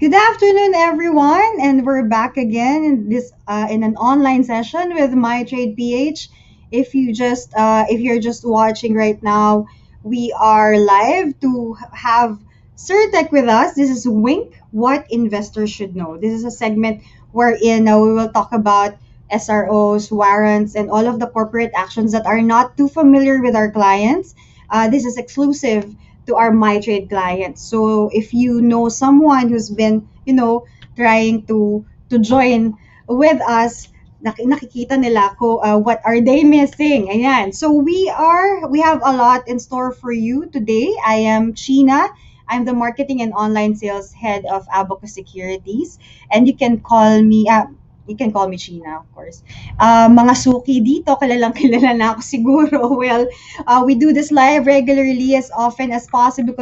Good afternoon, everyone, and we're back again in this in an online session with My Trade PH. If you're just watching right now, we are live to have Cirtek with us. This is Wink, what investors should know. This is a segment wherein we will talk about SROs, warrants, and all of the corporate actions that are not too familiar with our clients. This is exclusive to our My Trade clients. So if you know someone who's been, trying to join with us, nakikita nila ko what are they missing. Ayan. So we have a lot in store for you today. I am China. I'm the marketing and online sales head of Abacus Securities, and you can call me China, of course. Mga suki dito, kilalang kilala na ako siguro. Well, we do this live regularly as often as possible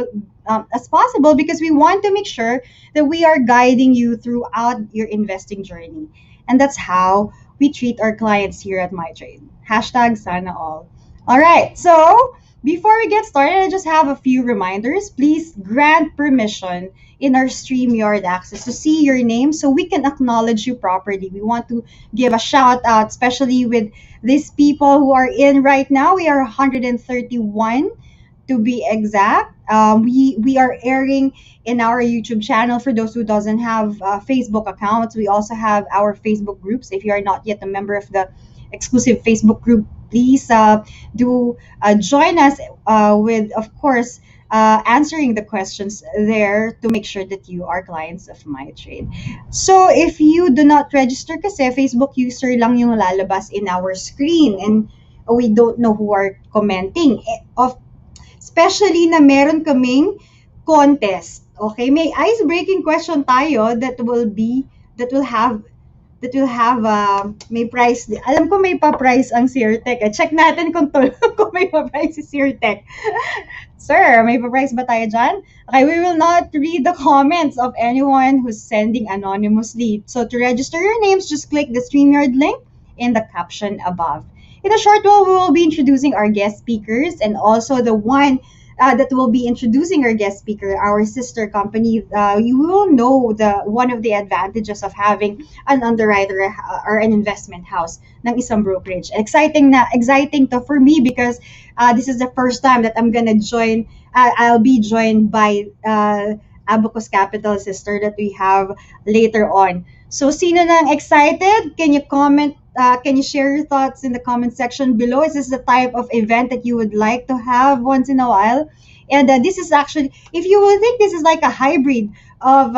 because we want to make sure that we are guiding you throughout your investing journey. And that's how we treat our clients here at MyTrade. Hashtag sana all. All right, so before we get started, I just have a few reminders. Please grant permission in our StreamYard access to see your name so we can acknowledge you properly. We want to give a shout out, especially with these people who are in right now. We are 131 to be exact. We are airing in our YouTube channel for those who doesn't have Facebook accounts. We also have our Facebook groups. If you are not yet a member of the exclusive Facebook group, please do join us with, of course, answering the questions there to make sure that you are clients of MyTrade. So if you do not register kasi Facebook user lang yung lalabas in our screen and we don't know who are commenting. Of especially na meron kaming contest. Okay, may ice-breaking question tayo that will have that will have may price. Alam ko may pa-price ang Cirtek. Check natin kung kung may pa-price si Cirtek. Sir, may pa-price ba tayo dyan? Okay, we will not read the comments of anyone who's sending anonymously. So to register your names, just click the StreamYard link in the caption above. In a short while, we will be introducing our guest speakers and also the one that will be introducing our guest speaker, our sister company. You will know the one of the advantages of having an underwriter or an investment house ng isang brokerage. Exciting to for me because this is the first time that I'm gonna join. I'll be joined by Abacus Capital sister that we have later on. So, sino nang excited? Can you comment? Can you share your thoughts in the comment section below? Is this the type of event that you would like to have once in a while? And this is actually, if you will think this is like a hybrid of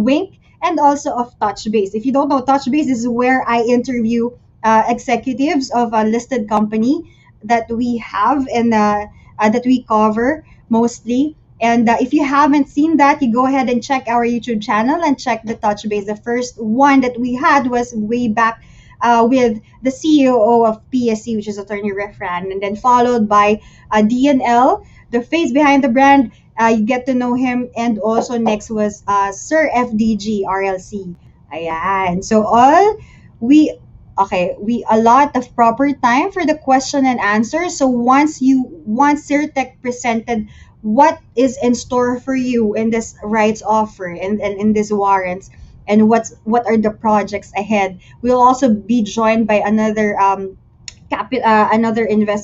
Wink and also of Touch Base. If you don't know, Touch Base is where I interview executives of a listed company that we have and that we cover mostly. And if you haven't seen that, you go ahead and check our YouTube channel and check the touch base. The first one that we had was way back with the CEO of PSC, which is Attorney Refran, and then followed by DNL, the face behind the brand. You get to know him. And also next was Sir FDG RLC. Ayan. So all we we allot of proper time for the question and answer. So once Cirtek presented what is in store for you in this rights offer and in this warrants and what are the projects ahead, we'll also be joined by another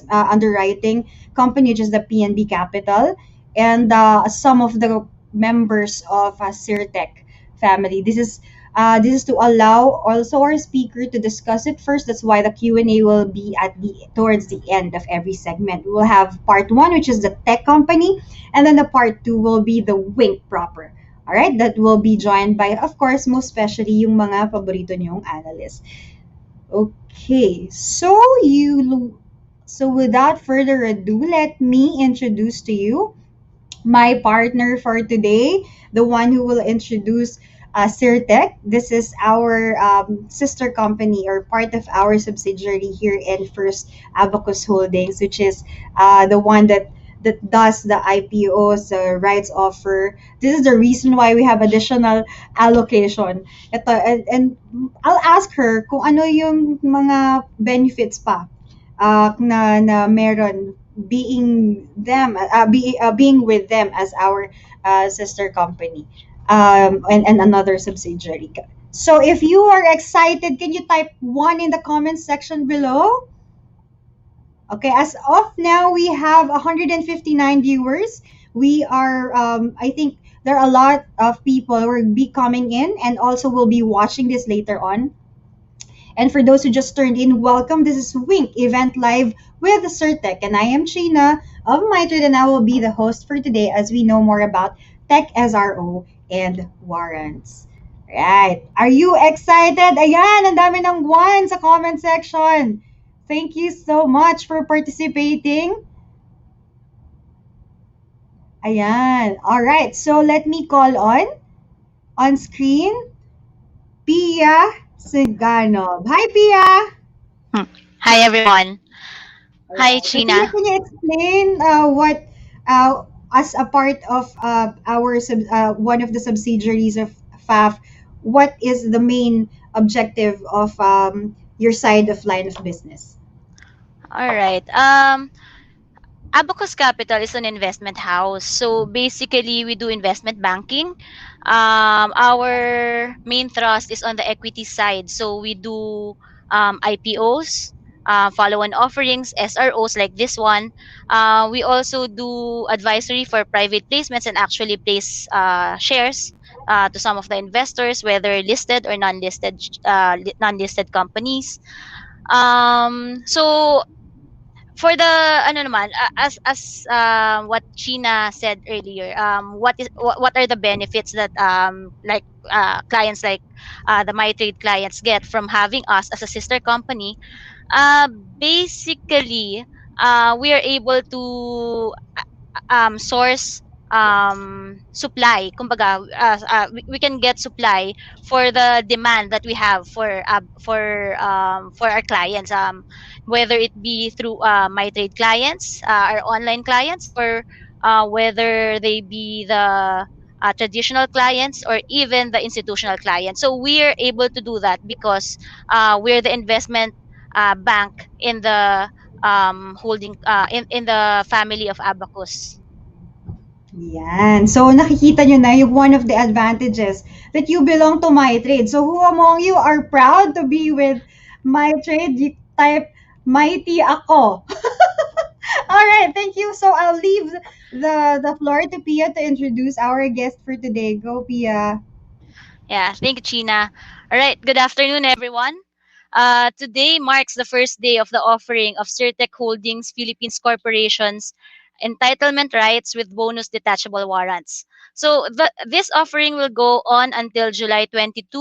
underwriting company, which is the PNB Capital, and some of the members of Cirtec family. This is to allow also our speaker to discuss it first. That's why the Q&A will be at the towards the end of every segment. We will have part one, which is the tech company, and then the part two will be the Wink proper. All right, that will be joined by, of course, most especially yung mga paborito niyong analysts. Okay, so without further ado, let me introduce to you my partner for today, the one who will introduce Cirtec. This is our sister company or part of our subsidiary here in First Abacus Holdings, which is the one that does the IPOs, the rights offer. This is the reason why we have additional allocation. Ito, and I'll ask her kung ano yung mga benefits pa na meron being with them as our sister company and another subsidiary. So if you are excited, can you type one in the comments section below? Okay, as of now, we have 159 viewers. We are, I think there are a lot of people who will be coming in and also will be watching this later on. And for those who just turned in, welcome. This is Wink Event Live with Cirtek, and I am China of MyTrade, and I will be the host for today as we know more about tech SRO and warrants. Right. Are you excited? Ayan, ang dami ng one sa comment section. Thank you so much for participating. Ayan. All right. So let me call on screen Pia Sigano. Hi, Pia. Hi everyone. Hi So, Pia, China. can you explain what, as a part of one of the subsidiaries of FAF, what is the main objective of your side of line of business? All right. Abacus Capital is an investment house. So basically, we do investment banking. Our main thrust is on the equity side. So we do IPOs, follow-on offerings, SROs like this one. We also do advisory for private placements and actually place shares to some of the investors, whether listed or non-listed companies. So for the ano naman what China said earlier, what are the benefits that clients like the MyTrade clients get from having us as a sister company? uh Basically, we are able to source supply, kumbaga, we can get supply for the demand that we have for our clients, whether it be through my trade clients, our online clients, or whether they be the traditional clients or even the institutional clients. So we are able to do that because we're the investment bank in the holding in the family of Abacus. Yan. So, nakikita nyo na yung one of the advantages that you belong to my trade. So, who among you are proud to be with my trade? You type, mighty ako. All right, thank you. So, I'll leave the floor to Pia to introduce our guest for today. Go, Pia. Yeah, thank you, China. All right, good afternoon, everyone. Today marks the first day of the offering of Cirtek Holdings Philippines Corporation's entitlement rights with bonus detachable warrants. So this offering will go on until July 22.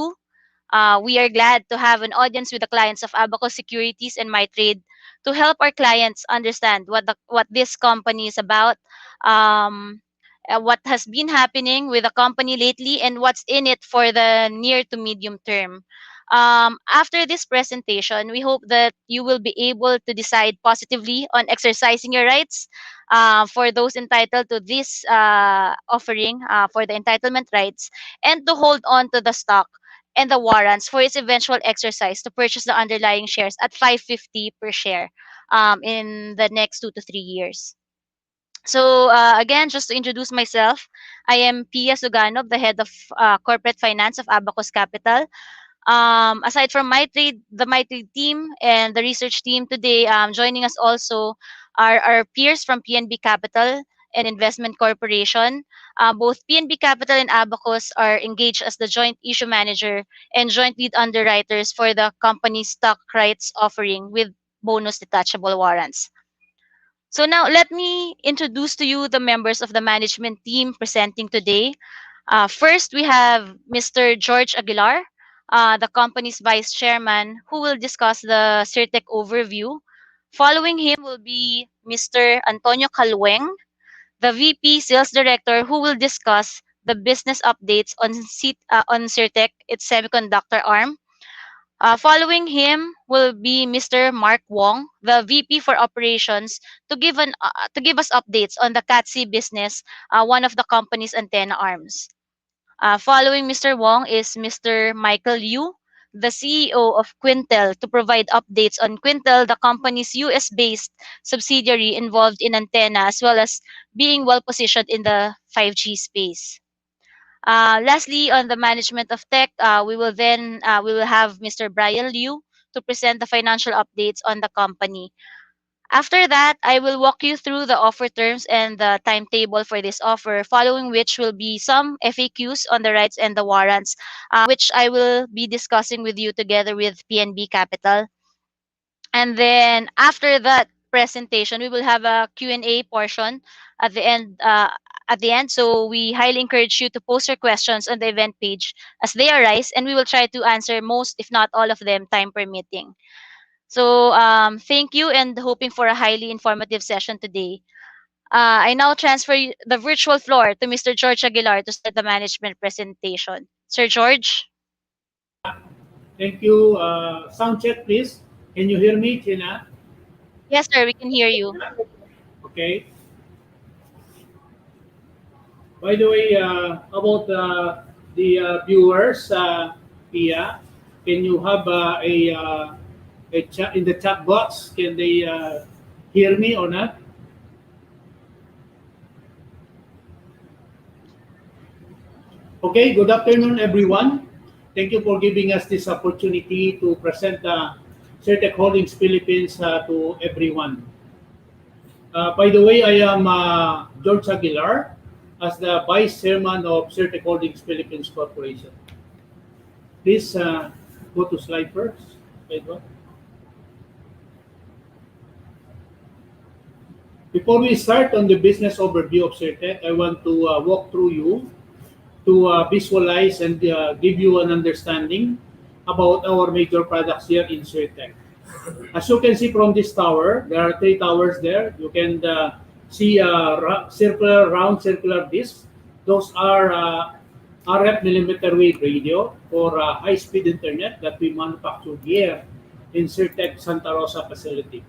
We are glad to have an audience with the clients of Abaco Securities and MyTrade to help our clients understand what this company is about, um, what has been happening with the company lately, and what's in it for the near to medium term. After this presentation, we hope that you will be able to decide positively on exercising your rights for those entitled to this offering for the entitlement rights, and to hold on to the stock and the warrants for its eventual exercise to purchase the underlying shares at 550 per share in the next 2 to 3 years. So again, just to introduce myself, I am Pia Suganov, the head of corporate finance of Abacus Capital. Aside from my trade team and the research team today, joining us also are our peers from PNB Capital and Investment Corporation. Both PNB Capital and Abacus are engaged as the joint issue manager and joint lead underwriters for the company's stock rights offering with bonus detachable warrants. So now let me introduce to you the members of the management team presenting today. First, we have Mr. George Aguilar, the company's vice chairman, who will discuss the Cirtec overview. Following him will be Mr. Antonio Calweng, the VP sales director, who will discuss the business updates on Cirtec, its semiconductor arm. Following him will be Mr. Mark Wong, the VP for operations, to give us updates on the CATSI business, one of the company's antenna arms. Following Mr. Wong is Mr. Michael Yu, the CEO of Quintel, to provide updates on Quintel, the company's US-based subsidiary involved in antenna, as well as being well positioned in the 5G space. Lastly, on the management of tech, we will have Mr. Brian Liu to present the financial updates on the company. After that, I will walk you through the offer terms and the timetable for this offer, following which will be some FAQs on the rights and the warrants, which I will be discussing with you together with PNB Capital. And then after that presentation, we will have a Q&A portion at the end. So we highly encourage you to post your questions on the event page as they arise, and we will try to answer most, if not all of them, time permitting. So thank you, and hoping for a highly informative session today. I now transfer the virtual floor to Mr. George Aguilar to start the management presentation. Sir George? Thank you. Sound check, please. Can you hear me, Tina? Yes, sir, we can hear you. Okay. By the way, about the viewers, Pia, can you have a chat in the chat box? Can they hear me or not? Okay. Good afternoon, everyone. Thank you for giving us this opportunity to present Cirtek Holdings Philippines to everyone. By the way, I am George Aguilar as the Vice Chairman of Cirtek Holdings Philippines Corporation. Please go to slide first. Slide one. Before we start on the business overview of Cirtek, I want to walk through you to visualize and give you an understanding about our major products here in Cirtek. As you can see from this tower, there are three towers there. You can See, circular, round circular discs. Those are RF millimeter wave radio for high-speed internet that we manufacture here in Cirtek Santa Rosa facility.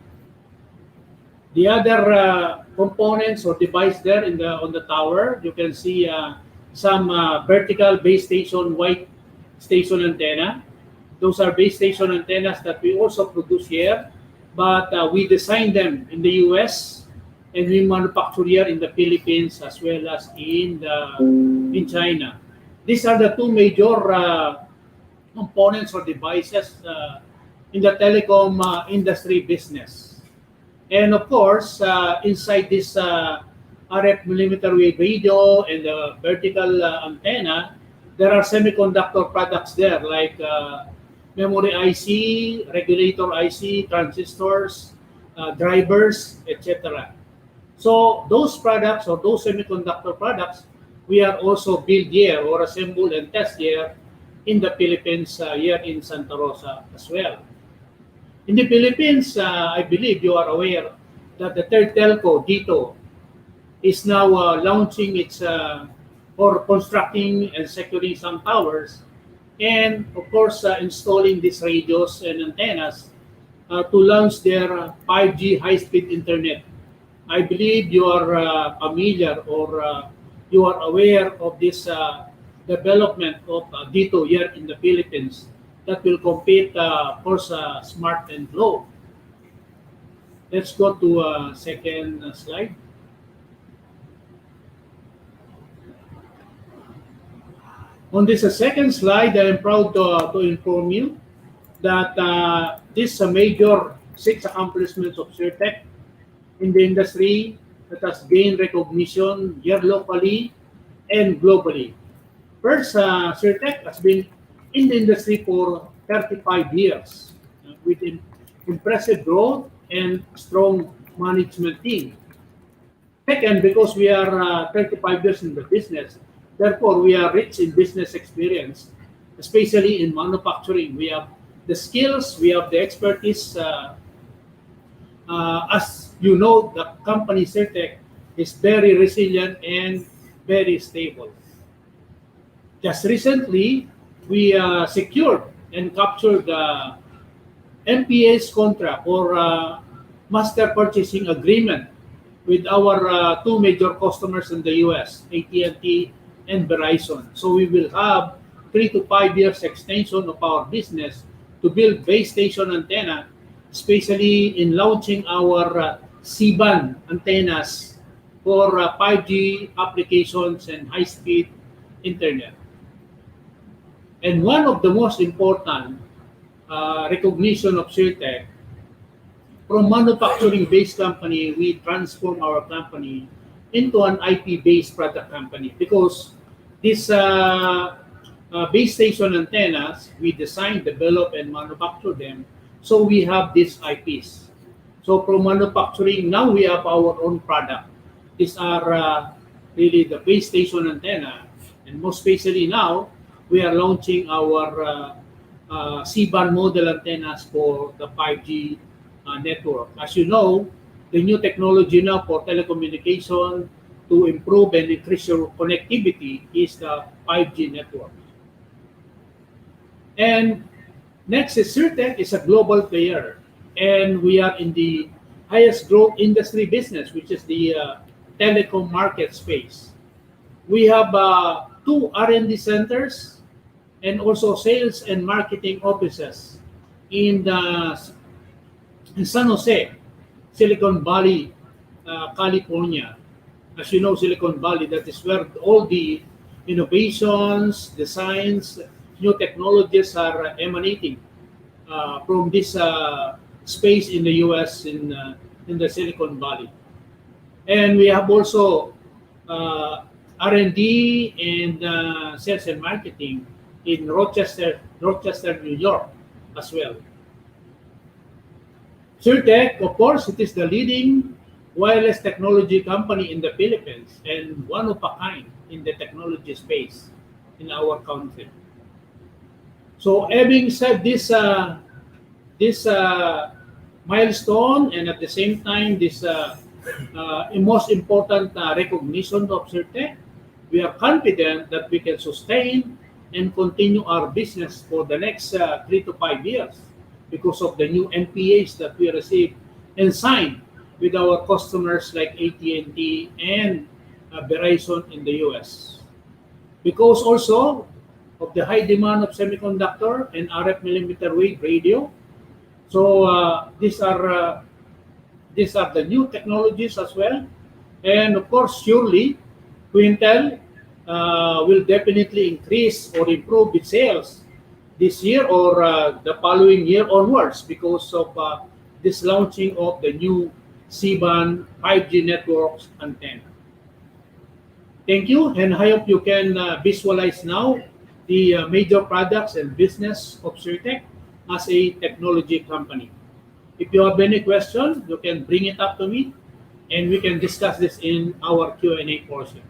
The other components or device there in the on the tower, you can see some vertical base station white station antenna. Those are base station antennas that we also produce here, but we design them in the US and we manufacture here in the Philippines as well as in China. These are the two major components or devices in the telecom industry business. And of course, inside this RF millimeter wave radio and the vertical antenna, there are semiconductor products there like memory IC, regulator IC, transistors, drivers, etc. So those products or those semiconductor products, we are also built here or assembled and test here in the Philippines, here in Santa Rosa as well. In the Philippines, I believe you are aware that the third telco, Dito, is now launching its or constructing and securing some towers, and of course installing these radios and antennas to launch their 5G high-speed internet. I believe you are familiar or you are aware of this development of Dito here in the Philippines that will compete, of course, Smart and Globe. Let's go to second slide. On this second slide, I am proud to inform you that this major six accomplishments of Cirtek in the industry that has gained recognition here locally and globally. First, Cirtek has been in the industry for 35 years with impressive growth and strong management team. Second, because we are 35 years in the business, therefore we are rich in business experience, especially in manufacturing. We have the skills, we have the expertise. As you know, the company Cirtek is very resilient and very stable. Just recently, we secured and captured the MPS contract or master purchasing agreement with our two major customers in the US, AT&T and Verizon. So we will have 3 to 5 years extension of our business to build base station antenna, especially in launching our C-band antennas for 5G applications and high-speed internet. And one of the most important recognition of Cirtek, from manufacturing-based company, we transform our company into an IP-based product company because this base station antennas, we design, develop, and manufacture them. So we have these IPs. So from manufacturing, now we have our own product. These are really the base station antenna. And most especially now, we are launching our C-band model antennas for the 5G network. As you know, the new technology now for telecommunication to improve and increase your connectivity is the 5G network. And next is Cirtek is a global player, and we are in the highest growth industry business, which is the telecom market space. We have two R&D centers and also sales and marketing offices in in San Jose, Silicon Valley, California. As you know, Silicon Valley, that is where all the innovations, designs, new technologies are emanating from this space in the US in the Silicon Valley. And we have also R&D and sales and marketing in Rochester, New York as well. Cirtek, of course, it is the leading wireless technology company in the Philippines and one of a kind in the technology space in our country. So, having said this milestone and at the same time this most important recognition of Cirtek, we are confident that we can sustain and continue our business for the next 3 to 5 years because of the new NPAs that we received and signed with our customers like AT&T and Verizon in the US. Because also of the high demand of semiconductor and RF millimeter wave radio. So these are the new technologies as well. And of course, surely, Quintel will definitely increase or improve its sales this year or the following year onwards because of this launching of the new C-band 5G networks antenna. Thank you, and I hope you can visualize now the major products and business of Cirtec as a technology company. If you have any question, you can bring it up to me, and we can discuss this in our Q&A portion.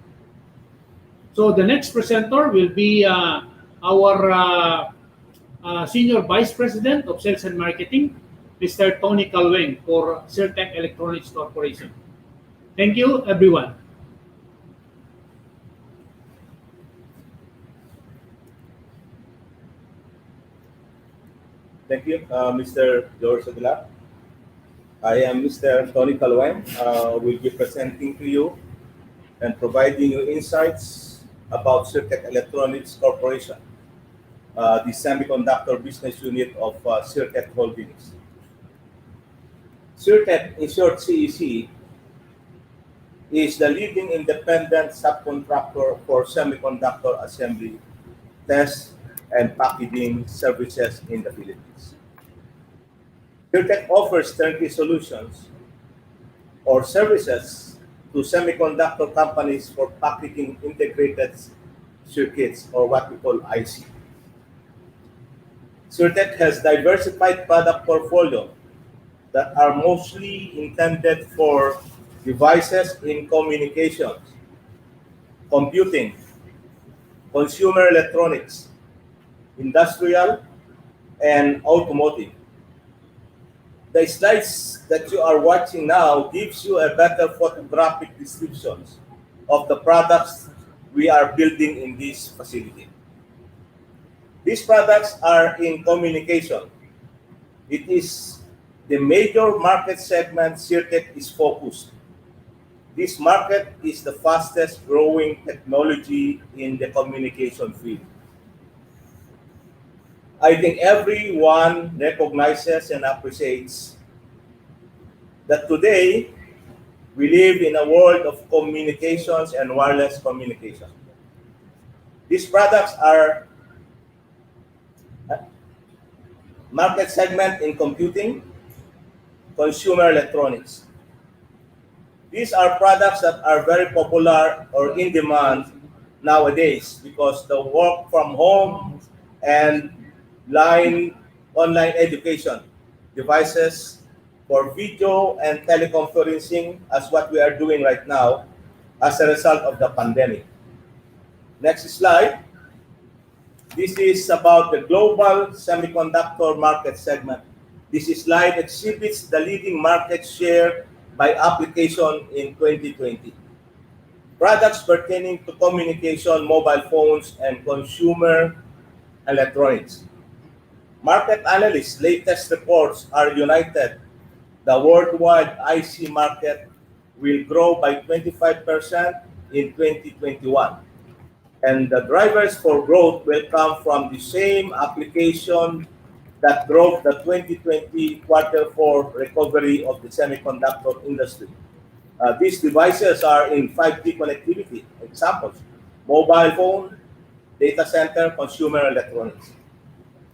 So the next presenter will be our Senior Vice President of Sales and Marketing, Mr. Tony Calweng for Cirtec Electronics Corporation. Thank you, everyone. Thank you, Mr. George Aguilar. I am Mr. Tony Calweng. Will be presenting to you and providing you insights about Cirtek Electronics Corporation, the semiconductor business unit of Cirtek Holdings. Cirtek, in short CEC, is the leading independent subcontractor for semiconductor assembly, test, and packaging services in the Philippines. Cirtek offers turnkey solutions or services to semiconductor companies for packaging integrated circuits, or what we call IC. Cirtek has diversified product portfolio that are mostly intended for devices in communications, computing, consumer electronics, industrial, and automotive. The slides that you are watching now gives you a better photographic description of the products we are building in this facility. These products are in communication. It is the major market segment Cirtek is focused. This market is the fastest growing technology in the communication field. I think everyone recognizes and appreciates that today we live in a world of communications and wireless communication. These products are market segment in computing, consumer electronics. These are products that are very popular or in demand nowadays because the work from home and online education devices for video and teleconferencing as what we are doing right now as a result of the pandemic. Next slide. This is about the global semiconductor market segment. This slide exhibits the leading market share by application in 2020. Products pertaining to communication, mobile phones, and consumer electronics. Market analysts' latest reports are united. The worldwide IC market will grow by 25% in 2021. And the drivers for growth will come from the same application that drove the 2020 quarter four recovery of the semiconductor industry. These devices are in 5G connectivity. Examples: mobile phone, data center, consumer electronics.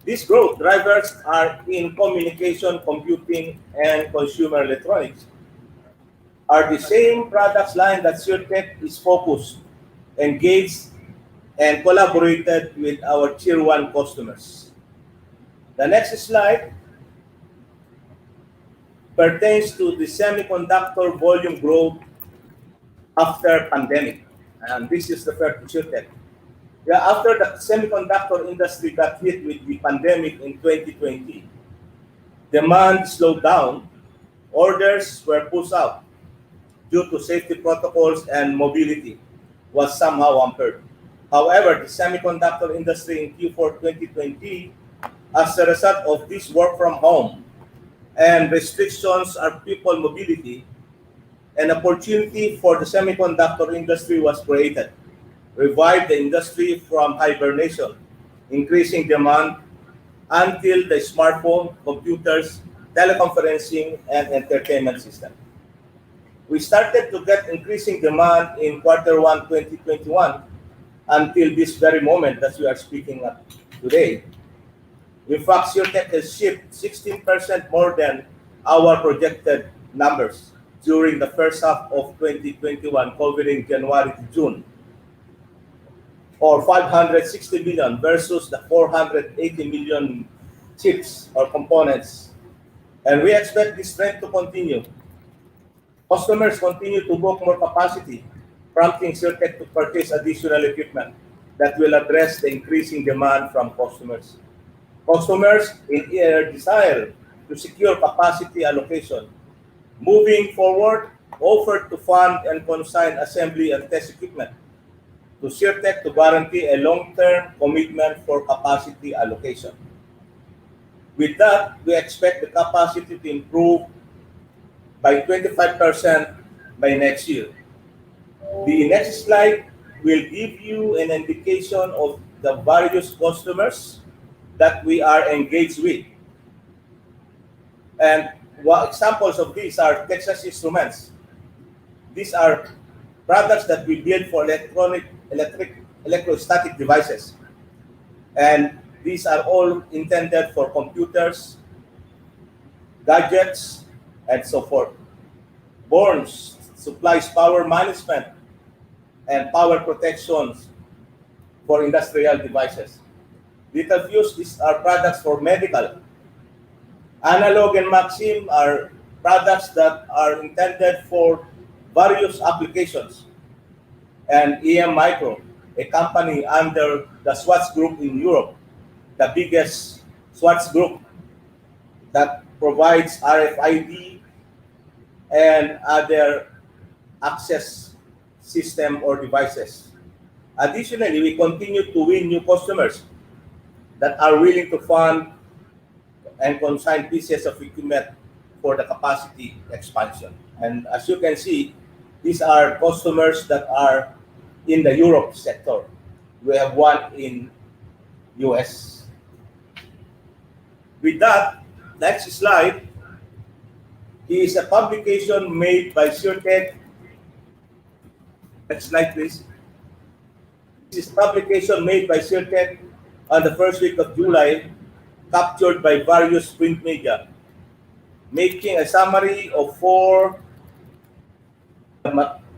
These growth drivers are in communication, computing, and consumer electronics. Are the same products line that Cirtek is focused, engaged, and collaborated with our tier 1 customers. The next slide pertains to the semiconductor volume growth after pandemic. And this is the first Cirtek. Yeah, after the semiconductor industry got hit with the pandemic in 2020, demand slowed down, orders were pushed out, due to safety protocols and mobility was somehow hampered. However, the semiconductor industry in Q4 2020, as a result of this work from home and restrictions on people mobility, an opportunity for the semiconductor industry was created, revived the industry from hibernation, increasing demand until the smartphone, computers, teleconferencing, and entertainment system. We started to get increasing demand in Q1 2021 until this very moment that we are speaking of today. In fact, Cirtek has shipped 16% more than our projected numbers during the first half of 2021, covering January to June, or 560 million versus the 480 million chips or components. And we expect this trend to continue. Customers continue to book more capacity, prompting Cirtek to purchase additional equipment that will address the increasing demand from customers. Customers, in their desire to secure capacity allocation, moving forward, offered to fund and consign assembly and test equipment to Cirtek to guarantee a long-term commitment for capacity allocation. With that, we expect the capacity to improve by 25% by next year. The next slide will give you an indication of the various customers that we are engaged with. And what examples of these are Texas Instruments. These are products that we build for electrostatic devices. And these are all intended for computers, gadgets, and so forth. Burns supplies power management and power protections for industrial devices. Little Fuse, these are products for medical. Analog and Maxim are products that are intended for various applications. And EM Micro, a company under the Swatch Group in Europe, the biggest Swatch Group that provides RFID and other access system or devices. Additionally, we continue to win new customers that are willing to fund and consign pieces of equipment for the capacity expansion. And as you can see, these are customers that are in the Europe sector. We have one in US. With that, next slide is a publication made by Cirtek. Next slide, please. This is a publication made by Cirtek on the first week of July, captured by various print media, making a summary of 4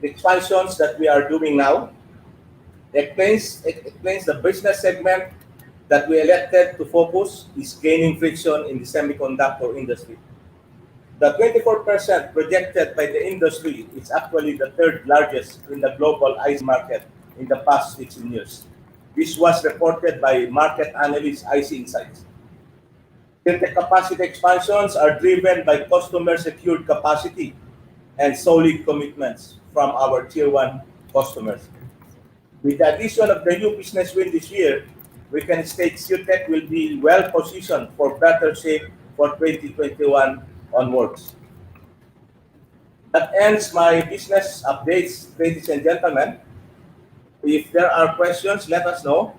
expansions that we are doing now. It explains the business segment that we elected to focus is gaining friction in the semiconductor industry. The 24% projected by the industry is actually the third largest in the global IC market in the past 16 years. This was reported by market analyst IC Insights. The capacity expansions are driven by customer-secured capacity and solid commitments from our Tier 1 customers. With the addition of the new business win this year, we can state Cirtek will be well-positioned for better shape for 2021 onwards. That ends my business updates, ladies and gentlemen. If there are questions, let us know.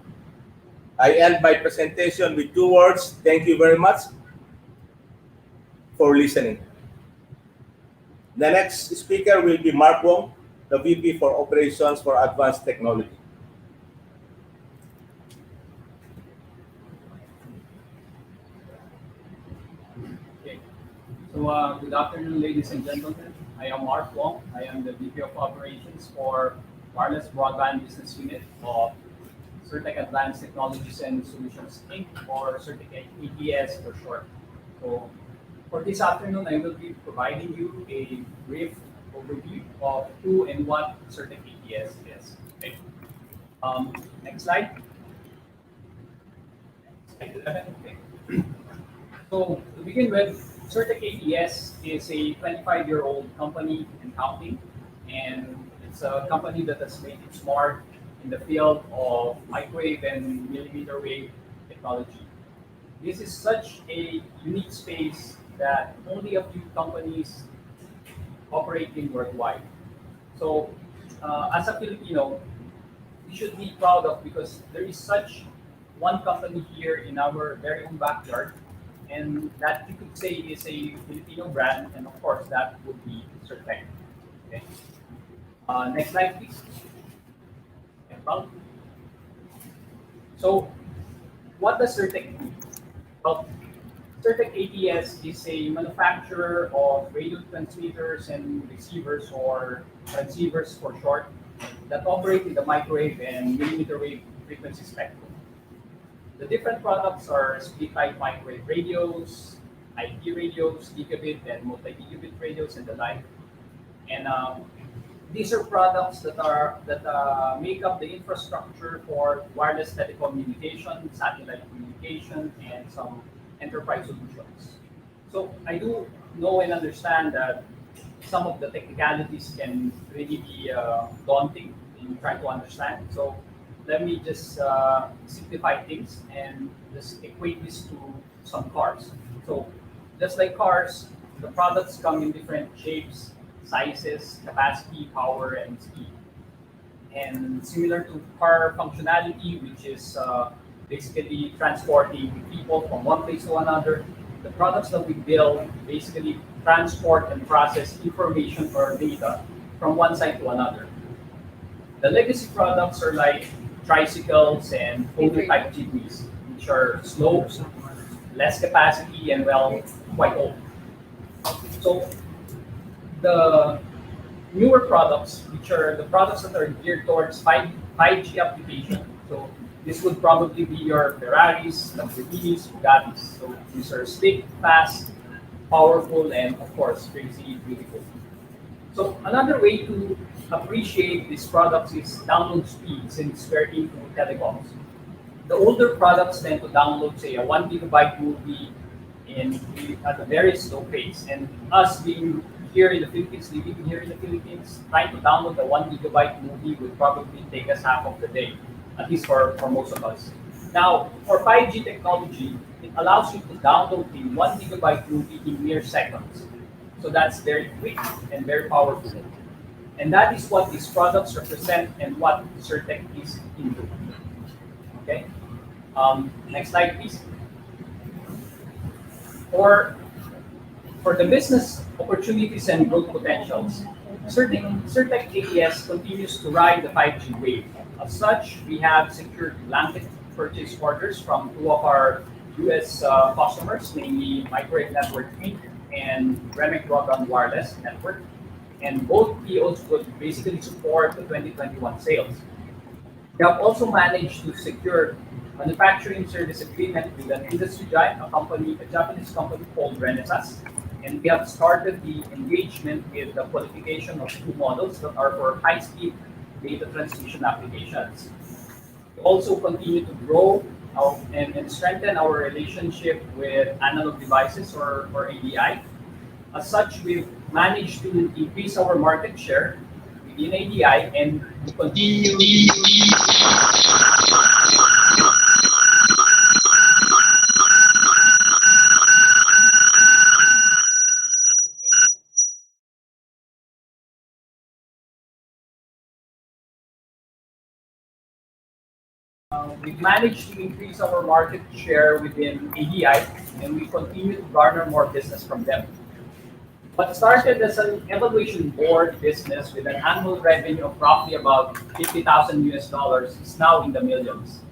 I end my presentation with 2 words. Thank you very much for listening. The next speaker will be Mark Wong, the VP for Operations for Advanced Technology. Okay. So, good afternoon, ladies and gentlemen. I am Mark Wong. I am the VP of Operations for Wireless Broadband Business Unit of Cirtek Advanced Technologies and Solutions Inc., or Cirtek ATS for short. So, for this afternoon, I will be providing you a brief overview of who and what Cirtek ATS is. Okay. Next slide. Slide 11. Okay. So, to begin with, Cirtek ATS is a 25-year-old company and counting. and it's a company that has made its mark in the field of microwave and millimeter wave technology. This is such a unique space that only a few companies operate in worldwide. So, as a Filipino, we should be proud of because there is such one company here in our very own backyard, and that you could say is a Filipino brand, and of course that would be Cirtek. Okay. Next slide, please. Yeah, well, so what does Cirtek do? Well, Cirtek ATS is a manufacturer of radio transmitters and receivers, or transceivers for short, that operate in the microwave and millimeter wave frequency spectrum. The different products are split type microwave radios, IP radios, gigabit and multi-gigabit radios, and the like. And these are products that make up the infrastructure for wireless telecommunication, satellite communication, and some enterprise solutions. So I do know and understand that some of the technicalities can really be daunting in trying to understand. So let me just simplify things and just equate this to some cars. So just like cars, the products come in different shapes, sizes, capacity, power, and speed. And similar to car functionality, which is basically transporting people from one place to another, the products that we build basically transport and process information or data from one side to another. The legacy products are like tricycles and prototype jeepneys, which are slow, less capacity, and well, quite old. So the newer products, which are the products that are geared towards 5G application. So this would probably be your Ferraris, Lamborghinis, Bugattis. So these are slick, fast, powerful, and of course, crazy beautiful. So another way to appreciate these products is download speed, since we're into telecoms. The older products tend to download, say, a 1 gigabyte movie at a very slow pace. And us being here in the Philippines, living here in the Philippines, trying to download a 1 gigabyte movie would probably take us half of the day, at least for most of us. Now, for 5G technology, it allows you to download the 1 gigabyte movie in mere seconds. So that's very quick and very powerful. And that is what these products represent and what Cirtek is into. Okay. Next slide, please. For for the business opportunities and growth potentials, Cirtek AES continues to ride the 5G wave. As such, we have secured blanket purchase orders from two of our US customers, namely Microwave Network Inc. and Remic Broadband Wireless Network. And both POs would basically support the 2021 sales. We have also managed to secure manufacturing service agreement with an industry giant, a Japanese company called Renesas. And we have started the engagement with the qualification of two models that are for high-speed data transmission applications. We also continue to grow and strengthen our relationship with analog devices, or ADI. As such, we've managed to increase our market share within ADI, and we continue. We've managed to increase our market share within ADI, and we continue to garner more business from them. What started as an evaluation board business with an annual revenue of roughly about 50,000 US dollars is now in the millions.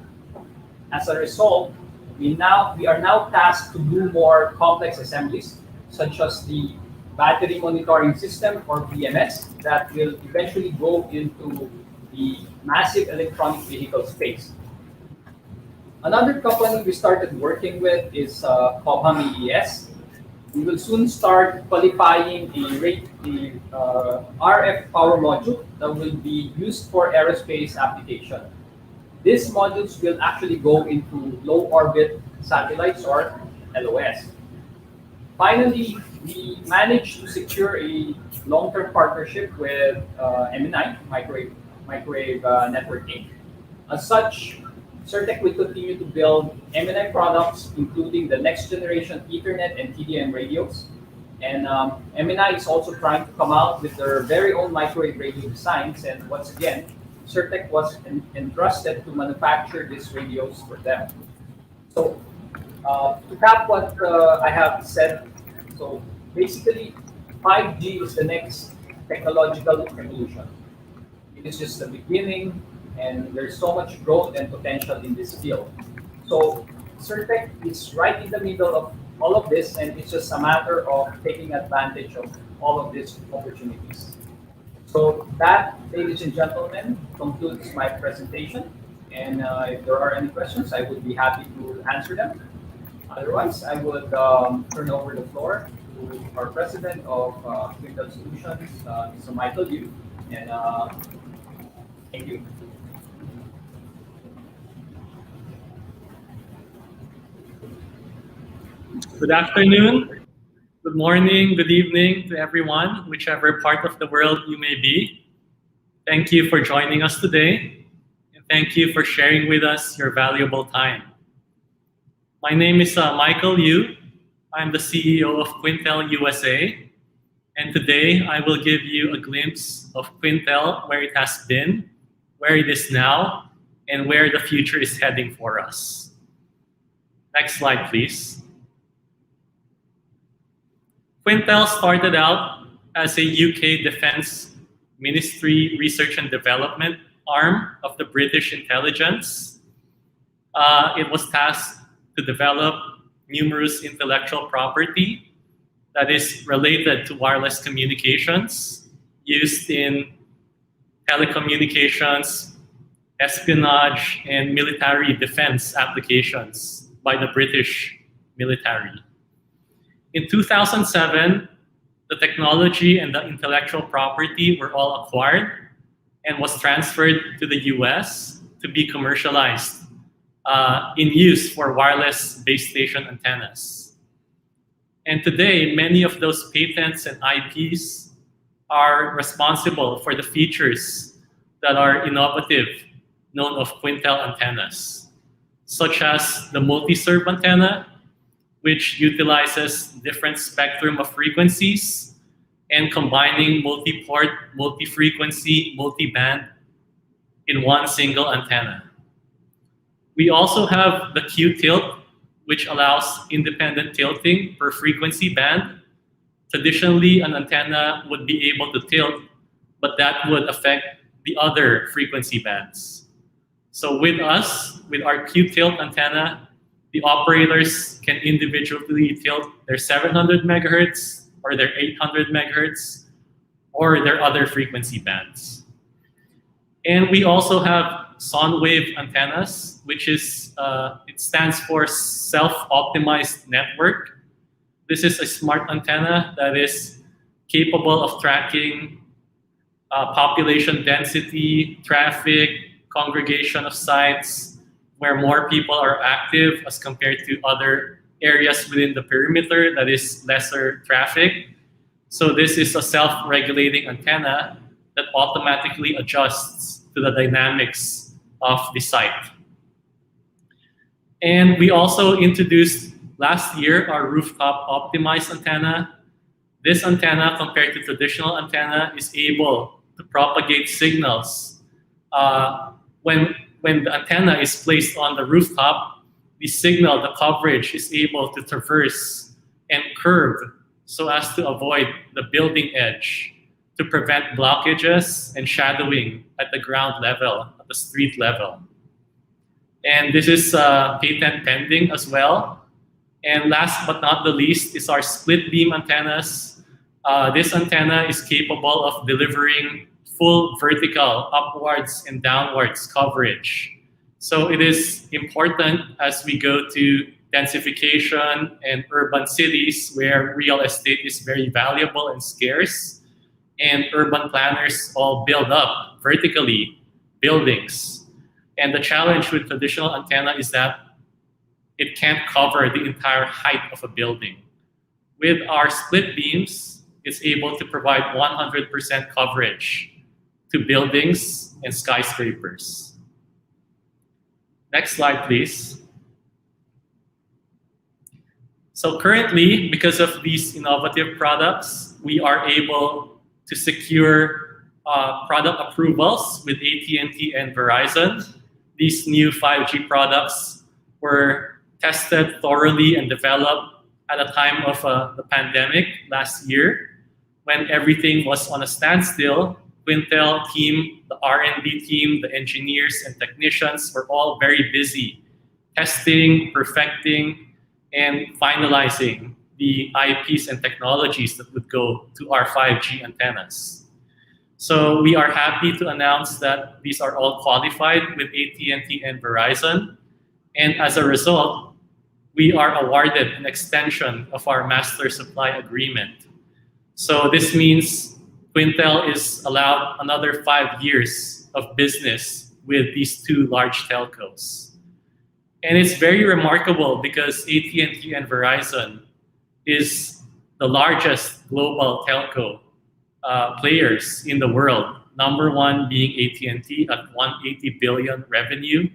As a result, we are now tasked to do more complex assemblies, such as the battery monitoring system, or BMS, that will eventually go into the massive electronic vehicle space. Another company we started working with is Cobham EES. We will soon start qualifying the RF power module that will be used for aerospace application. These modules will actually go into low orbit satellites, or LOS. Finally, we managed to secure a long-term partnership with MNI, Microwave Network Inc. As such, Cirtek will continue to build MNI products, including the next generation Ethernet and TDM radios. And MNI is also trying to come out with their very own microwave radio designs. And once again, Cirtek was entrusted to manufacture these radios for them. So to cap what I have said, so basically 5G is the next technological evolution. It is just the beginning, and there's so much growth and potential in this field. So Cirtec is right in the middle of all of this, and it's just a matter of taking advantage of all of these opportunities. So that, ladies and gentlemen, concludes my presentation. And if there are any questions, I would be happy to answer them. Otherwise, I would turn over the floor to our president of Quintel Solutions, Mr. Michael Yu. And thank you. Good afternoon, good morning, good evening to everyone, whichever part of the world you may be. Thank you for joining us today, and thank you for sharing with us your valuable time. My name is Michael Yu. I'm the CEO of Quintel USA, and today I will give you a glimpse of Quintel, where it has been, where it is now, and where the future is heading for us. Next slide, please. Quintel started out as a UK Defence Ministry research and development arm of the British intelligence. It was tasked to develop numerous intellectual property that is related to wireless communications used in telecommunications, espionage, and military defense applications by the British military. In 2007, the technology and the intellectual property were all acquired and was transferred to the US to be commercialized in use for wireless base station antennas. And today, many of those patents and IPs are responsible for the features that are innovative, known of Quintel antennas, such as the multi-serve antenna, which utilizes different spectrum of frequencies and combining multi-port, multi-frequency, multi-band in one single antenna. We also have the Q-tilt, which allows independent tilting per frequency band. Traditionally, an antenna would be able to tilt, but that would affect the other frequency bands. So with us, with our Q-tilt antenna, the operators can individually tilt their 700 megahertz or their 800 megahertz or their other frequency bands. And we also have SON-wave antennas, which is, it stands for self-optimized network. This is a smart antenna that is capable of tracking population density, traffic, congregation of sites, where more people are active as compared to other areas within the perimeter that is lesser traffic. So this is a self-regulating antenna that automatically adjusts to the dynamics of the site. And we also introduced last year our rooftop optimized antenna. This antenna, compared to traditional antenna, is able to propagate signals. When the antenna is placed on the rooftop, the signal, the coverage is able to traverse and curve so as to avoid the building edge, to prevent blockages and shadowing at the ground level, at the street level. And this is patent pending as well. And last but not the least is our split beam antennas. This antenna is capable of delivering full vertical, upwards and downwards coverage. So it is important as we go to densification and urban cities where real estate is very valuable and scarce, and urban planners all build up vertically buildings. And the challenge with traditional antenna is that it can't cover the entire height of a building. with our split beams, it's able to provide 100% coverage to buildings and skyscrapers. Next slide, please. So currently, because of these innovative products, we are able to secure product approvals with AT&T and Verizon. These new 5G products were tested thoroughly and developed at a time of the pandemic last year, when everything was on a standstill. Quintel team, the R&D team, the engineers and technicians were all very busy testing, perfecting, and finalizing the IPs and technologies that would go to our 5G antennas. So we are happy to announce that these are all qualified with AT&T and Verizon. And as a result, we are awarded an extension of our master supply agreement. So this means Quintel is allowed another 5 years of business with these two large telcos. And it's very remarkable because AT&T and Verizon is the largest global telco players in the world. Number one being AT&T at $180 billion revenue,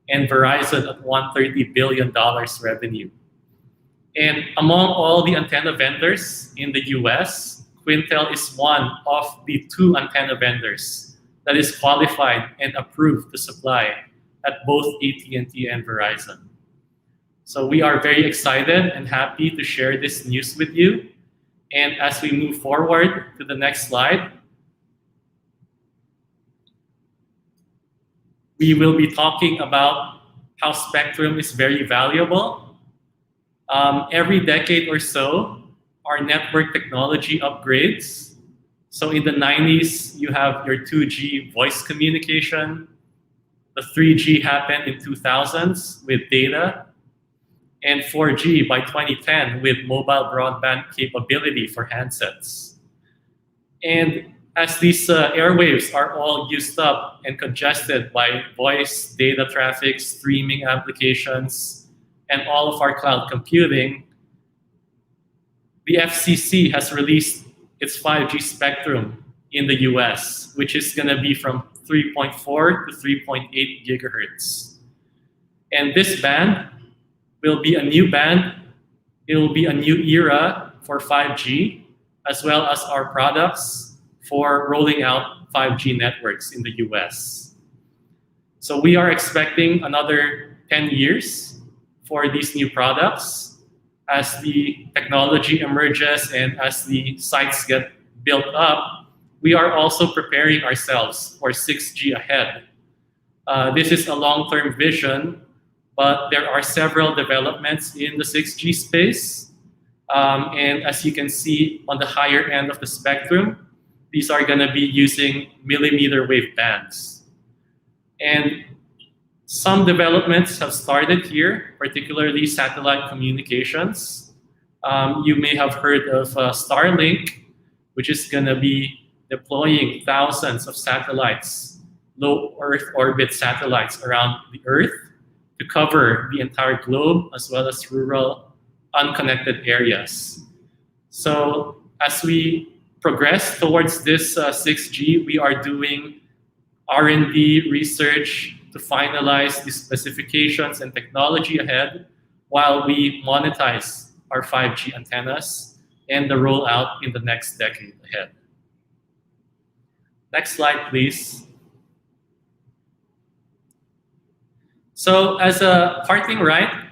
and Verizon at $130 billion revenue. And among all the antenna vendors in the US, Quintel is one of the 2 antenna vendors that is qualified and approved to supply at both AT&T and Verizon. So we are very excited and happy to share this news with you. And as we move forward to the next slide, we will be talking about how spectrum is very valuable. Every decade or so, our network technology upgrades. So in the 90s, you have your 2G voice communication. The 3G happened in 2000s with data, and 4G by 2010 with mobile broadband capability for handsets. And as these airwaves are all used up and congested by voice, data traffic, streaming applications, and all of our cloud computing, the FCC has released its 5G spectrum in the US, which is going to be from 3.4 to 3.8 gigahertz. And this band will be a new band. It will be a new era for 5G, as well as our products for rolling out 5G networks in the US. So we are expecting another 10 years for these new products. As the technology emerges and as the sites get built up, we are also preparing ourselves for 6G ahead. This is a long-term vision, but there are several developments in the 6G space. And as you can see on the higher end of the spectrum, these are going to be using millimeter wave bands. And some developments have started here, particularly satellite communications. You may have heard of Starlink, which is going to be deploying thousands of satellites, low Earth orbit satellites around the Earth to cover the entire globe, as well as rural, unconnected areas. So as we progress towards this 6G, we are doing R&D research to finalize the specifications and technology ahead while we monetize our 5G antennas and the rollout in the next decade ahead. Next slide, please. So as a parting right,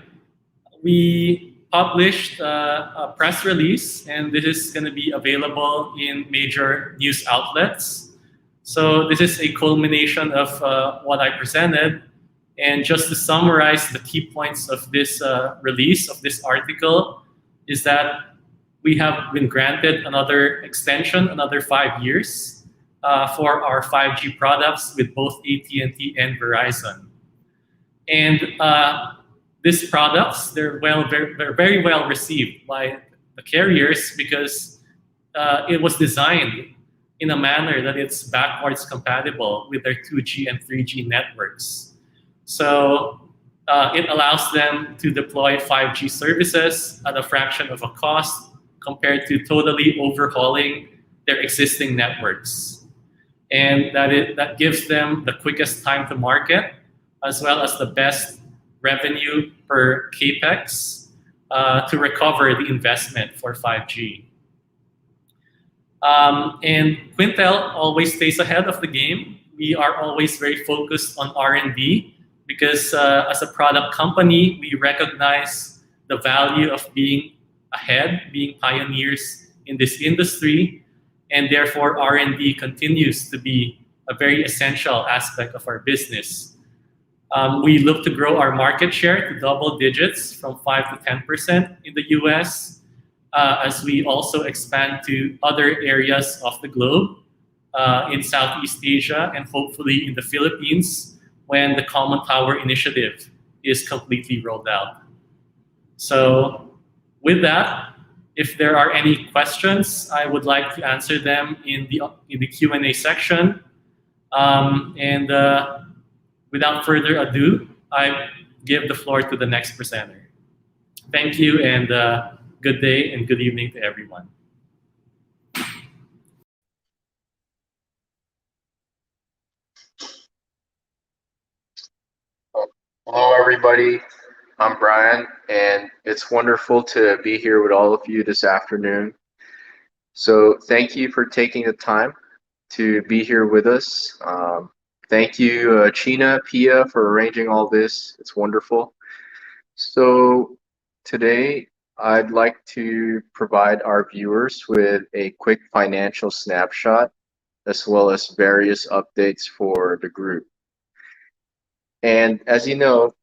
we published a press release, and this is going to be available in major news outlets. So this is a culmination of what I presented. And just to summarize the key points of this release, of this article, is that we have been granted another extension, another 5 years for our 5G products with both AT&T and Verizon. And these products, they're very well received by the carriers because it was designed in a manner that it's backwards compatible with their 2G and 3G networks. So it allows them to deploy 5G services at a fraction of a cost compared to totally overhauling their existing networks. And that gives them the quickest time to market, as well as the best revenue per capex to recover the investment for 5G. And Quintel always stays ahead of the game. We are always very focused on R&D because as a product company, we recognize the value of being ahead, being pioneers in this industry, and therefore R&D continues to be a very essential aspect of our business. We look to grow our market share to double digits from 5 to 10% in the US, as we also expand to other areas of the globe in Southeast Asia and hopefully in the Philippines when the Common Tower Initiative is completely rolled out. So with that, if there are any questions, I would like to answer them in the Q&A section. Without further ado, I give the floor to the next presenter. Thank you, and good day and good evening to everyone. Hello, everybody. I'm Brian, and it's wonderful to be here with all of you this afternoon. So thank you for taking the time to be here with us. Thank you, China, Pia, for arranging all this. It's wonderful. So today, I'd like to provide our viewers with a quick financial snapshot, as well as various updates for the group. And as you know,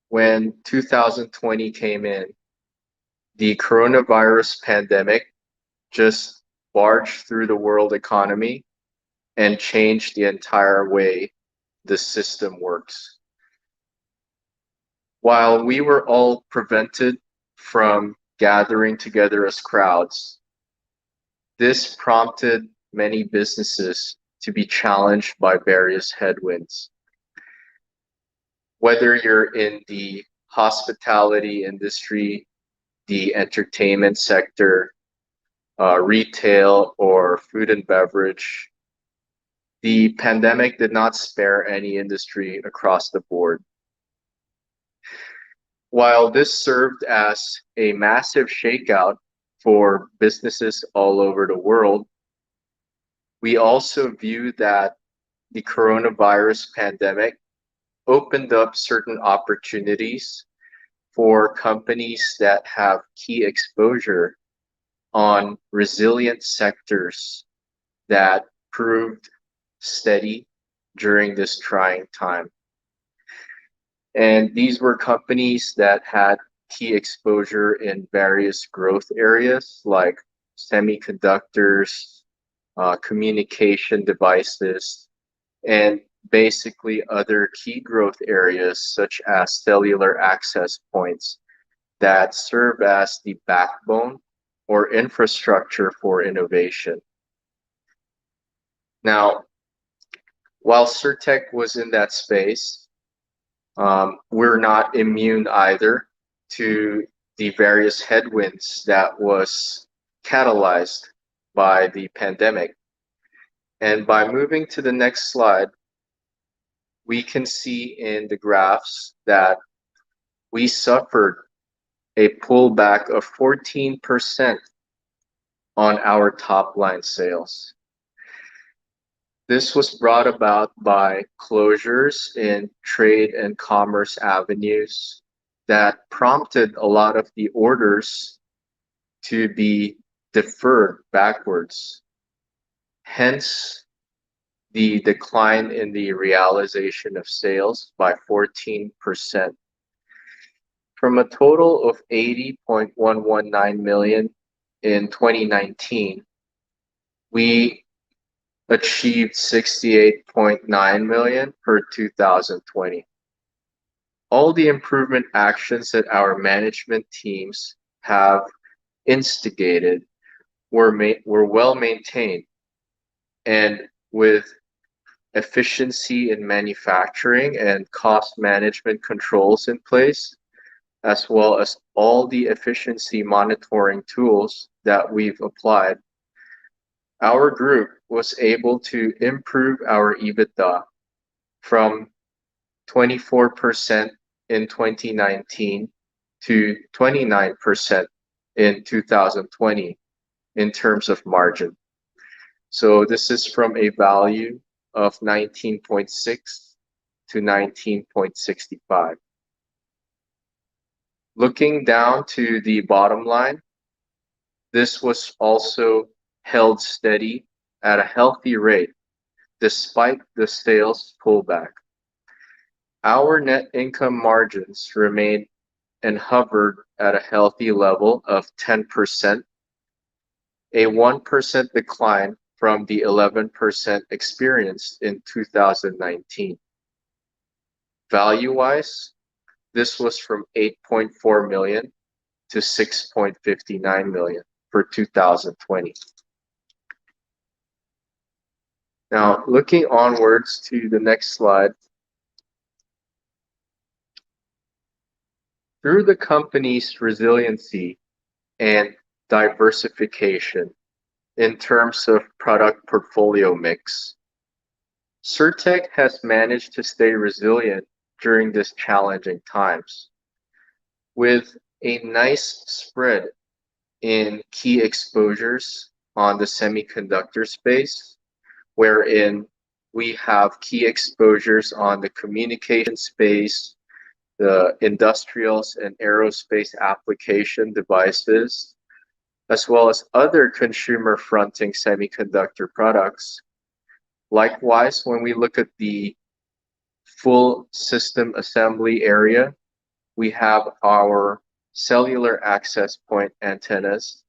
when 2020 came in, the coronavirus pandemic just barged through the world economy and changed the entire way the system works. While we were all prevented from gathering together as crowds, this prompted many businesses to be challenged by various headwinds. Whether you're in the hospitality industry, the entertainment sector, retail, or food and beverage, the pandemic did not spare any industry across the board. While this served as a massive shakeout for businesses all over the world, we also view that the coronavirus pandemic opened up certain opportunities for companies that have key exposure on resilient sectors that proved steady during this trying time. And these were companies that had key exposure in various growth areas like semiconductors, communication devices, and basically other key growth areas such as cellular access points that serve as the backbone or infrastructure for innovation. Now, while Cirtek was in that space, we're not immune either to the various headwinds that was catalyzed by the pandemic. And by moving to the next slide, we can see in the graphs that we suffered a pullback of 14% on our top line sales. This was brought about by closures in trade and commerce avenues that prompted a lot of the orders to be deferred backwards. Hence, the decline in the realization of sales by 14%. From a total of 80.119 million in 2019, we achieved 68.9 million for 2020. All the improvement actions that our management teams have instigated were well maintained, and with efficiency in manufacturing and cost management controls in place, as well as all the efficiency monitoring tools that we've applied, our group was able to improve our EBITDA from 24% in 2019 to 29% in 2020 in terms of margin. So this is from a value of 19.6 to 19.65. Looking down to the bottom line, this was also held steady at a healthy rate despite the sales pullback. Our net income margins remained and hovered at a healthy level of 10%, a 1% decline from the 11% experienced in 2019. Value-wise, this was from 8.4 million to 6.59 million for 2020. Now, looking onwards to the next slide, through the company's resiliency and diversification in terms of product portfolio mix, Cirtek has managed to stay resilient during these challenging times, with a nice spread in key exposures on the semiconductor space, wherein we have key exposures on the communication space, the industrials and aerospace application devices, as well as other consumer-fronting semiconductor products. Likewise, when we look at the full system assembly area, we have our cellular access point antennas,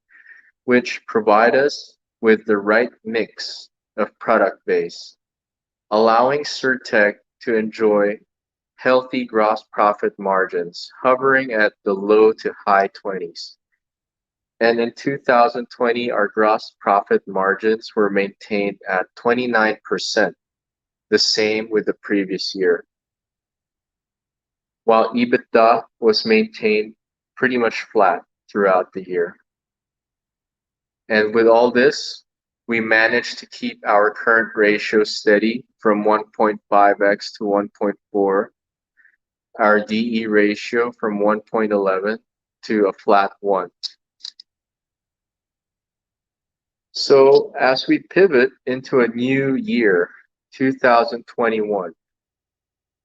which provide us with the right mix of product base, allowing Cirtek to enjoy healthy gross profit margins hovering at the low to high 20s. And in 2020, our gross profit margins were maintained at 29%, the same with the previous year, while EBITDA was maintained pretty much flat throughout the year. And with all this, we managed to keep our current ratio steady from 1.5x to 1.4, our DE ratio from 1.11 to a flat 1. So as we pivot into a new year, 2021,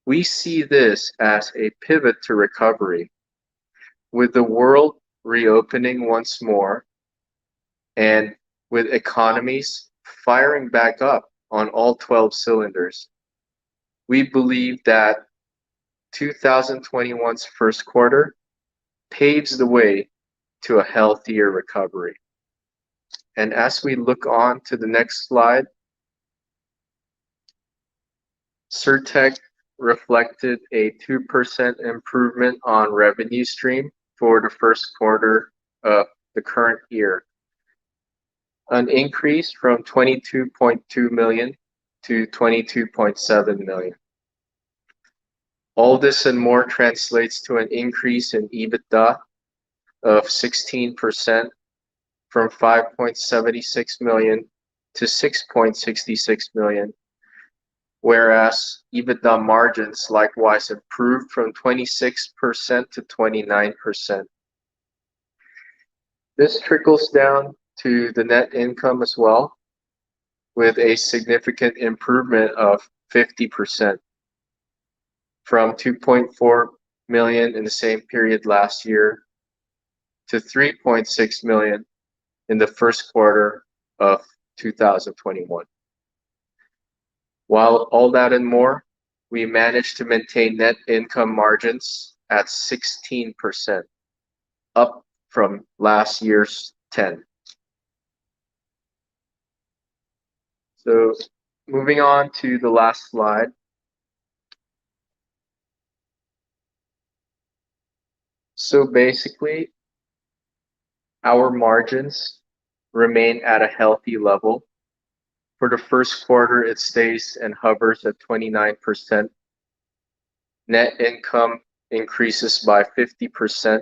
we see this as a pivot to recovery, with the world reopening once more and with economies firing back up on all 12 cylinders. We believe that 2021's first quarter paves the way to a healthier recovery. And as we look on to the next slide, Cirtek reflected a 2% improvement on revenue stream for the first quarter of the current year, an increase from 22.2 million to 22.7 million. All this and more translates to an increase in EBITDA of 16% from 5.76 million to 6.66 million, whereas EBITDA margins likewise improved from 26% to 29%. This trickles down to the net income as well, with a significant improvement of 50%, from 2.4 million in the same period last year to 3.6 million in the first quarter of 2021. While all that and more, we managed to maintain net income margins at 16%, up from last year's 10. So moving on to the last slide. So basically, our margins remain at a healthy level. For the first quarter, it stays and hovers at 29%. Net income increases by 50%,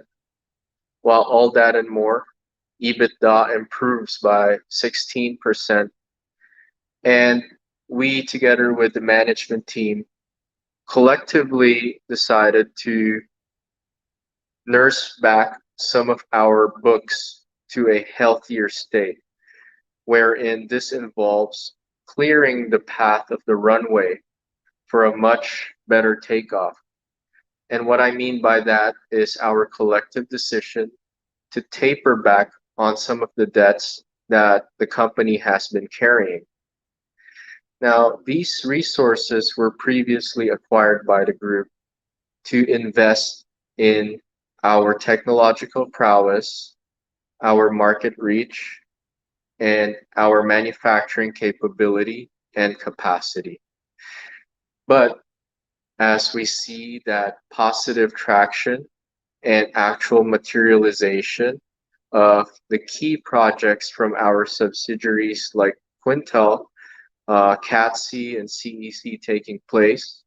while all that and more, EBITDA improves by 16%. And we, together with the management team, collectively decided to nurse back some of our books to a healthier state, wherein this involves clearing the path of the runway for a much better takeoff. And what I mean by that is our collective decision to taper back on some of the debts that the company has been carrying. Now, these resources were previously acquired by the group to invest in our technological prowess, our market reach, and our manufacturing capability and capacity. But as we see that positive traction and actual materialization of the key projects from our subsidiaries like Quintel, CATC, and CEC taking place,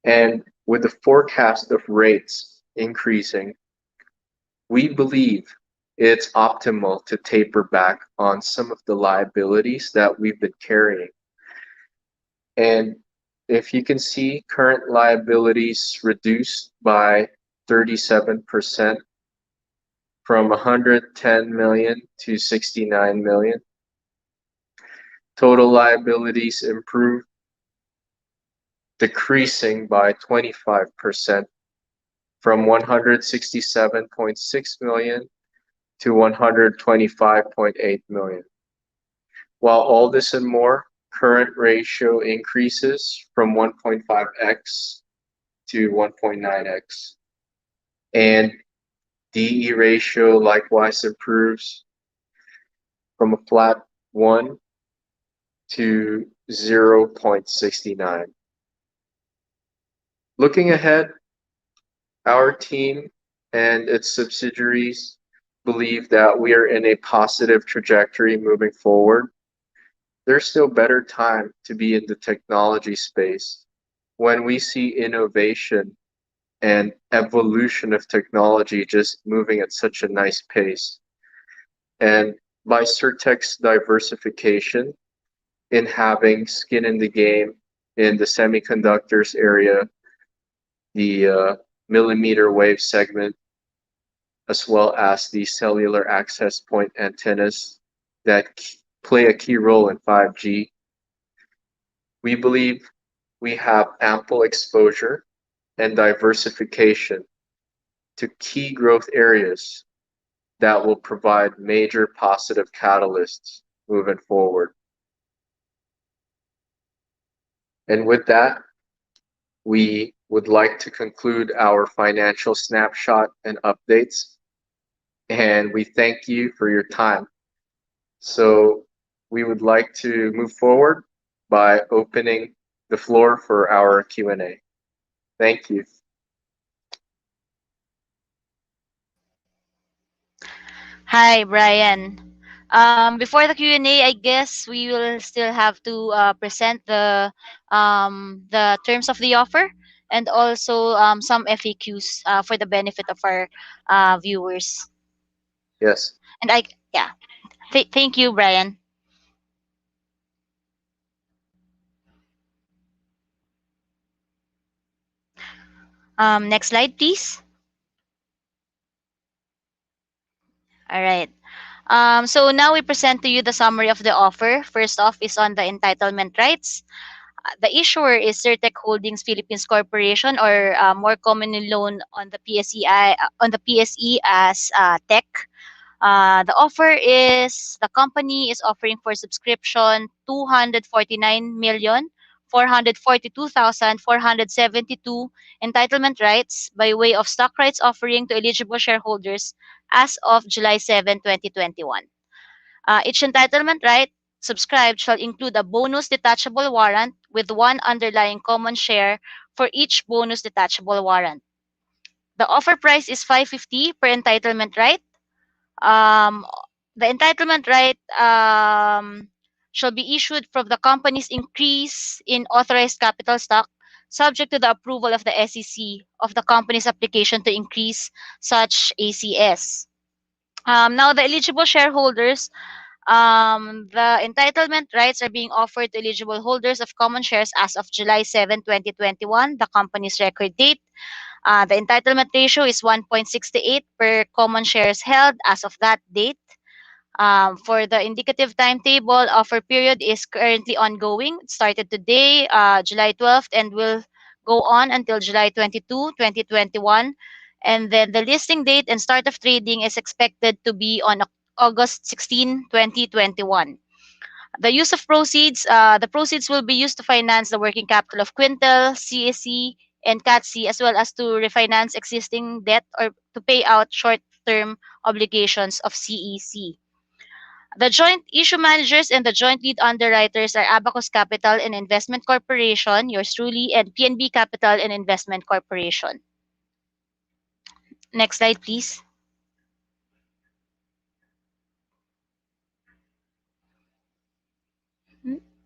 and with the forecast of rates increasing, we believe it's optimal to taper back on some of the liabilities that we've been carrying. And if you can see, current liabilities reduced by 37% from 110 million to 69 million. Total liabilities improved, decreasing by 25% from 167.6 million to 125.8 million. While all this and more, current ratio increases from 1.5x to 1.9x. And DE ratio likewise improves from a flat 1 to 0.69. Looking ahead, our team and its subsidiaries believe that we are in a positive trajectory moving forward. There's still better time to be in the technology space when we see innovation and evolution of technology just moving at such a nice pace. And by Cirtek's diversification in having skin in the game in the semiconductors area, the millimeter wave segment, as well as the cellular access point antennas that play a key role in 5G, we believe we have ample exposure and diversification to key growth areas that will provide major positive catalysts moving forward. And with that, we would like to conclude our financial snapshot and updates, and we thank you for your time. So we would like to move forward by opening the floor for our Q&A. Thank you. Hi, Brian. Before the Q&A, I guess we will still have to present the terms of the offer and also some FAQs for the benefit of our viewers. Yes. And I yeah, thank you, Brian. Next slide, please. All right. So now we present to you the summary of the offer. First off is on the entitlement rights. The issuer is Cirtek Holdings Philippines Corporation, or more commonly known on the PSE as Tech. The offer is the company is offering for subscription 249,442,472 entitlement rights by way of stock rights offering to eligible shareholders as of July 7, 2021. Each entitlement right subscribed shall include a bonus detachable warrant with one underlying common share for each bonus detachable warrant. The offer price is 550 per entitlement right. Um, the entitlement right shall be issued from the company's increase in authorized capital stock, subject to the approval of the SEC of the company's application to increase such ACS. Now, the eligible shareholders, the entitlement rights are being offered to eligible holders of common shares as of July 7, 2021, the company's record date. The entitlement ratio is 1.68 per common shares held as of that date. For the indicative timetable, offer period is currently ongoing. It started today, July 12th, and will go on until July 22, 2021. And then the listing date and start of trading is expected to be on August 16, 2021. The use of proceeds, the proceeds will be used to finance the working capital of Quintel, CSC, and CATC, as well as to refinance existing debt or to pay out short-term obligations of CEC. The joint issue managers and the joint lead underwriters are Abacus Capital and Investment Corporation, yours truly, and PNB Capital and Investment Corporation. Next slide, please.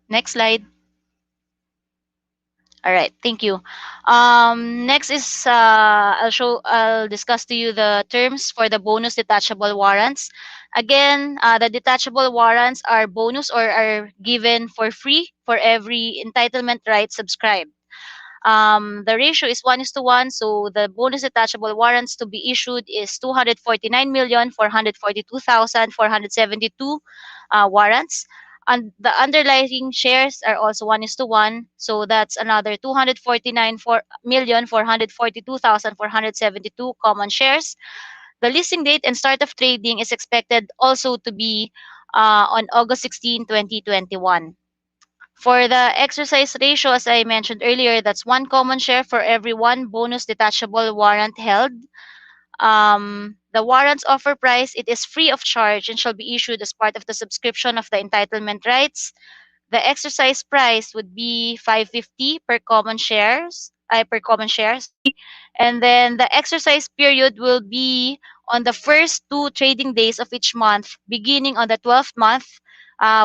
Next slide. All right, thank you. Next is I'll discuss to you the terms for the bonus detachable warrants. Again, the detachable warrants are bonus or are given for free for every entitlement right subscribed. The ratio is 1:1, so the bonus detachable warrants to be issued is 249,442,472 warrants. And the underlying shares are also 1:1, so that's another 249,442,472 common shares. The listing date and start of trading is expected also to be on August 16, 2021. For the exercise ratio, as I mentioned earlier, that's one common share for every one bonus detachable warrant held. The warrant's offer price, it is free of charge and shall be issued as part of the subscription of the entitlement rights. The exercise price would be 550 per common share, sorry. And then the exercise period will be on the first two trading days of each month, beginning on the 12th month,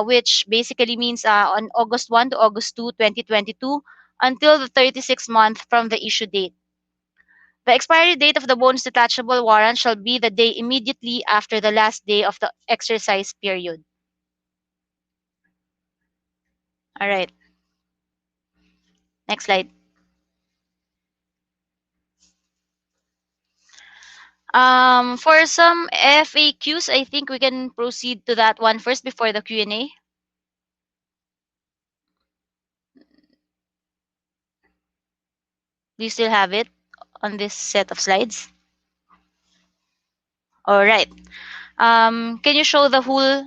which basically means on August 1 to August 2, 2022, until the 36th month from the issue date. The expiry date of the bonus detachable warrant shall be the day immediately after the last day of the exercise period. All right. Next slide. For some FAQs, I think we can proceed to that one first before the Q&A. Do you still have it on this set of slides? All right. Can you show the whole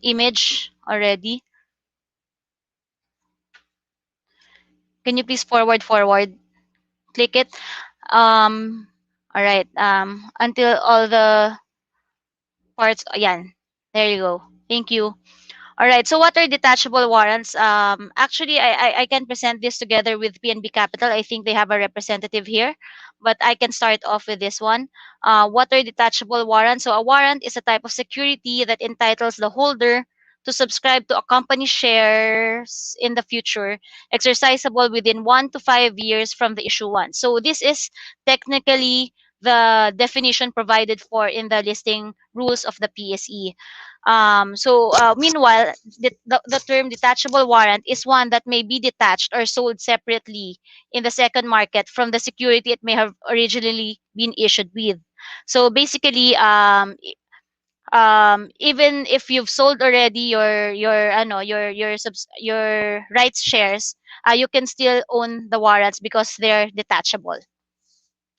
image already? Can you please forward? Click it. All right. Until all the parts, ayan. There you go. Thank you. All right. So what are detachable warrants? Actually, I can present this together with PNB Capital. I think they have a representative here, but I can start off with this one. What are detachable warrants? So a warrant is a type of security that entitles the holder to subscribe to a company shares in the future, exercisable within 1 to 5 years from the issuance. So this is technically the definition provided for in the listing rules of the PSE. Meanwhile, the term detachable warrant is one that may be detached or sold separately in the second market from the security it may have originally been issued with. So basically, even if you've sold already your rights shares, you can still own the warrants because they're detachable.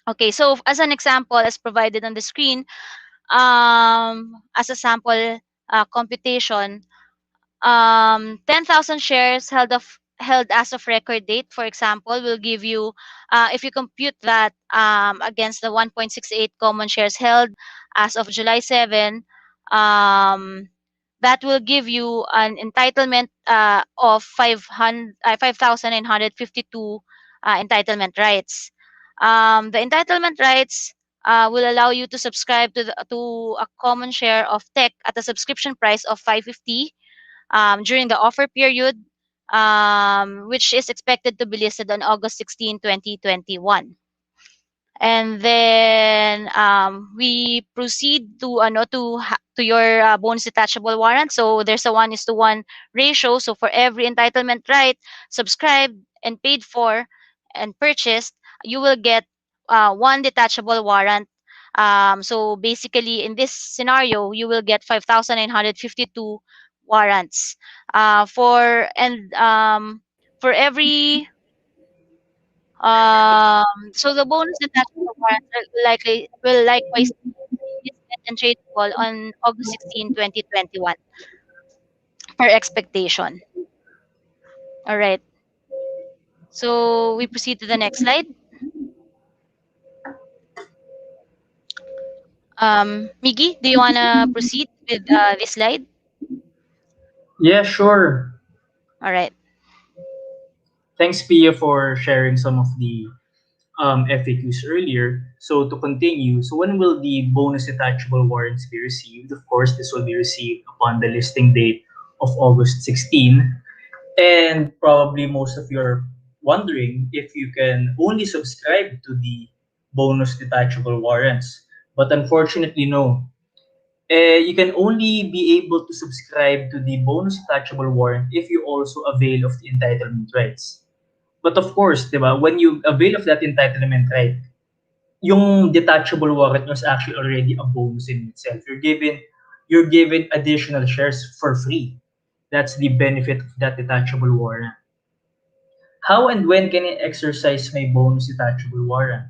Okay, so as an example, as provided on the screen, as a sample computation, 10,000 shares held as of record date, for example, will give you, if you compute that against the 1.68 common shares held as of July 7, that will give you an entitlement of 5,952 entitlement rights. The entitlement rights will allow you to subscribe to a common share of tech at a subscription price of 550 during the offer period, which is expected to be listed on August 16, 2021. And then we proceed to to your bonus detachable warrant. So there's a 1:1 ratio. So for every entitlement right subscribed and paid for and purchased, you will get one detachable warrant. So basically, in this scenario, you will get 5,952 warrants. For every so the bonus detachable warrants will likewise be listed and tradable on August 16, 2021 per expectation. All right. So we proceed to the next slide. Miggy, do you wanna proceed with this slide? Yeah, sure. All right. Thanks, Pia, for sharing some of the FAQs earlier. So to continue, so when will the bonus detachable warrants be received? Of course, this will be received upon the listing date of August 16. And probably most of you are wondering if you can only subscribe to the bonus detachable warrants. But unfortunately, no. You can only be able to subscribe to the bonus detachable warrant if you also avail of the entitlement rights. But of course, di ba, when you avail of that entitlement right, yung detachable warrant is actually already a bonus in itself. You're given additional shares for free. That's the benefit of that detachable warrant. How and when can I exercise my bonus detachable warrant?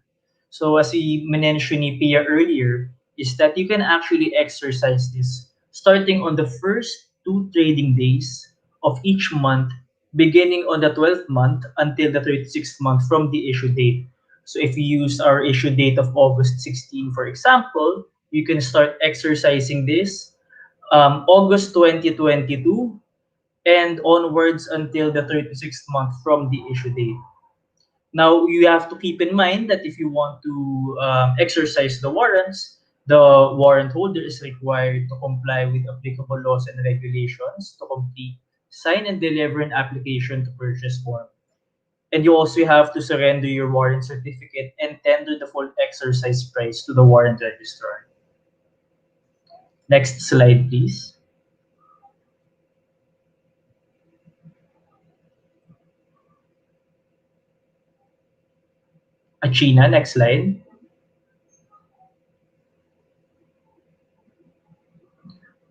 So as we mentioned ni Pia earlier, is that you can actually exercise this starting on the first two trading days of each month, beginning on the 12th month until the 36th month from the issue date. So if you use our issue date of August 16, for example, you can start exercising this August 2022 and onwards until the 36th month from the issue date. Now, you have to keep in mind that if you want to exercise the warrants, the warrant holder is required to comply with applicable laws and regulations to complete, sign, and deliver an application to purchase form. And you also have to surrender your warrant certificate and tender the full exercise price to the warrant registrar. Next slide, please. Achina, next slide.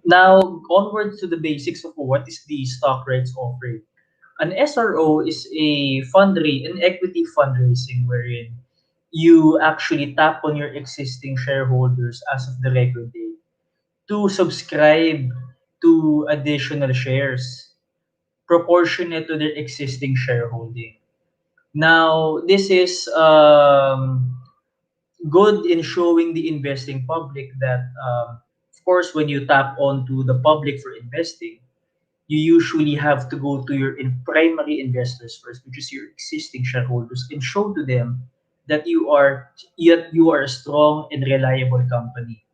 Now, onwards to the basics of what is the stock rights offering. An SRO is an equity fundraising wherein you actually tap on your existing shareholders as of the record date to subscribe to additional shares proportionate to their existing shareholding. Now, this is good in showing the investing public that, of course, when you tap onto the public for investing, you usually have to go to your primary investors first, which is your existing shareholders, and show to them that you are a strong and reliable company.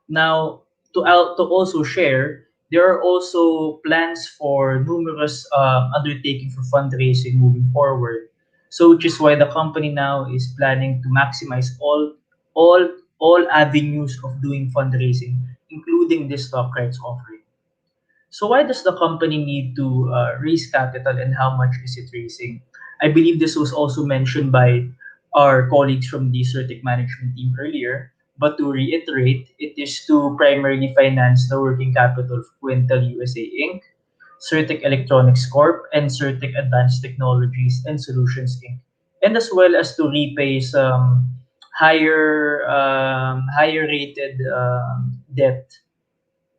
Now, to also share, there are also plans for numerous undertaking for fundraising moving forward. So, which is why the company now is planning to maximize all all avenues of doing fundraising, including this stock rights offering. So why does the company need to raise capital and how much is it raising? I believe this was also mentioned by our colleagues from the Cirtek management team earlier. But to reiterate, it is to primarily finance the working capital of Quintel USA Inc., Cirtek Electronics Corp., and Cirtek Advanced Technologies and Solutions Inc., and as well as to repay some higher rated debt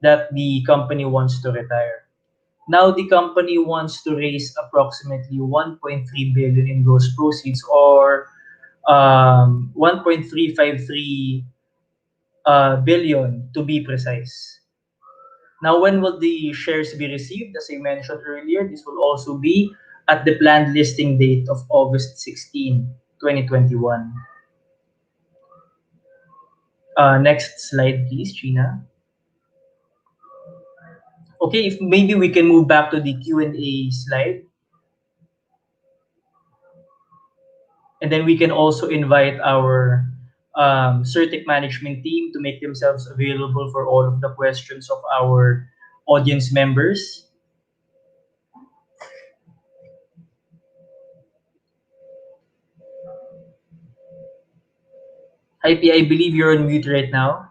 that the company wants to retire. Now the company wants to raise approximately 1.3 billion in gross proceeds or 1.353 billion to be precise. Now, when will the shares be received? As I mentioned earlier, this will also be at the planned listing date of August 16, 2021. Next slide, please, Gina. Okay, if maybe we can move back to the Q&A slide. And then we can also invite our Cirtek management team to make themselves available for all of the questions of our audience members. Hi P, I believe you're on mute right now.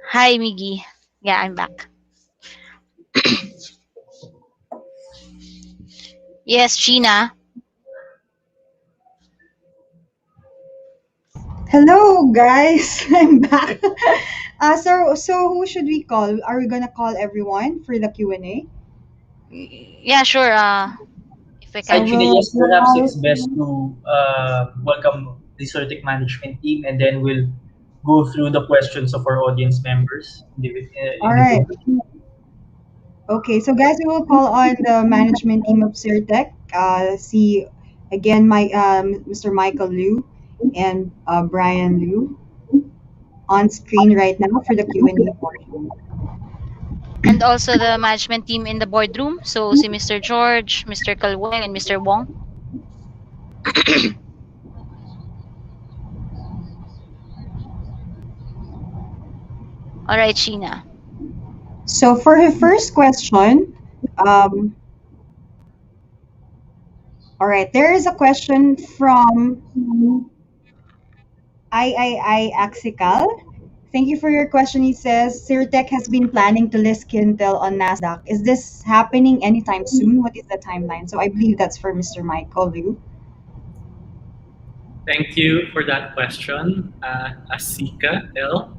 Hi, Miggy. Yeah, I'm back. Yes, Sheena. Hello, guys. I'm back. So who should we call? Are we gonna call everyone for the Q&A? Yeah, sure. If we So can. Actually, we'll yes, perhaps call. it's best to welcome the Cirtek management team, and then we'll go through the questions of our audience members All right. individually. Okay, so guys, we will call on the management team of Cirtek. See again, Mr. Michael Liu and Brian Liu on screen right now for the Q&A portion. And also the management team in the boardroom. So si Mr. George, Mr. Kalweng, and Mr. Wong. All right, Sheena. So for her first question, um, all right, there is a question from I Axical. Thank you for your question. He says, Cirtec has been planning to list Kintel on NASDAQ. Is this happening anytime soon? What is the timeline? So I believe that's for Mr. Michael Liu. Thank you for that question, Asika L.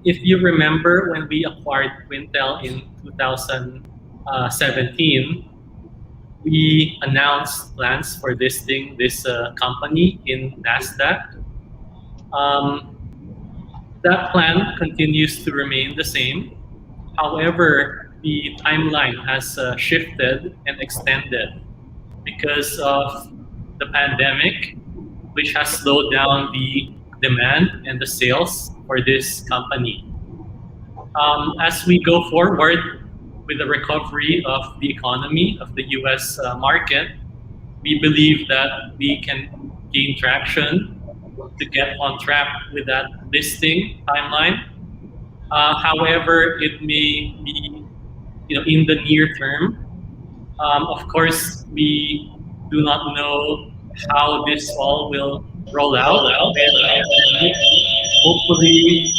If you remember when we acquired Quintel in 2017, we announced plans for listing this company in NASDAQ. That plan continues to remain the same. However, the timeline has shifted and extended because of the pandemic, which has slowed down the demand and the sales for this company. As we go forward with the recovery of the economy of the US market, we believe that we can gain traction to get on track with that listing timeline. However, it may be, in the near term. Of course, we do not know how this all will roll out. And hopefully,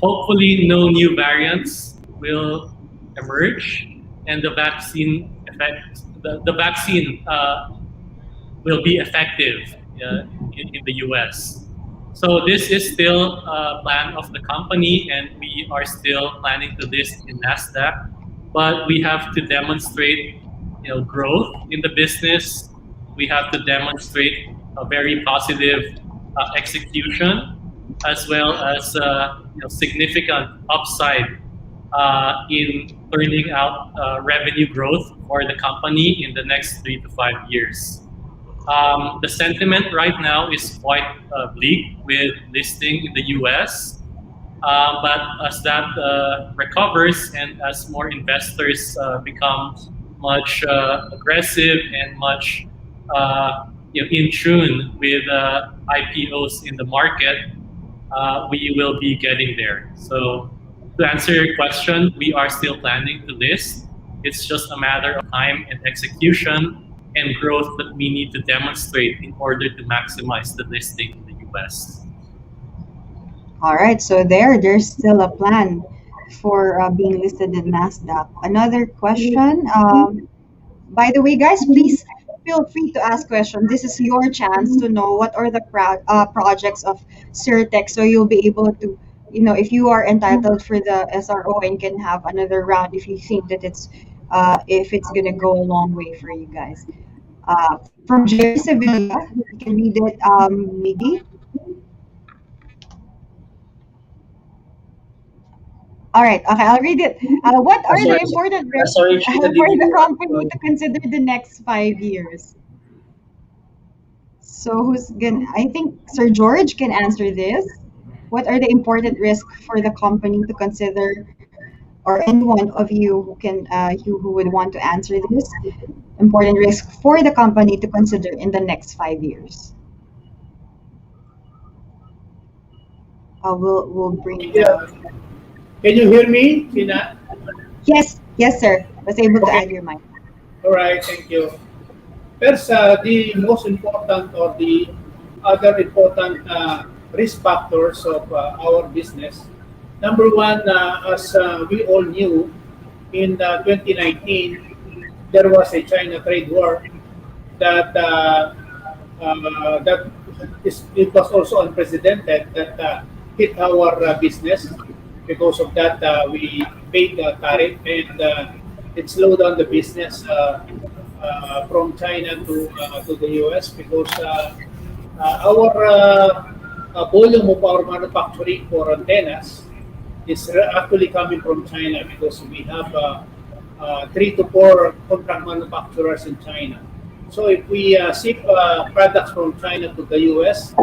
hopefully, no new variants will emerge, and the vaccine effect, the vaccine will be effective in the US. So this is still a plan of the company, and we are still planning to list in Nasdaq. But we have to demonstrate, growth in the business. We have to demonstrate a very positive execution, as well as significant upside in turning out revenue growth for the company in the next 3 to 5 years. The sentiment right now is quite bleak with listing in the US. But as that recovers and as more investors become much aggressive and much in tune with IPOs in the market, we will be getting there. So to answer your question, we are still planning to list. It's just a matter of time and execution and growth that we need to demonstrate in order to maximize the listing in the US. All right, so there's still a plan for being listed in NASDAQ. Another question. By the way, guys, please feel free to ask questions. This is your chance to know what are the projects of Cirtec, so you'll be able to, if you are entitled for the SRO and can have another round if you think that if it's gonna go a long way for you guys. From Jerry Sevilla, you can read it, Miggy. All right, okay, I'll read it. What are the Sorry, important risks sorry, Sheena, for did the you? company to consider the next 5 years? So who's gonna? I think Sir George can answer this. What are the important risks for the company to consider or anyone of you who can you who would want to answer this important risk for the company to consider in the next 5 years? We'll bring Yeah. Can you hear me, Tina? yes, yes, sir. Was able to Okay. add your mic. All right. Thank you. First, the most important or the other important risk factors of our business. Number one, as we all knew, in 2019, there was a China trade war that that it was also unprecedented that hit our business. Because of that, we paid the tariff and it slowed down the business from China to the US because our volume of our manufacturing for antennas is actually coming from China because we have 3 to 4 contract manufacturers in China. So if we ship products from China to the US,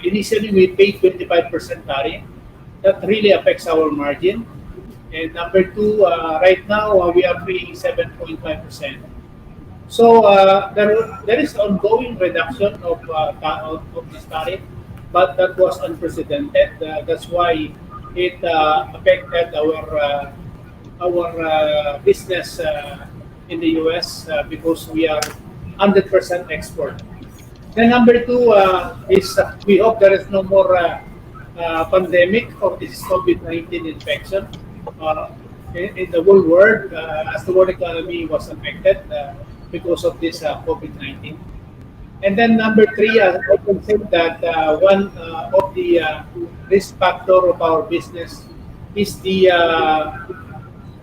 initially we paid 25% tariff. That really affects our margin. And number two, right now we are paying 7.5%. So there is ongoing reduction of this tariff, but that was unprecedented. That's why it affected our business in the U.S. Because we are 100% export. Then number two is we hope there is no more pandemic of this COVID-19 infection in the whole world as the world economy was affected because of this COVID-19. And then number three, I can say that one of the risk factor of our business is the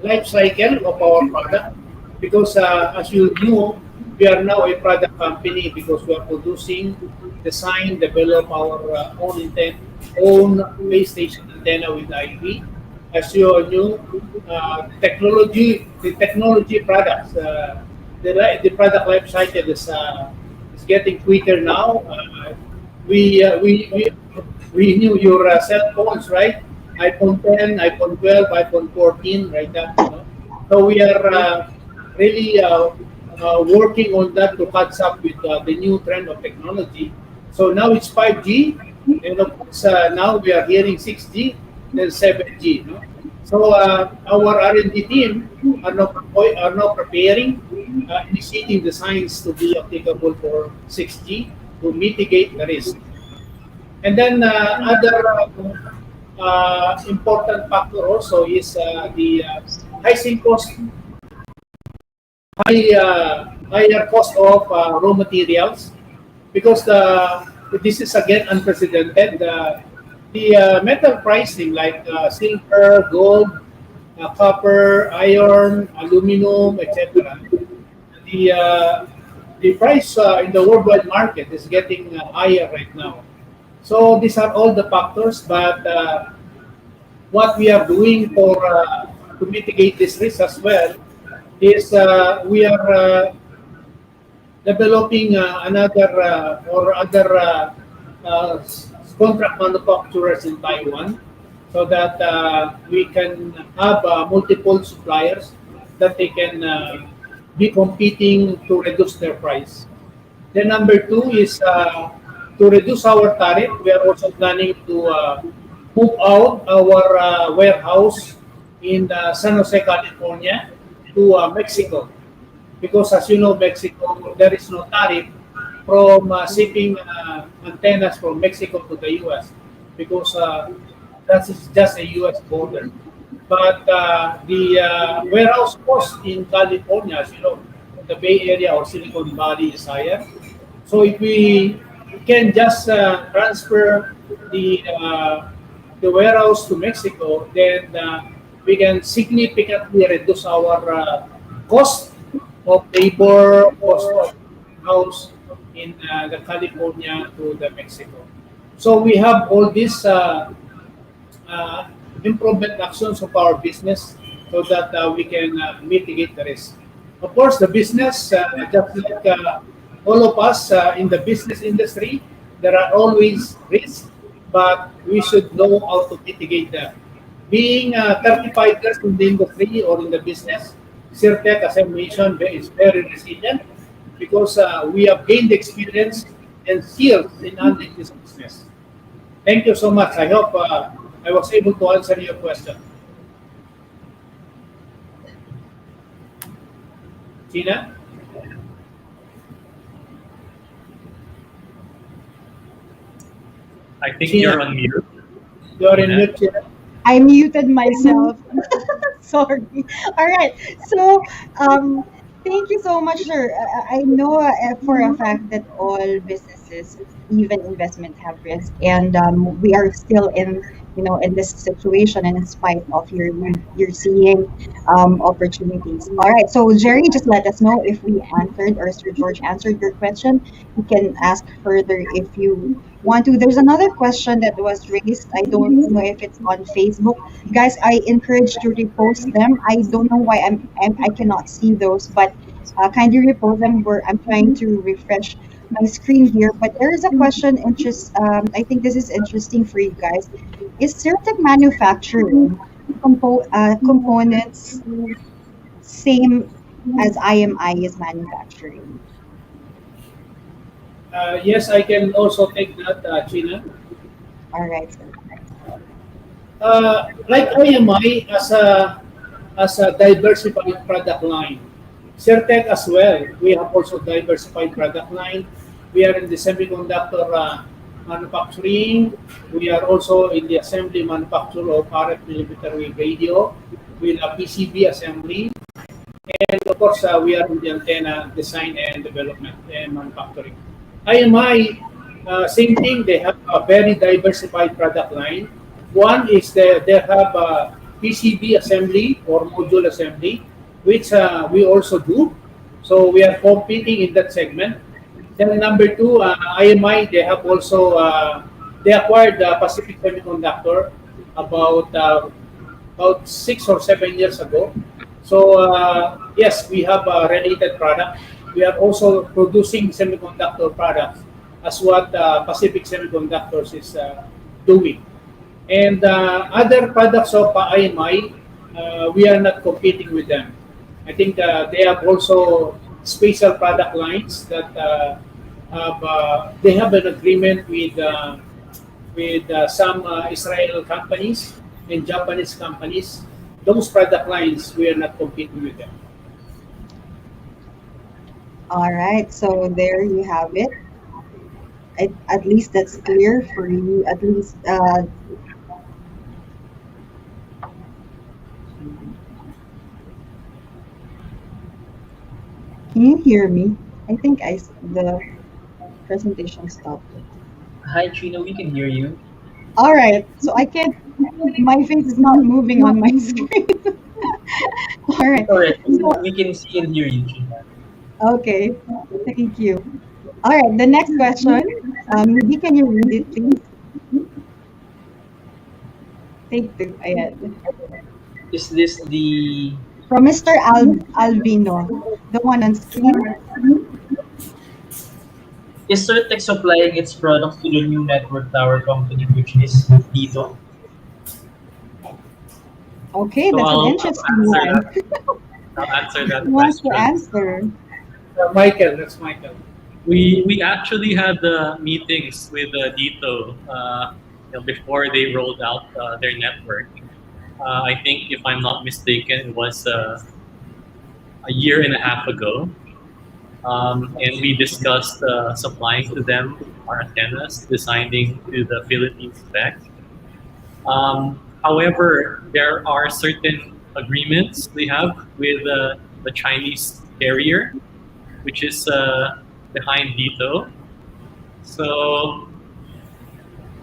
life cycle of our product because as you know, we are now a product company because we are producing, design, develop our own base station antenna with IP. As you all know, the technology products, the product life cycle is getting quicker now. We, uh, we, we, we knew your cell phones, right? iPhone 10, iPhone 12, iPhone 14, right? So we are really working on that to catch up with the new trend of technology. So now it's 5G, and of course now we are hearing 6G, then 7G. No? So our R&D team are now preparing, initiating the science to be applicable for 6G to mitigate the risk. And then other important factor also is the rising cost, higher cost of raw materials because this is again unprecedented. The metal pricing like silver, gold, copper, iron, aluminum, etc. The uh, the price in the worldwide market is getting higher right now. So these are all the factors, but what we are doing for to mitigate this risk as well is we are developing another or other contract manufacturers in Taiwan so that we can have multiple suppliers that they can be competing to reduce their price. Then number two is to reduce our tariff. We are also planning to move out our warehouse in San Jose, California, to Mexico, because as you know, Mexico there is no tariff from shipping antennas from Mexico to the U.S. because that is just a U.S. border. But the warehouse cost in California, as you know, the Bay Area or Silicon Valley is higher. So if we can just transfer the warehouse to Mexico, then we can significantly reduce our cost of labor, cost of house in the California to the Mexico. So we have all these uh, improvement actions of our business so that we can mitigate the risk. Of course, the business, just like all of us in the business industry, there are always risks, but we should know how to mitigate them. Being 35 years in the industry or in the business, Cirtek, as I mentioned, is very resilient because we have gained experience and skills in handling this business. Thank you so much. I hope I was able to answer your question. Gina, I think Gina, you're on mute. you are in Tina. mute, Gina. I muted myself. Sorry. All right. So, um, thank you so much, sir. I know for a fact that all businesses, even investment, have risk, and we are still in, in this situation, and in spite of you're seeing opportunities. All right. So, Jerry, just let us know if we answered or Sir George answered your question. You can ask further if you want to. There's another question that was raised. I don't know if it's on Facebook. Guys, I encourage to repost them. I don't know why I cannot see those, but kindly repost them. Where I'm trying to refresh my screen here. But there is a question. I think this is interesting for you guys. Is Cirtec manufacturing components same as IMI is manufacturing? Yes, I can also take that, Gina. All right, sir. Like IMI as a diversified product line. Cirtec as well. We have also diversified product line. We are in the semiconductor manufacturing. We are also in the assembly manufacture of RF millimeter wave radio with a PCB assembly. And of course, we are in the antenna design and development and manufacturing. IMI, same thing. They have a very diversified product line. One is they have a PCB assembly or module assembly, which we also do. So we are competing in that segment. Then number two, IMI, they have also they acquired Pacific Semiconductor about about 6 or 7 years ago. So yes, we have a related product. We are also producing semiconductor products as what Pacific Semiconductors is doing. And other products of IMI, we are not competing with them. I think they have also special product lines that they have an agreement with some Israel companies and Japanese companies. Those product lines, we are not competing with them. All right. So there you have it. At least that's clear for you. At least, can you hear me? I think the presentation stopped. Hi, Trina, we can hear you. All right. So I can't. My face is not moving on my screen. All right. Correct. So We can see and hear you, Trina. okay. Thank you. All right. The next question. Maybe can you read it, please? Take the ahead. Is this the From Mr. Alvino, the one on screen. is Certec supplying its products to the new network tower company, which is Dito? Okay, So that's an I'll interesting answer one. that. I'll answer that Who wants to question. answer? Michael, that's Michael. We actually had meetings with Dito before they rolled out their network. I think, if I'm not mistaken, it was a year and a half ago. And we discussed supplying to them our antennas, designing to the Philippines spec. However, there are certain agreements we have with the Chinese carrier, which is behind Dito. So,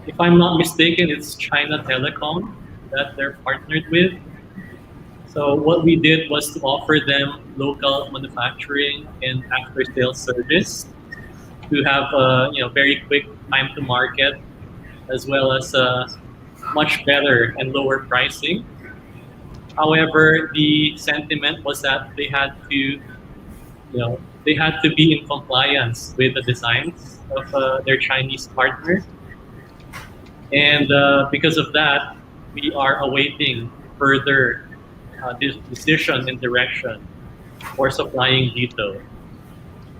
if I'm not mistaken, it's China Telecom that they're partnered with. So what we did was to offer them local manufacturing and after sales service to have very quick time to market, as well as much better and lower pricing. However, the sentiment was that they had to be in compliance with the designs of their Chinese partner, and because of that, we are awaiting further decision and direction for supplying Dito.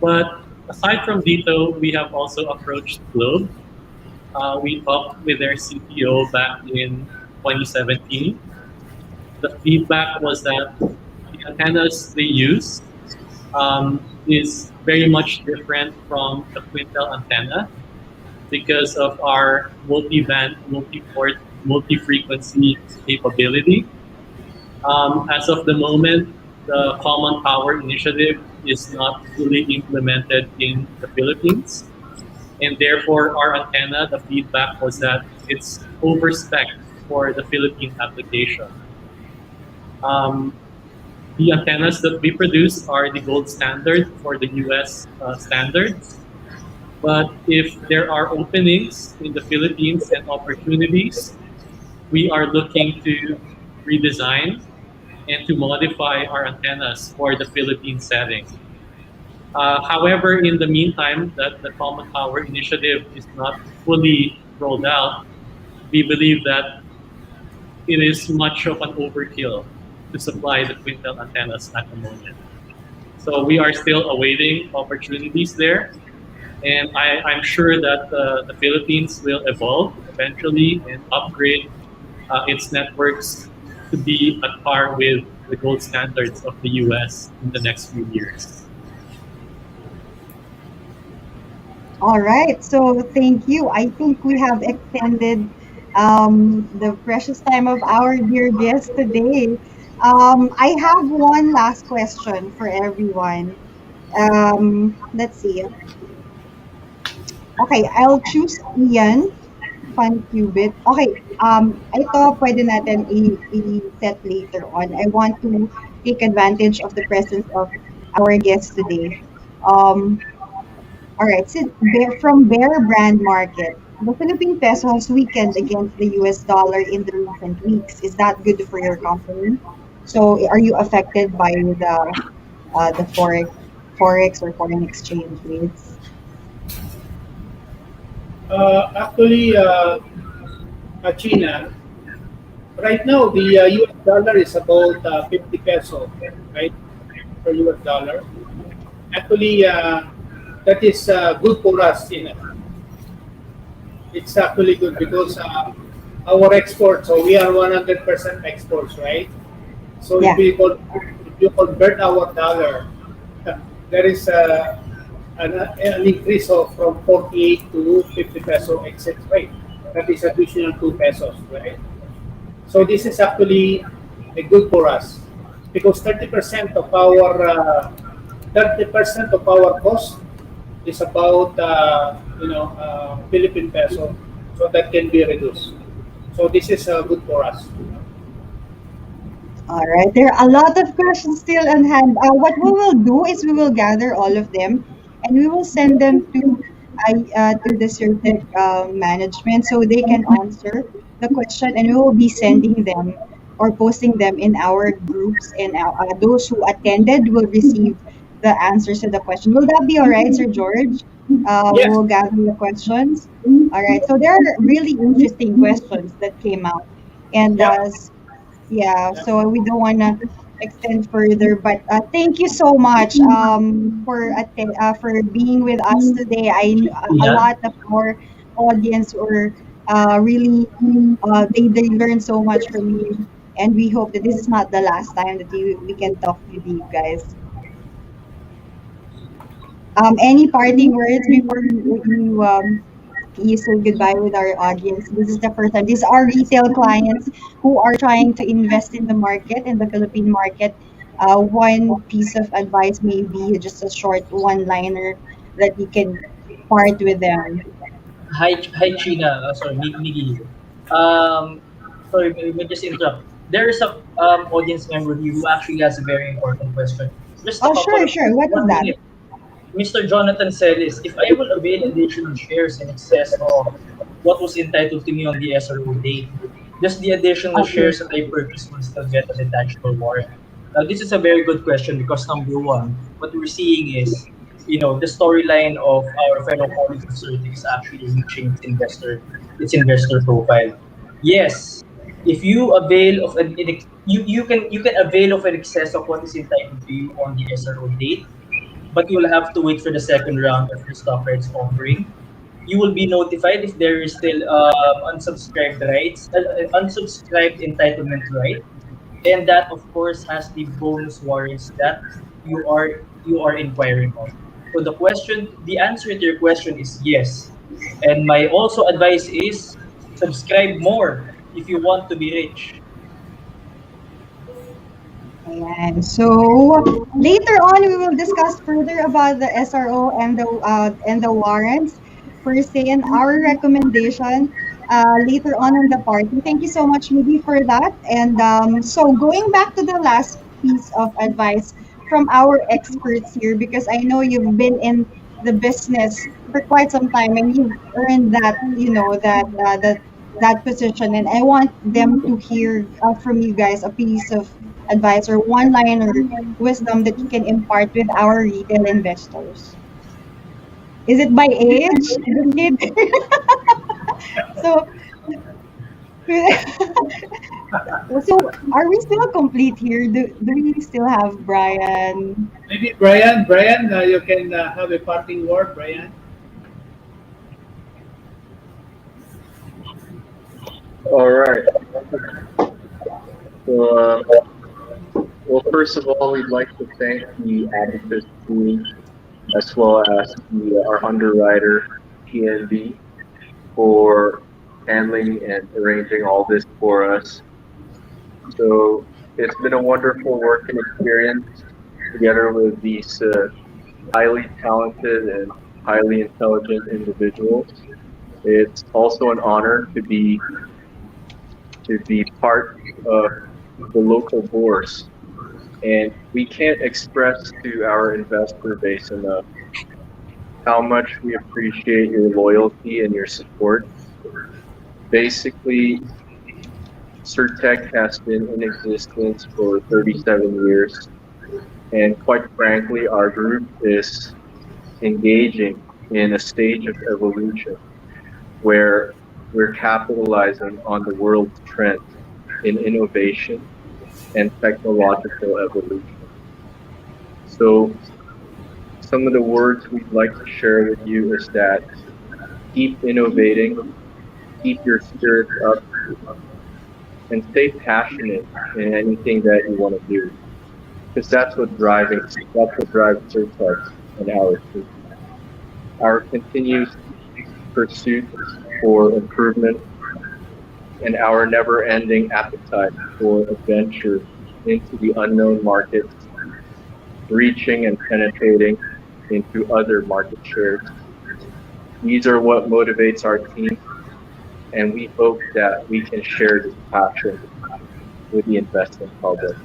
But aside from Dito, we have also approached Globe. We talked with their CTO back in 2017. The feedback was that the antennas they use is very much different from the Quintel antenna because of our multi-band, multi-port, multi-frequency capability. As of the moment, the Common Power Initiative is not fully implemented in the Philippines. And therefore, our antenna, the feedback was that it's overspec for the Philippine application. Um, the antennas that we produce are the gold standard for the US standards. But if there are openings in the Philippines and opportunities, we are looking to redesign and to modify our antennas for the Philippine setting. However, in the meantime, that the Common Power Initiative is not fully rolled out, we believe that it is much of an overkill to supply the Quintel antennas at the moment. So we are still awaiting opportunities there. And I'm sure that the Philippines will evolve eventually and upgrade its networks to be at par with the gold standards of the US in the next few years. All right. So thank you. I think we have extended the precious time of our dear guest today. I have one last question for everyone. Let's see. Okay, I'll choose Ian, Fun Qubit. Okay, ito pwede natin i-set later on. I want to take advantage of the presence of our guest today. Um, All right. So from Bear Brand Market, the Philippine peso has weakened against the US dollar in the recent weeks. Is that good for your company? So are you affected by the forex or foreign exchange rates? Actually, China, right now the US dollar is about 50 peso, right, per US dollar. Actually, that is good for us. It's actually good because our exports, so we are 100% exports, right? So Yeah. if you convert our dollar, there is an increase of from 48 to 50 peso exchange rate. That is additional 2 pesos, right? So this is actually a good for us because 30% of our cost is about Philippine peso, so that can be reduced. So this is good for us. All right. There are a lot of questions still on hand. What we will do is we will gather all of them and we will send them to the Cirtek management so they can answer the question, and we will be sending them or posting them in our groups, and those who attended will receive the answers to the question. Will that be all right, Sir George? Yes. We'll gather the questions. All right. So there are really interesting questions that came out. And Yeah. yeah, Yeah. so we don't want to extend further, but thank you so much for being with us today. A Yeah. lot of our audience were really they learned so much from you, and we hope that this is not the last time that we can talk with you guys. Any parting words before you say goodbye with our audience? This is the first time. These are retail clients who are trying to invest in the market, in the Philippine market. One piece of advice may be just a short one-liner that you can part with them. Hi, China. Sorry, Miggy here. Um, sorry, may just interrupt. There is a audience member here who actually has a very important question. Just a Oh, couple sure, of sure. What is one that? minute. Mr. Jonathan said is, if I will avail additional shares in excess of what was entitled to me on the SRO date, does the additional Okay. shares that I purchased will still get a detachable warrant? Now, this is a very good question because number one, what we're seeing is, the storyline of our fellow colleagues at Cirtek is actually reaching its investor profile. Yes, If you avail of you can avail of an excess of what is entitled to you on the SRO date, but you will have to wait for the second round of the stock rights offering. You will be notified if there is still unsubscribed entitlement right, and that of course has the bonus warrants that you are inquiring of. So the answer to your question is yes. And my also advice is subscribe more if you want to be rich. Ayan. So later on, we will discuss further about the SRO and the warrants per se and our recommendation later on in the party. Thank you so much, Midi, for that. And so going back to the last piece of advice from our experts here, because I know you've been in the business for quite some time and you've earned that, that position. And I want them to hear from you guys a piece of advice or one liner wisdom that you can impart with our retail investors? Is it by age? Just kidding. So, so are we still complete here? Do we still have Brian? Maybe Brian, you can have a parting word, Brian. All right. So, well, first of all, we'd like to thank the Abacus team as well as our underwriter, PNB, for handling and arranging all this for us. So it's been a wonderful working experience together with these highly talented and highly intelligent individuals. It's also an honor to be part of the local bourse, and we can't express to our investor base enough how much we appreciate your loyalty and your support. Basically, Cirtek has been in existence for 37 years, and quite frankly, our group is engaging in a stage of evolution where we're capitalizing on the world's trend in innovation and technological evolution. So, some of the words we'd like to share with you is that keep innovating, keep your spirits up, and stay passionate in anything that you want to do, because that's what drives Cirtex and our team. Our continuous pursuit for improvement and our never-ending appetite for adventure into the unknown markets, reaching and penetrating into other market shares. These are what motivates our team, and we hope that we can share this passion with the investing public.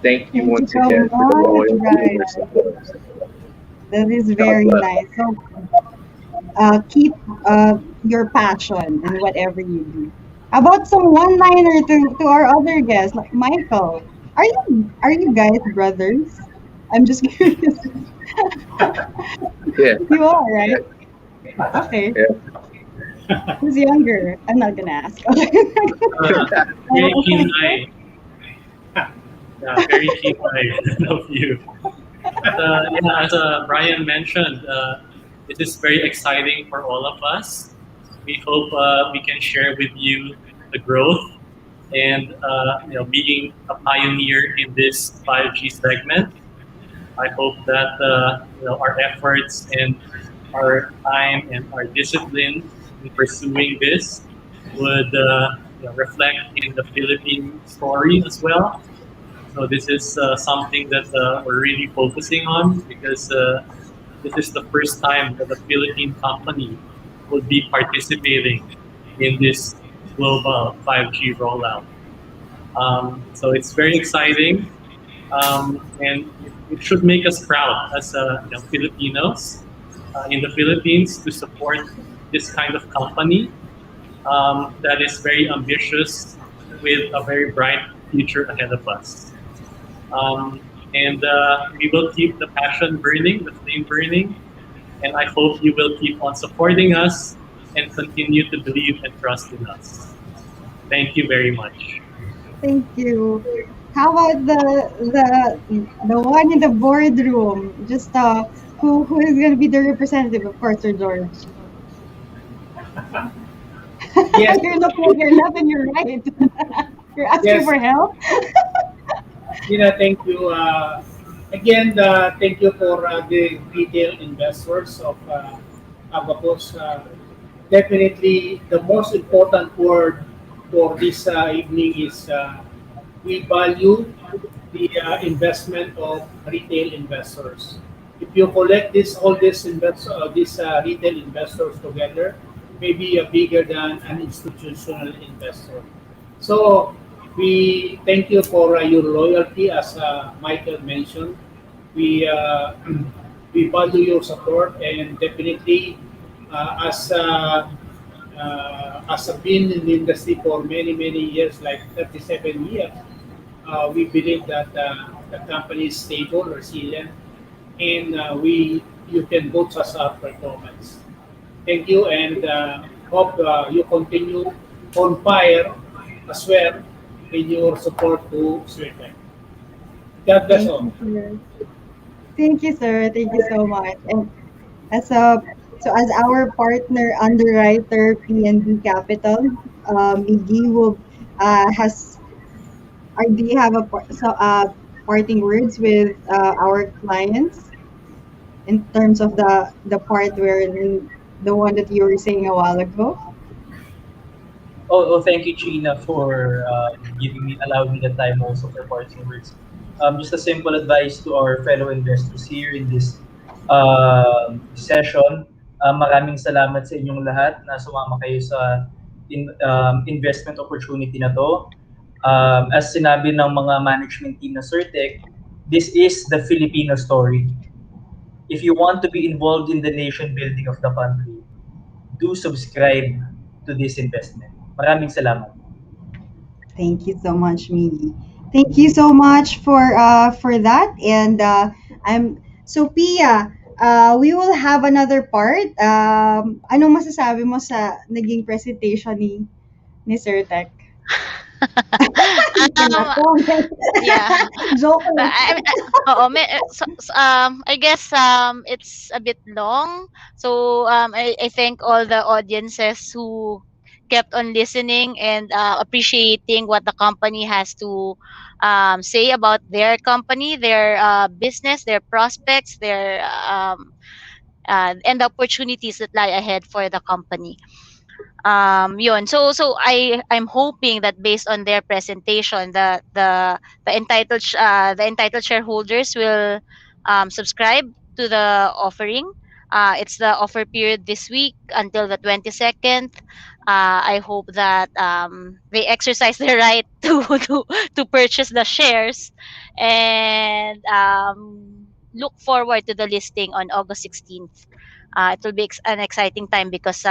Thank you Thank you once so again for the much, loyalty and Brian. your support. That is God very bless. nice. So keep your passion in whatever you do. How about some one-liner to our other guests, like Michael? Are you guys brothers? I'm just curious. Yeah, You are, right? Okay. yeah. Who's younger? I'm not gonna ask. Very keen eye. Yeah, very keen eye of you. Yeah, as Brian mentioned, this is very exciting for all of us. We hope we can share with you the growth and being a pioneer in this 5G segment. I hope that our efforts and our time and our discipline in pursuing this would reflect in the Philippine story as well. So this is something that we're really focusing on because this is the first time that a Philippine company will be participating in this global 5G rollout. So it's very exciting, and it should make us proud as Filipinos in the Philippines to support this kind of company that is very ambitious with a very bright future ahead of us. And we will keep the passion burning, the flame burning, and I hope you will keep on supporting us and continue to believe and trust in us. Thank you very much. Thank you. How about the one in the boardroom? Just who is gonna be the representative? Of course, Sir George. Yes, You're looking at your left and your right. You're asking yes. for help. Thank you. Again, thank you for the retail investors of Abacus. Definitely, the most important word for this evening is we value the investment of retail investors. If you collect all these retail investors together, maybe bigger than an institutional investor. So we thank you for your loyalty, as Michael mentioned. We we value your support, and definitely as I've been in the industry for many years, like 37 years, we believe that the company is stable, resilient, and we you can vote us our performance. Thank you, and hope you continue on fire as well in your support to Cirtek. God bless Thank all. you, sir. Thank you, sir. Thank you so much. And as a as our partner underwriter PNB Capital, Miggy will has do you have parting words with our clients in terms of the part where the one that you were saying a while ago? Thank you, China, for allowing me the time also for parting words. Just a simple advice to our fellow investors here in this session. Maraming salamat sa inyong lahat na sumama kayo sa investment opportunity na to. As sinabi ng mga management team na Cirtek, this is the Filipino story. If you want to be involved in the nation building of the country, do subscribe to this investment. Maraming salamat. Thank you so much, Miggy. Thank you so much for that. And Pia, we will have another part. Anong masasabi mo sa naging presentation ni Sir Tech? You cannot um, comment. yeah. Joke But lang. I guess it's a bit long. So I thank all the audiences who kept on listening and appreciating what the company has to say about their company, their business, their prospects, their and the opportunities that lie ahead for the company. Yun. I'm hoping that based on their presentation, the entitled shareholders will subscribe to the offering. It's the offer period this week until the 22nd. I hope that they exercise their right to purchase the shares, and look forward to the listing on August 16th. It will be an exciting time because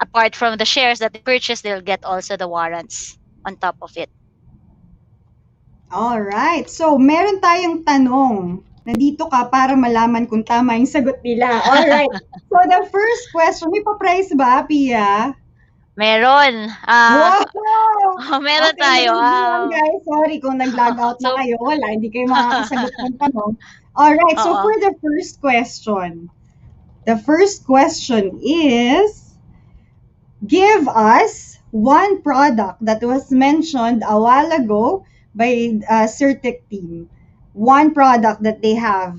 apart from the shares that they purchase, they'll get also the warrants on top of it. All right. So, meron tayong tanong. Nandito ka para malaman kung tama yung sagot nila. All right. So, the first question, may pa-prize ba, Pia? Meron. Wow! Meron Okay, tayo. maigi lang guys. Sorry kung nag-log out na So, kayo. Wala, hindi kayo makakasagot ng tanong. Alright, so oo. for the first question is, give us one product that was mentioned a while ago by Cirtek team. One product that they have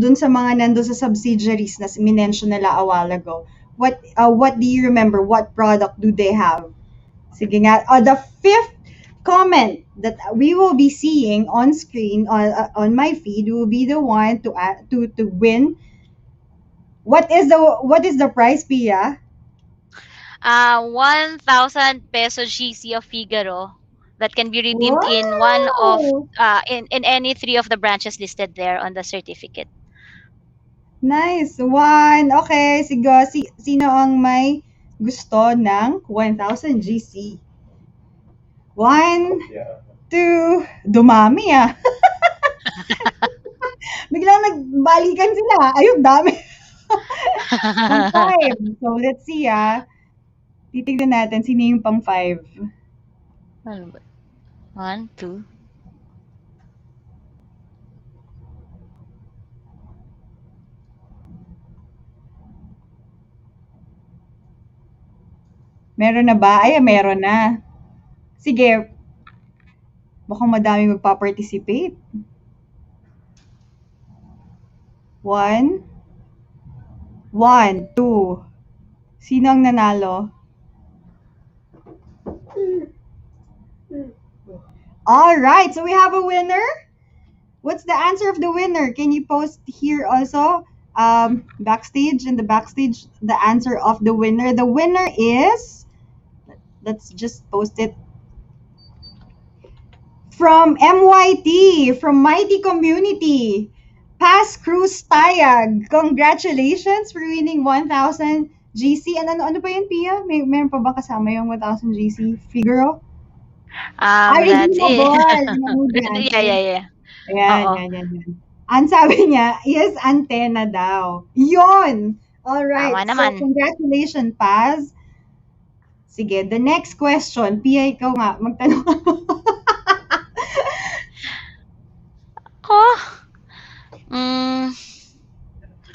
dun sa mga nandun sa subsidiaries na minention nila a while ago. What do you remember? What product do they have? Sige nga. The fifth comment that we will be seeing on screen on my feed will be the one to win. What is the prize, Pia? 1,000 peso GC of Figaro that can be redeemed in one of Wow! in any three of the branches listed there on the certificate. Nice one. Okay, sige. Sino ang may gusto ng 1,000 GC? One, two, dumami ah. Biglang nagbalikan sila. Ayun, dami. Five. So, let's see ah. Titignan natin sino yung pang 5. Ano ba? 1, 2. Meron na ba? Ay, meron na. Sige. Mukhang madaming magpa-participate. 1. 1, 2. Sino ang nanalo? All right, so we have a winner. What's the answer of the winner? Can you post here also? Backstage, in the backstage, the answer of the winner. The winner is, let's just post it, from MYT, from Mighty Community. Pass Cruz Tayag. Congratulations for winning 1,000 GC. Ano pa yun, Pia? Meron pa ba kasama yung 1,000 GC? Figaro? That's it. Yeah. Yeah. Oo. Yan. Ang sabi niya, yes, antenna daw. Yun! Alright, Tama so naman. congratulations, Paz. Sige, the next question. Pia, ikaw nga, magtanong. Oh.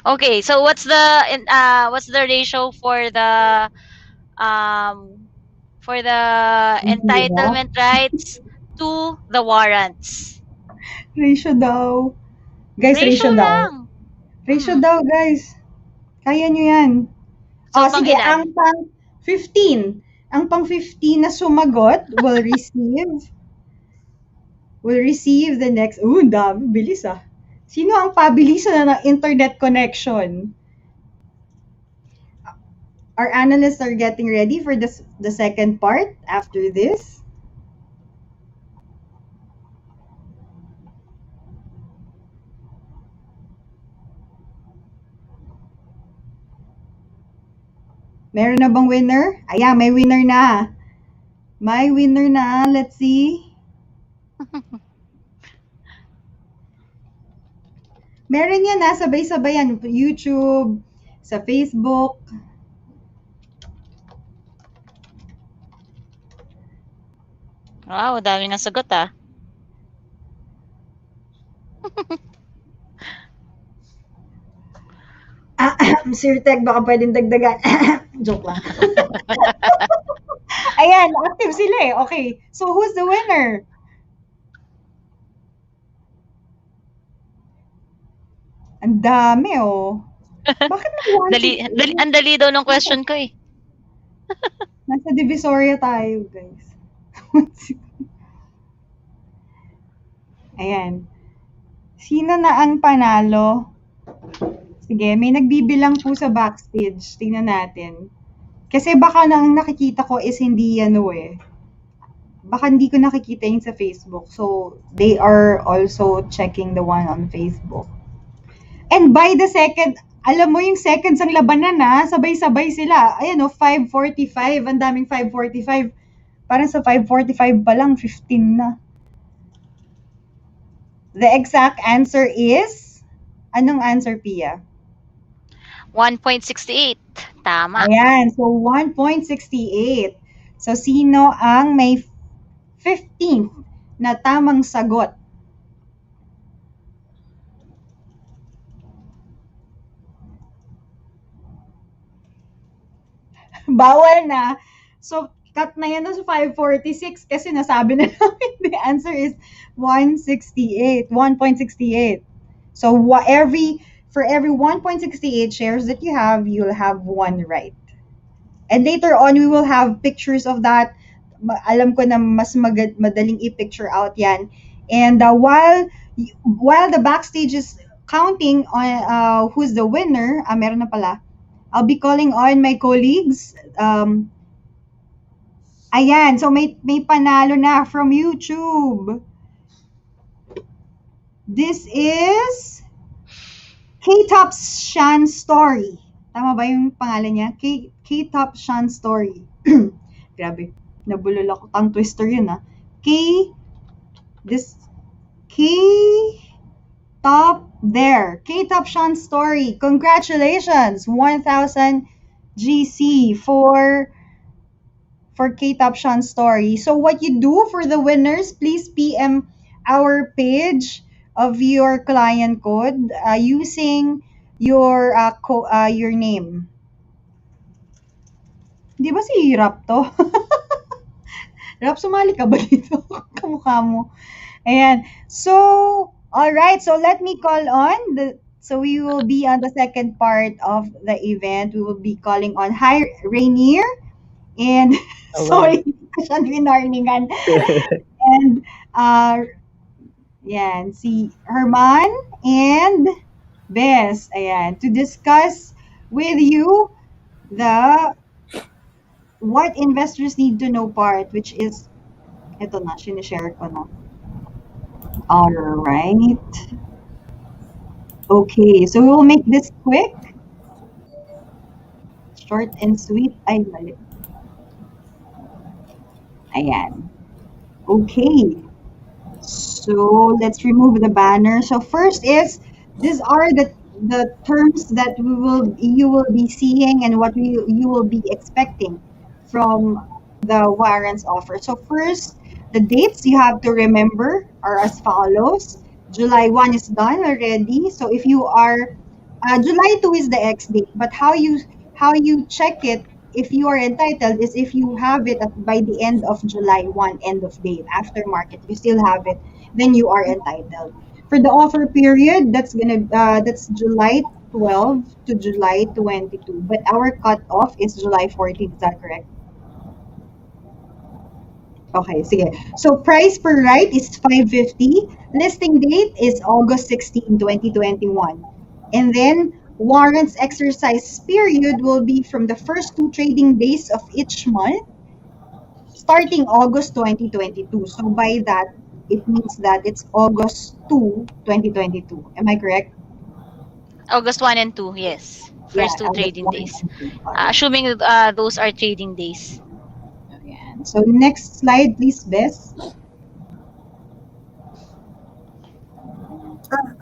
Okay, so what's the ratio for the entitlement rights to the warrants? Ratio daw. Guys, ratio daw. lang. Ratio daw, guys. Kaya nyo yan. So, Oh, sige, pang-ilan? ang pang 15. Ang pang 15 na sumagot will receive the next. Ang dami. Bilis ah. Sino ang pabilisan na ng internet connection? Our analysts are getting ready for the second part after this. Meron na bang winner? Ayan, may winner na. May winner na. Let's see. Meron yan na, sabay-sabay yan. YouTube, sa Facebook. Wow, dami ng sagot ah. Cirtek, baka pwedeng dagdagan. Joke lang. Ayan, active sila eh. Okay, so who's the winner? Ang dami oh. Bakit Ang dali daw ng question ko eh. Nasa Divisoria tayo, guys. Ayan. Sino na ang panalo? Sige, may nagbibilang po sa backstage. Tingnan natin. Kasi baka ang nakikita ko is hindi baka hindi ko nakikita yung sa Facebook. So, they are also checking the one on Facebook. And by the second, alam mo yung seconds ang labanan na, sabay-sabay sila. Ayan 5:45. Ang daming 5:45. Parang sa 5:45 pa lang, 15 na. The exact answer is, anong answer, Pia? 1.68. Tama. Ayan, so 1.68. So, sino ang may 15th na tamang sagot? Bawal na. So, cut na yan sa 5:46 kasi nasabi na namin the answer is 1.68. So, for every 1.68 shares that you have, you'll have one right. And later on, we will have pictures of that. Alam ko na mas madaling i-picture out yan. And while the backstage is counting on who's the winner, meron na pala, I'll be calling on my colleagues. Ayan, so may panalo na from YouTube. This is K-Top Shan Story. Tama ba yung pangalan niya? K-Top Shan Story. Grabe, nabulol ako. Tongue twister yun ah. K-Top Shan Story. Congratulations! 1,000 GC for for K-Top Sean's story. So what you do for the winners, please PM our page of your client code using your name. Di ba si Rap to? Rap, sumali ka ba dito? Kamukha mo. Ayan. So, all right. So let me call on so we will be on the second part of the event. We will be calling on Hi Rainier and Hello. sorry, siya binarningan. And yan, si Herman and Bess. Ayan, to discuss with you the what investors need to know part, which is, ito na, sinishare ko na. All right. Okay, so we will make this quick, short and sweet. Ay, mali. Ayan. Okay. So let's remove the banner. So first is these are the terms that you will be seeing and what you will be expecting from the warrants offer. So first, the dates you have to remember are as follows. July 1 is done already. So if you are July 2 is the X date, but how you check it if you are entitled is if you have it by the end of July 1, end of day, after market, you still have it, then you are entitled. For the offer period, that's July 12 to July 22, but our cutoff is July 14. Is that correct? Okay, sige. So price per right is 550. Listing date is August 16, 2021. And then warrants exercise period will be from the first 2 trading days of each month starting August 2022. So by that, it means that it's August 2, 2022. Am I correct? August 1 and 2, yes. Yeah, First two August trading 1 days. and 2. All right. Assuming those are trading days. Ayan. So next slide, please, Bess.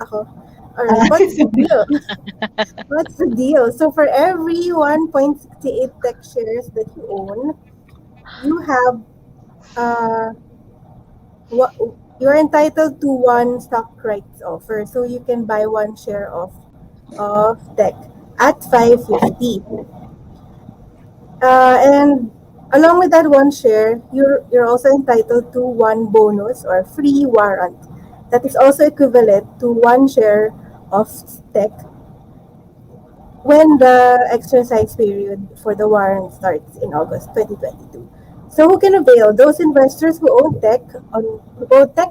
Ako. Alright, what's the deal? What's the deal? So for every 1.68 tech shares that you own, you have you're entitled to one stock rights offer. So you can buy one share of tech at 550. And along with that one share, you're also entitled to one bonus or free warrant. That is also equivalent to one share of tech when the exercise period for the warrant starts in August 2022. So who can avail? Those investors who own tech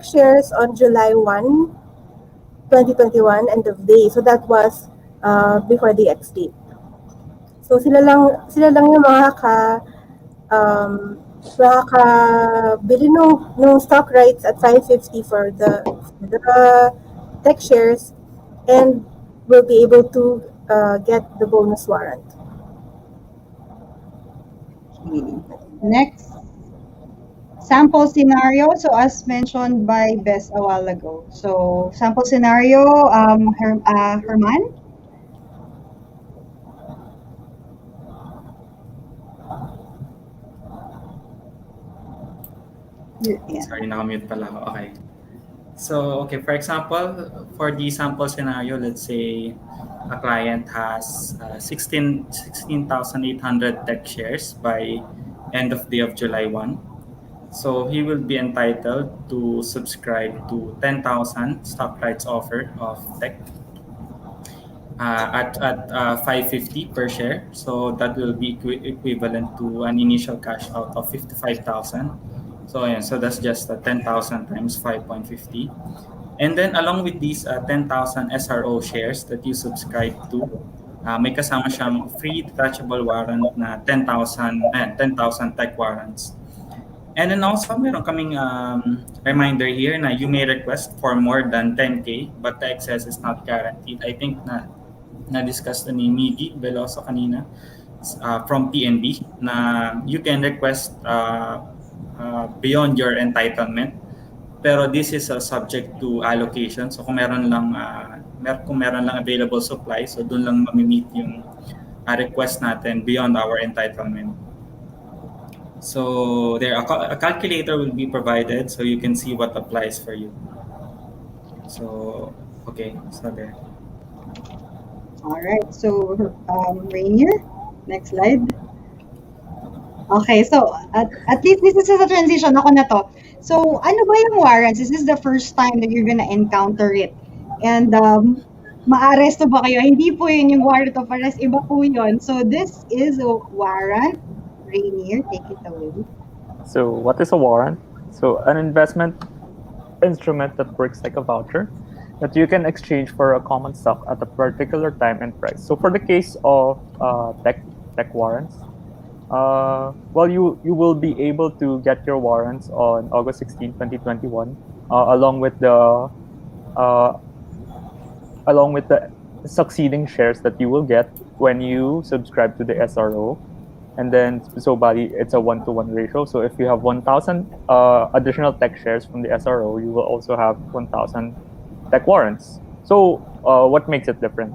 shares on July 1, 2021, end of day. So that was before the X date. So sila lang yung makakabili nung stock rights at 550 for the tech shares and will be able to get the bonus warrant. Okay. Next, sample scenario. So as mentioned by Bess a while ago. So sample scenario, Herman. Yeah. Sorry, nakamute pala ako. Okay. So, okay, for example, for the sample scenario, let's say a client has 16,800 tech shares by end of day of July 1. So, he will be entitled to subscribe to 10,000 stock rights offer of tech at 550 per share. So, that will be equivalent to an initial cash out of 55,000. So, yeah, so that's just 10,000 times 5.50. And then along with these 10,000 SRO shares that you subscribe to, may kasama siyang free detachable warrant na 10,000 tech warrants. And then also, meron kaming reminder here na you may request for more than 10K, but the excess is not guaranteed. I think na-discuss ni Miggy Veloso kanina from PNB na you can request beyond your entitlement, pero this is subject to allocation. So kung meron lang available supply, so doon lang mamimit yung request natin beyond our entitlement. So there, a calculator will be provided so you can see what applies for you. So, okay, so there. All right. So, Rainier, next slide. Okay, so at least this is a transition. Ako na to. So, ano ba yung warrants? Is this the first time that you're gonna encounter it? And maaresto ba kayo? Hindi po yun yung warrant of arrest. Iba po yun. So, this is a warrant. Rainier, take it away. So what is a warrant? So an investment instrument that works like a voucher that you can exchange for a common stock at a particular time and price. So for the case of tech warrants, well, you will be able to get your warrants on August 16, 2021, uh, along with the succeeding shares that you will get when you subscribe to the SRO. And then, so bali, it's a 1-to-1 ratio. So if you have 1,000 additional tech shares from the SRO, you will also have 1,000 tech warrants. So what makes it different?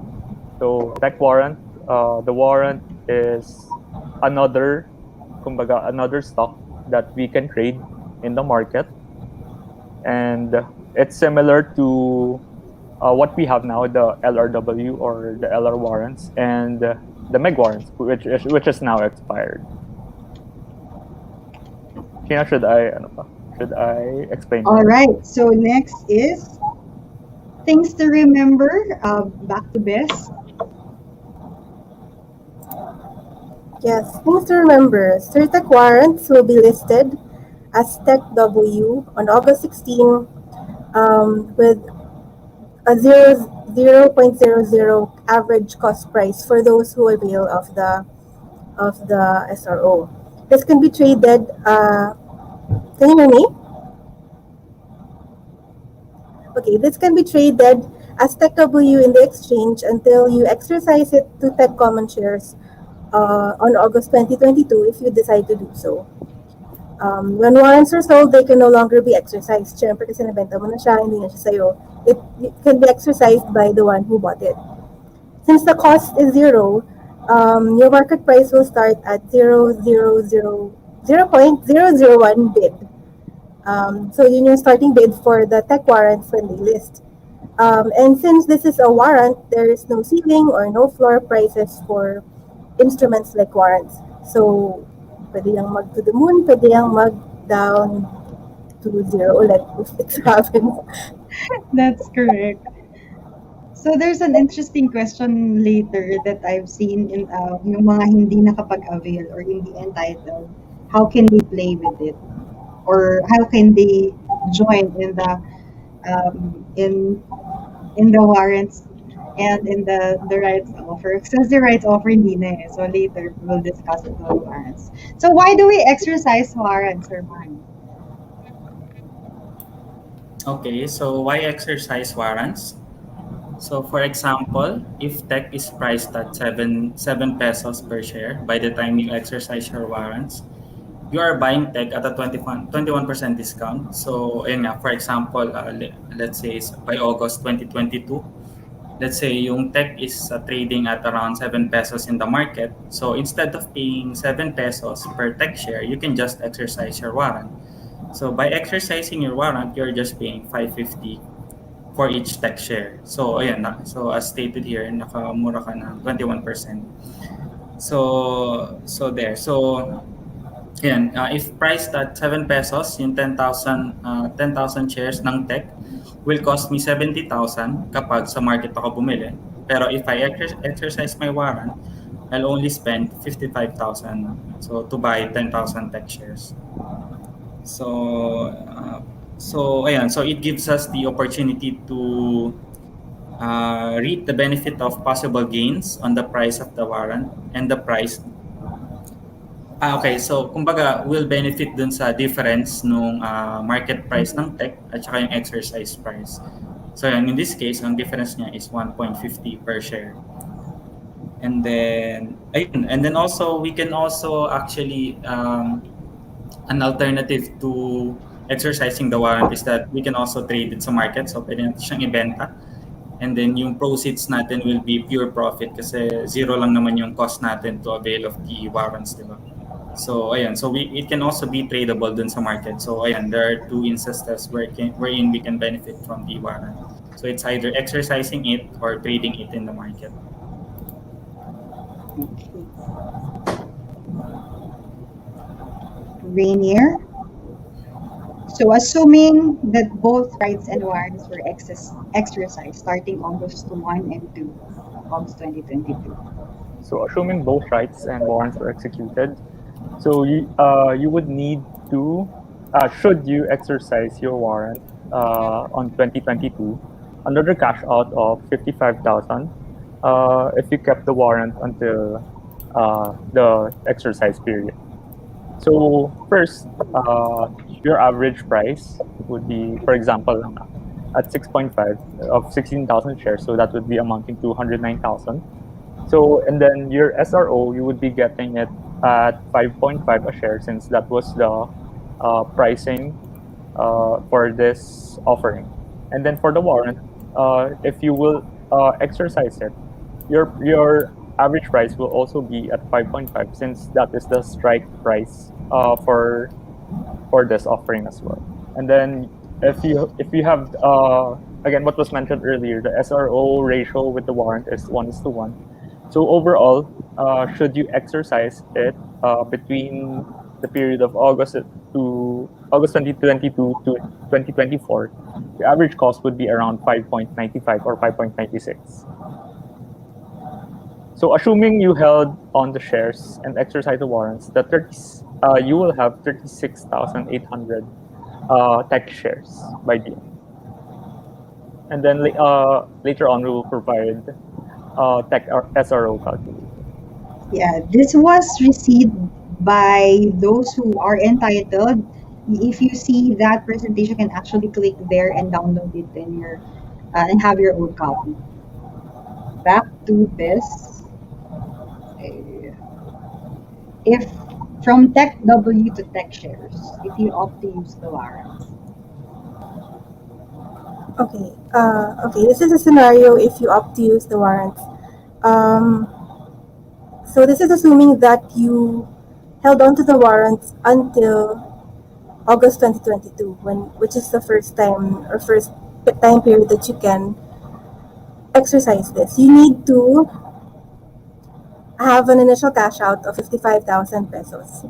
So tech warrant, the warrant is another stock that we can trade in the market, and it's similar to what we have now, the LRW or the LR warrants, and the MEG warrants, which is now expired. Kina, should I explain? All right. So next is things to remember. Back to Bess. Yes, things to remember. Cirtek warrants will be listed as Tech W on August 16 with a 0.00 average cost price for those who avail of the SRO. This can be traded. Can you hear me? Okay, this can be traded as Tech W in the exchange until you exercise it to Tech common shares on August 2022 if you decide to do so. When warrants are sold, they can no longer be exercised. Siyempre kasi nabenta mo na siya, hindi na siya sa'yo. It can be exercised by the one who bought it. Since the cost is zero, your market price will start at 0.001 bid. So yun yung starting bid for the tech warrants when they list. And since this is a warrant, there is no ceiling or no floor prices for instruments like warrants. So, pwede yung mag to the moon, pwede yung mag down to zero ulit if it happens. That's correct. So there's an interesting question later that I've seen in yung mga hindi nakapag-avail or hindi entitled. How can they play with it? Or how can they join in the in the warrants and in the rights offer? Since the rights offer hindi na eh. So later we'll discuss it on warrants. So why do we exercise warrants, Herman? Okay, so why exercise warrants? So for example, if tech is priced at 7 pesos per share by the time you exercise your warrants, you are buying tech at a 21% discount. So ayun nga, for example, let's say by August 2022, let's say yung tech is trading at around 7 pesos in the market. So instead of paying 7 pesos per tech share, you can just exercise your warrant. So by exercising your warrant, you're just paying 550 for each tech share. So ayan na. So as stated here, nakamura ka ng 21%. So there. So ayan, if priced at 7 pesos, yung 10,000 shares ng tech will cost me 70,000 kapag sa market ako bumili. Pero if I exercise my warrant, I'll only spend 55,000 so to buy 10,000 tech shares. So ayan, so it gives us the opportunity to reap the benefit of possible gains on the price of the warrant and the price. Okay, so kumbaga will benefit dun sa difference nung market price ng tech at saka yung exercise price. So in this case, ang difference niya is 1.50 per share. And then also we can also actually an alternative to exercising the warrant is that we can also trade it sa market. So pwede natin siyang ibenta. And then yung proceeds natin will be pure profit kasi zero lang naman yung cost natin to avail of the warrants, di ba? So ayan, so it can also be tradable dun sa market. So ayan, there are two instances wherein we can benefit from the warrant. So it's either exercising it or trading it in the market. Okay. Rainier. So assuming that both rights and warrants were exercised starting August 1 and 2 of August 2022. So assuming both rights and warrants were executed, so you would need to should you exercise your warrant on 2022 under the cash out of 55,000 if you kept the warrant until the exercise period. So first, your average price would be, for example, at 6.5 of 16,000 shares, so that would be amounting to 109,000. So, and then your SRO, you would be getting it at 5.5 a share, since that was the pricing for this offering. And then for the warrant, if you will exercise it, your average price will also be at 5.5, since that is the strike price for this offering as well. And then if you have again what was mentioned earlier, the SRO ratio with the warrant is 1:1. So overall, should you exercise it between the period of August 2022 to 2024, the average cost would be around 5.95 or 5.96. So assuming you held on the shares and exercised the warrants, you will have 36,800 tech shares by the end. And then later on, we will provide tech SRO calculation. Yeah, this was received by those who are entitled. If you see that presentation, you can actually click there and download it in your and have your own copy. Back to this. If from Tech W to Tech Shares, if you opt to use the warrants. Okay. Okay. This is a scenario if you opt to use the warrants. Um, so this is assuming that you held on to the warrants until August 2022, which is the first time or first time period that you can exercise this. You need to have an initial cash out of 55,000 pesos.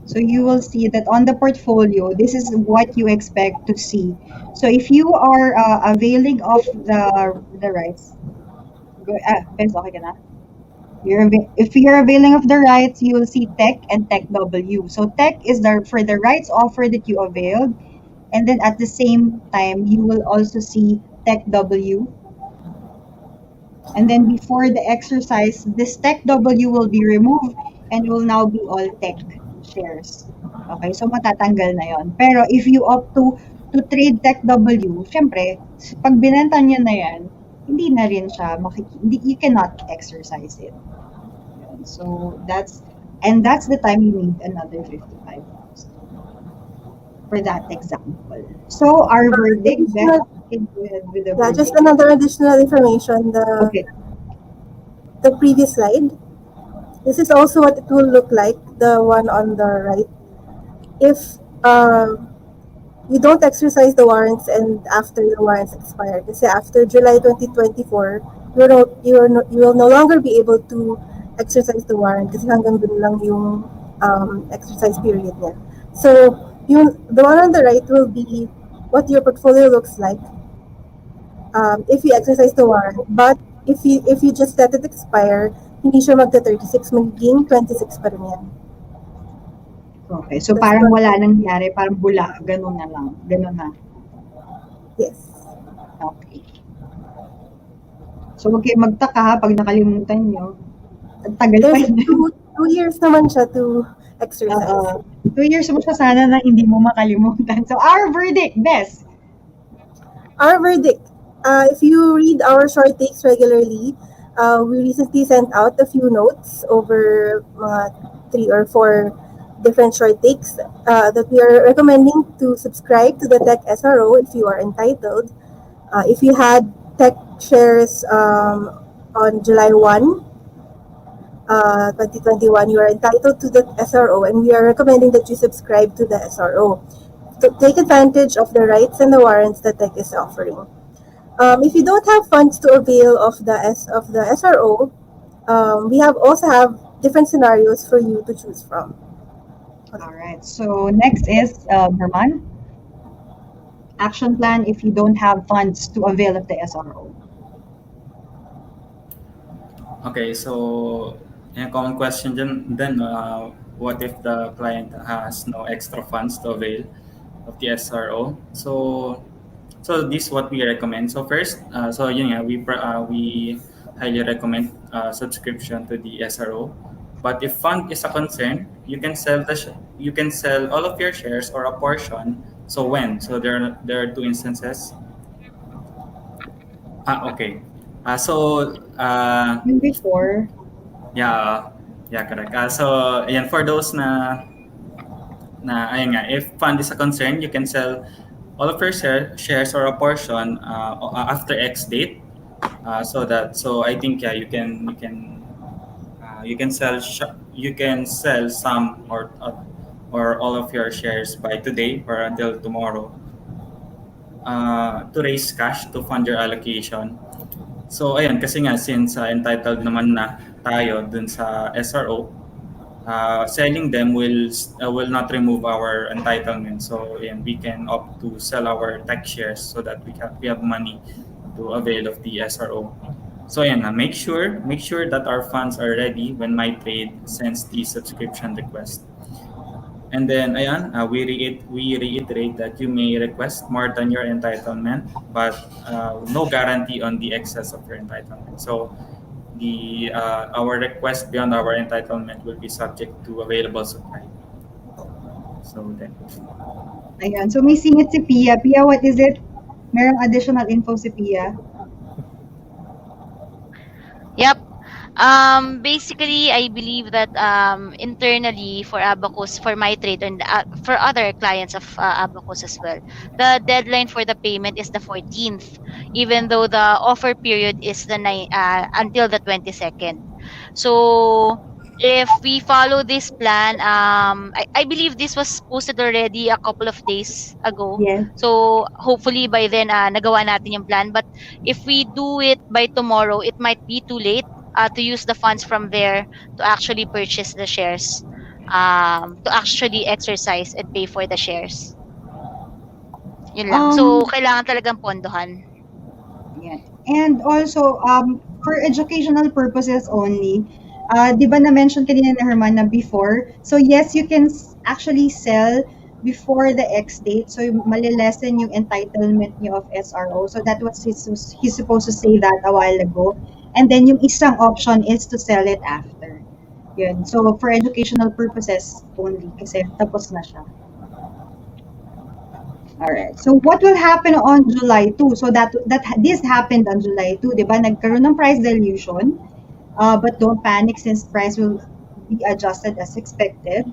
So you will see that on the portfolio, this is what you expect to see. So if you are availing of the rights, Pens, okay ka na? If you're availing of the rights, you will see Tech and Tech W. So Tech is for the rights offer that you availed, and then at the same time, you will also see Tech W. And then before the exercise, this Tech W will be removed and will now be all Tech shares. Okay, so matatanggal na yon. Pero if you opt to trade Tech W, syempre, pag binenta niyo na yan, hindi na rin siya you cannot exercise it. Yun. So that's the time you need another 55,000 for that example. So our verdict, Beth, can go ahead with the Yeah, verdict. just another additional information. Okay. The previous slide. This is also what it will look like, the one on the right. If you don't exercise the warrants and after the warrants expire, kasi after July 2024, you will no longer be able to exercise the warrant kasi hanggang dun lang yung exercise period niya. So, the one on the right will be what your portfolio looks like if you exercise the warrant. But if you just let it expire, hindi siya magta-36, magiging 26 pa rin yan. Okay, so parang wala nangyari, parang bula, ganun na lang, ganun na. Yes. Okay. So huwag kayo magtaka ha, pag nakalimutan nyo. Ang tagal pa There's yun. 2 years naman siya to exercise. 2 years mo siya sana na hindi mo makalimutan. So our verdict, Bess. Our verdict. If you read our short takes regularly, we recently sent out a few notes over 3 or 4 different short takes that we are recommending to subscribe to the Tech SRO if you are entitled. If you had Tech shares on July 1, 2021, you are entitled to the SRO, and we are recommending that you subscribe to the SRO to take advantage of the rights and the warrants that tech is offering. If you don't have funds to avail of the SRO, we also have different scenarios for you to choose from. All right. So next is Herman. Action plan if you don't have funds to avail of the SRO. Okay, so a common question then what if the client has no extra funds to avail of the SRO? So this is what we recommend. So first, we highly recommend subscription to the SRO. But if fund is a concern, you can sell all of your shares or a portion. So when? So there are two instances. Okay. Yung before, Yeah, yeah, correct. So ayan, for those ayun nga, if fund is a concern, you can sell all of your shares or a portion after X date. So I think yeah, you can sell some or all of your shares by today or until tomorrow to raise cash to fund your allocation. So ayun, kasi nga since entitled naman na tayo dun sa SRO, selling them will not remove our entitlement. So and we can opt to sell our tech shares so that we have money to avail of the SRO. So yeah, make sure that our funds are ready when my trade sends the subscription request. And then ayan, we reiterate that you may request more than your entitlement, but no guarantee on the excess of your entitlement. So the our request beyond our entitlement will be subject to available supply. So then, ayan. So may singit si Pia. Pia, what is it? Merong additional info si Pia. Yep. Basically, I believe that internally for Abacus, for my trade, and for other clients of Abacus as well, the deadline for the payment is the 14th, even though the offer period is until the 22nd. So if we follow this plan, I believe this was posted already a couple of days ago. Yes. So hopefully by then, nagawa natin yung plan. But if we do it by tomorrow, it might be too late to use the funds from there to actually purchase the shares, to actually exercise and pay for the shares. Yun lang. So, kailangan talagang pondohan. Yeah. And also, for educational purposes only, di ba na-mention kanina ni Herman na before? So yes, you can actually sell before the X date. So malilesen yung entitlement niyo of SRO. So that was he's supposed to say that a while ago. And then yung isang option is to sell it after. Yun. So for educational purposes only kasi tapos na siya. All right. So what will happen on July 2? So that this happened on July 2, 'di ba? Nagkaroon ng price dilution. But don't panic since price will be adjusted as expected.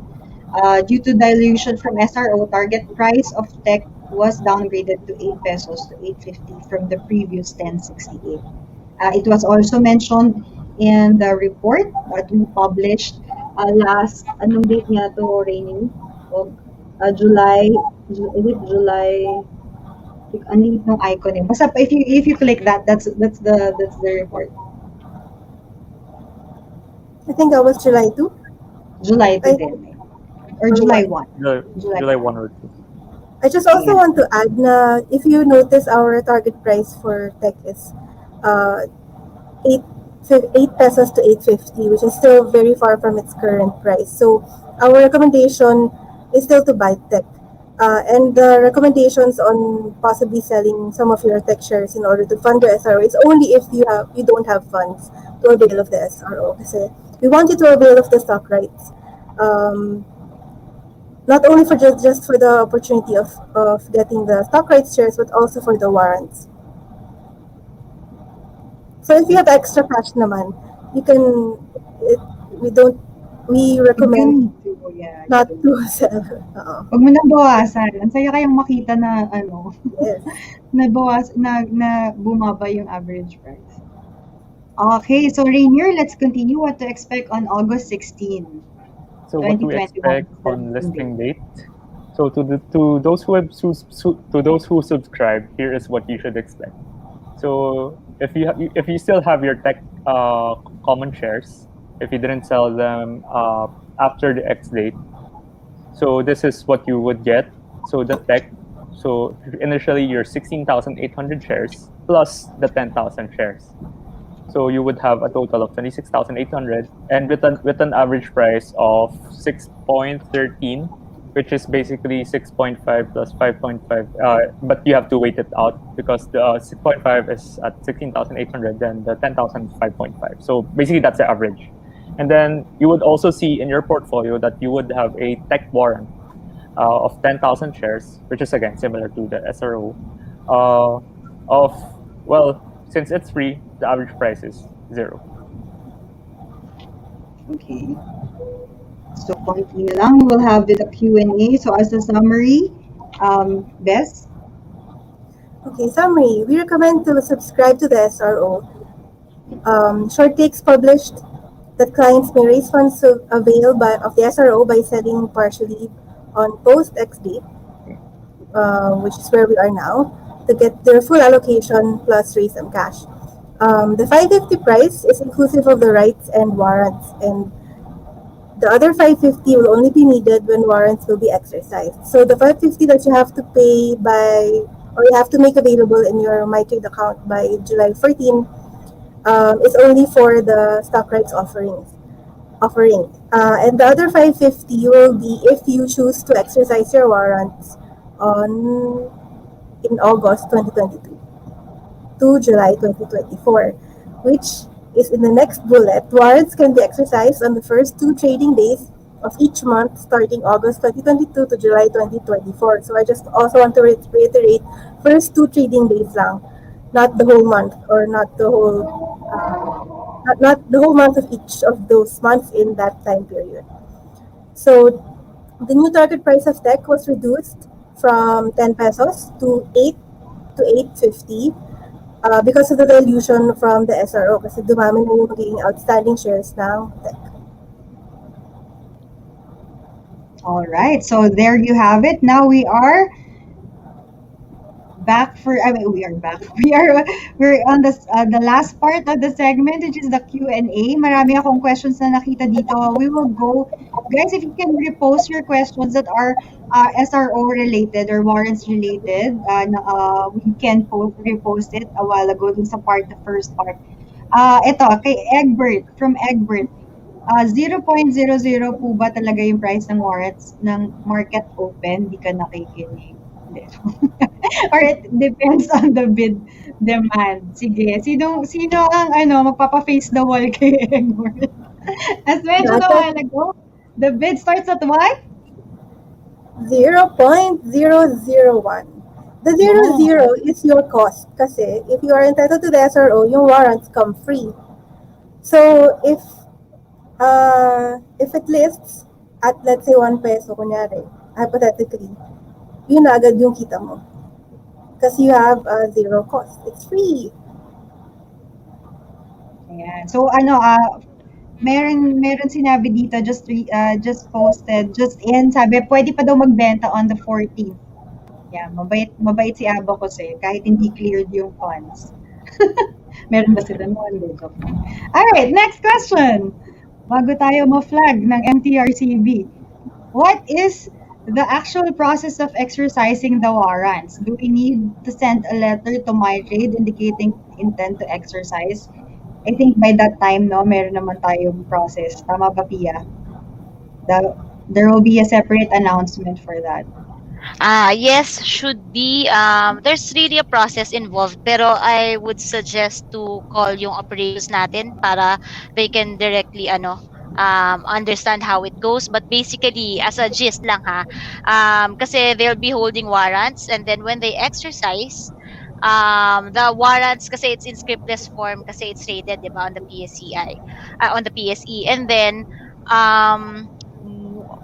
Due to dilution from SRO, target price of tech was downgraded to 8 pesos to 8.50 from the previous 10.68. It was also mentioned in the report that we published last, anong date niya to, Rainy? July, is it July? Ang liit ng icon eh. Basta if you click that, that's the report. I think that was July 2. July 2 din. Or July 1. July 1 or 2. I just also want to add na if you notice our target price for tech is 8 pesos to 8.50, which is still very far from its current price. So our recommendation is still to buy tech. And the recommendations on possibly selling some of your tech shares in order to fund your SRO is only if you don't have funds to avail of the SRO. Kasi we want you to avail of the stock rights. Not only for just for the opportunity of getting the stock rights shares, but also for the warrants. So if you have extra cash naman, you can, we recommend not to sell. Huwag mo nang bawasan. Ang saya kayang makita na Yes. na bumaba yung average price. Okay, so Rainier, let's continue what to expect on August 16, So what do we 2021. expect Is the on listing date. listing date? So to those who have to those who subscribe, here is what you should expect. So if you still have your tech common shares, if you didn't sell them after the X date, so this is what you would get. So the tech, so initially your 16,800 shares plus the 10,000 shares. So you would have a total of 26,800 and with an average price of 6.13, which is basically 6.5 plus 5.5. But you have to wait it out because the 6.5 is at 16,800, then the 10,000 is 5.5. So basically that's the average. And then you would also see in your portfolio that you would have a tech warrant of 10,000 shares, which is again similar to the SRO, uh, of, well, since it's free, the average price is zero. Okay. So continue lang. We will have the Q&A. So as a summary, Bess? Okay, summary. We recommend to subscribe to the SRO. Short takes published that clients may raise funds to avail of the SRO by selling partially on post X date, which is where we are now, to get their full allocation plus raise some cash. The 550 price is inclusive of the rights and warrants, and the other 550 will only be needed when warrants will be exercised. So the 550 that you have to pay by, or you have to make available in your MyTrade account by July 14, is only for the stock rights offering. And the other 550 will be if you choose to exercise your warrants on in August 2022 to July 2024, which is in the next bullet. Warrants can be exercised on the first two trading days of each month starting August 2022 to July 2024. So I just also want to reiterate, first two trading days lang, not the whole month or not the whole month of each of those months in that time period. So the new target price of tech was reduced from 10 pesos to 8 to 850 because of the dilution from the SRO kasi dumami na yung magiging outstanding shares ng tech. All right. So there you have it. Now we are back for I mean we are back. We're on the last part of the segment, which is the Q&A. Marami akong questions na nakita dito. We will go, guys, if you can repost your questions that are SRO related or warrants related, we can repost it a while ago dun sa part, the first part. Ito, kay Egbert, from Egbert. 0.00 po ba talaga yung price ng warrants ng market open? Di ka nakikinig. Hindi. Or it depends on the bid demand. Sige, sino ang magpapa-face the wall kay Egbert? As mentioned a while ago, the bid starts at what? 0.001. The 00 is your cost kasi if you are entitled to the SRO, yung warrants come free. So if it lists at let's say 1 peso, kunyari, hypothetically, yun na agad yung kita mo. Because you have zero cost. It's free. Ayan. So meron sinabi dito, just posted, just in, sabi, pwede pa daw magbenta on the 14th. Yeah, mabait si Abacus kahit hindi cleared yung funds. Meron ba sila noon? Alright, next question. Bago tayo ma-flag ng MTRCB. What is the actual process of exercising the warrants? Do we need to send a letter to MyTrade indicating intent to exercise? I think by that time, meron naman tayong process. Tama ba, Pia? There will be a separate announcement for that. Yes, should be. There's really a process involved, pero I would suggest to call yung operations natin para they can directly understand how it goes. But basically, as a gist lang ha, kasi they'll be holding warrants and then when they exercise, the warrants kasi it's in scriptless form kasi it's rated, di ba, on the PSCI, on the PSE, and then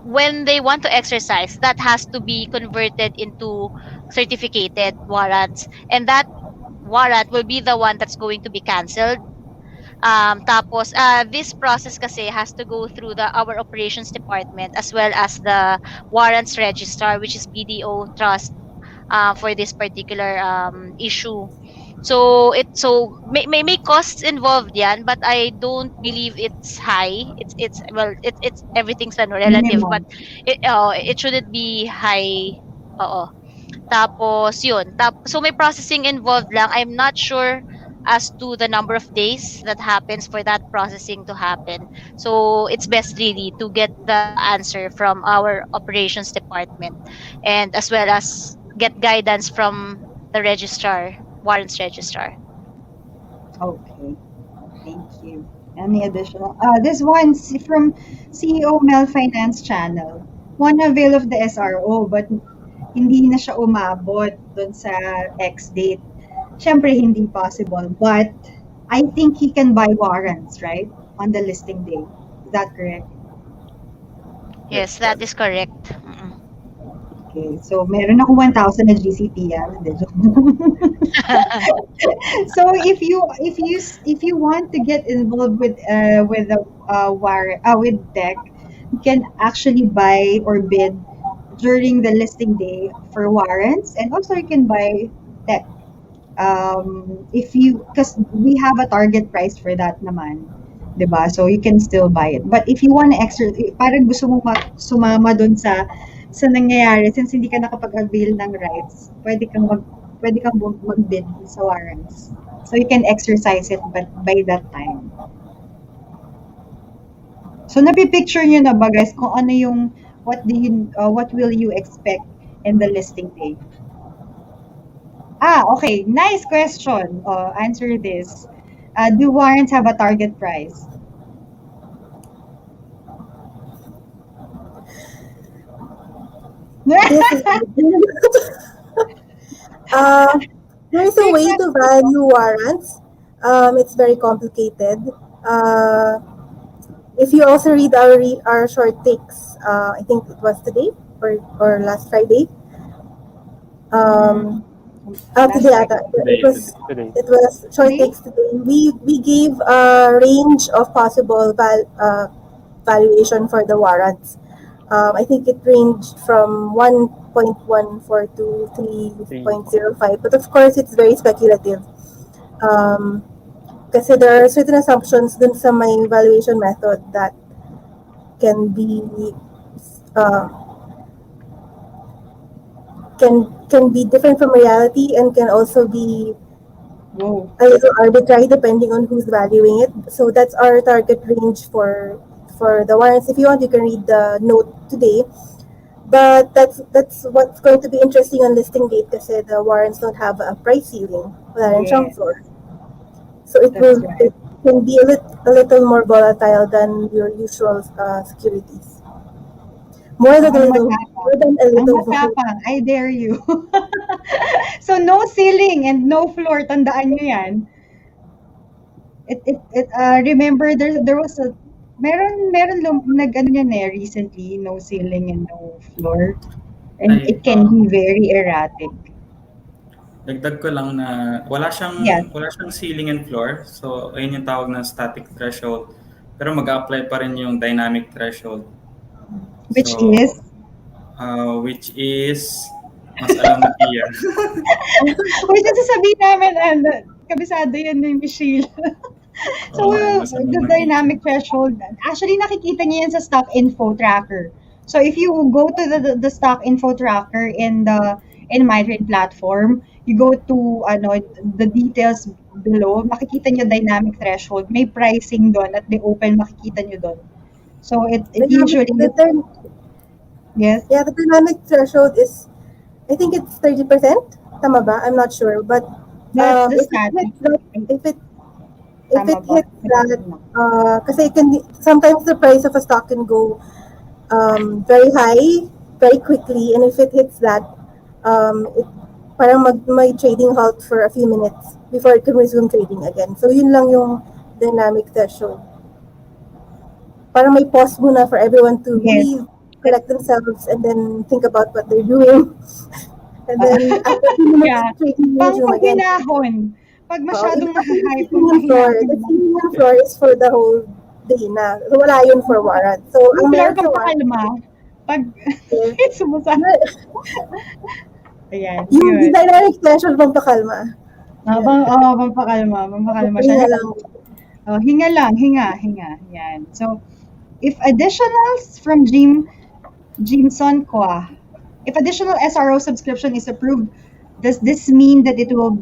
when they want to exercise, that has to be converted into certificated warrants, and that warrant will be the one that's going to be canceled Tapos, this process kasi has to go through our operations department as well as the warrants registrar, which is BDO trust, for this particular issue. So may costs involved yan, but I don't believe it's high. It's well, it's everything's ano, relative, but Minimum. it shouldn't be high. Oo. Tapos yun. So may processing involved lang. I'm not sure as to the number of days that happens for that processing to happen. So it's best really to get the answer from our operations department, and as well as get guidance from the registrar, warrants registrar. Okay. Thank you. Any additional? This one's from CEO Mel Finance Channel. One avail of the SRO but hindi na siya umabot dun sa X date. Siyempre, hindi possible. But I think he can buy warrants, right? On the listing day. Is that correct? Yes, that is correct. Mm-mm. Okay. So, meron ako 1,000 na GCP. Hindi, joke. So if you want to get involved with the with deck, you can actually buy or bid during the listing day for warrants, and also you can buy deck. If you, because we have a target price for that naman, 'di ba? So you can still buy it. But if you want to parang gusto mo sumama doon sa nangyayari, since hindi ka nakapag-avail ng rights, pwede kang mag-bid sa warrants. So you can exercise it but by that time. So napipicture nyo na ba guys kung ano yung what will you expect in the listing day? Okay. Nice question. Answer this. Do warrants have a target price? This is there's a way to value warrants. It's very complicated. If you also read our short takes, I think it was today or last Friday. Today ata. Today. It was short Today? takes today. We gave a range of possible valuation for the warrants. I think it ranged from 1.14 to 3.05, but of course it's very speculative. Kasi there are certain assumptions dun sa may valuation method that can be can be different from reality and can also be a little arbitrary depending on who's valuing it. So that's our target range for the warrants. If you want, you can read the note today. But that's what's going to be interesting on listing date kasi the warrants don't have a price ceiling. Wala rin siyang floor. So it can be a little more volatile than your usual securities. More than a little. Ang matapang. I dare you. So no ceiling and no floor. Tandaan nyo yan. Remember there was meron nag-ano yan recently, no ceiling and no floor. And it can be very erratic. Dagdag ko lang na wala siyang ceiling and floor. So ayun yung tawag na static threshold. Pero mag-apply pa rin yung dynamic threshold. Which is mas alam na Pia. Which is sasabihin namin, kabisado yan ni Michelle. So, the dynamic threshold, actually nakikita niyo yan sa stock info tracker. So, if you go to the stock info tracker in MyTrade platform, you go to the details below, makikita niyo dynamic threshold. May pricing doon at the open, makikita niyo doon. So, it usually... Yes? Yeah, the dynamic threshold is, I think it's 30%. Tama ba? I'm not sure. But that's the static. If it hits that, kasi sometimes the price of a stock can go very high, very quickly, and if it hits that, it parang may trading halt for a few minutes before it can resume trading again. So yun lang yung dynamic threshold. Parang may pause muna for everyone to breathe, collect themselves, and then think about what they're doing. And then after a few minutes, trading will resume again. Pag Oo, masyadong iba kasi yung nahahype ang premium floor. mangyayari The mo. premium floor is for the whole day na. So, wala yun for warrant. So, ang Regular meron sa warrant, pampakalma. Pag is sumusa. Ayan, yung yun. dynamic tension pampakalma. Pampakalma siya. Pahinga lang. Hinga lang, hinga. Yan. So, if additionals from Jimson Kwa, if additional SRO subscription is approved, does this mean that it will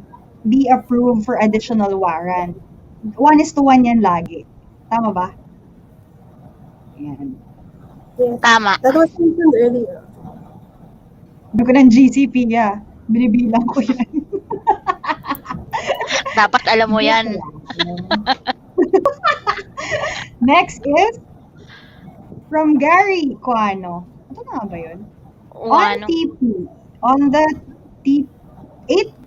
be approved for additional warrant? 1:1 yan lagi. Tama ba? Yan. Yes. Tama. That was mentioned earlier. Sabi ko ng GCP, binibilang ko yan. Dapat alam mo yan. Next is from Gary Cuano. Ito na nga ba yun? On Ano? TP, on the 8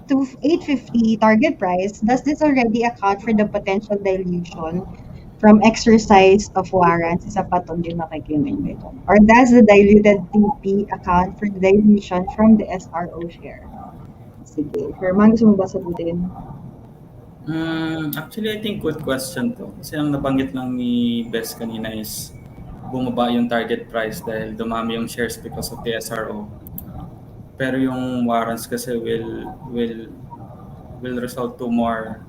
to 850 target price, does this already account for the potential dilution from exercise of warrants? Isa pa itong din nakikinig ito. Or does the diluted TP account for the dilution from the SRO share? Sige. Herman, gusto mo ba sagutin? Actually, I think good question to. Kasi ang nabanggit lang ni Bess kanina is bumaba yung target price dahil dumami yung shares because of the SRO. Pero yung warrants kasi will result to more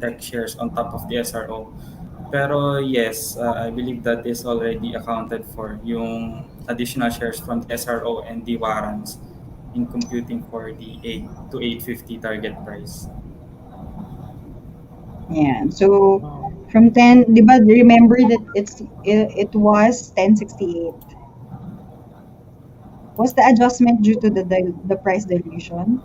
tech shares on top of the SRO. Pero yes, I believe that is already accounted for yung additional shares from the SRO and the warrants in computing for the 8 to 850 target price. Yeah. So, from 10, di ba, remember that it was 1068. Was the adjustment due to the price dilution?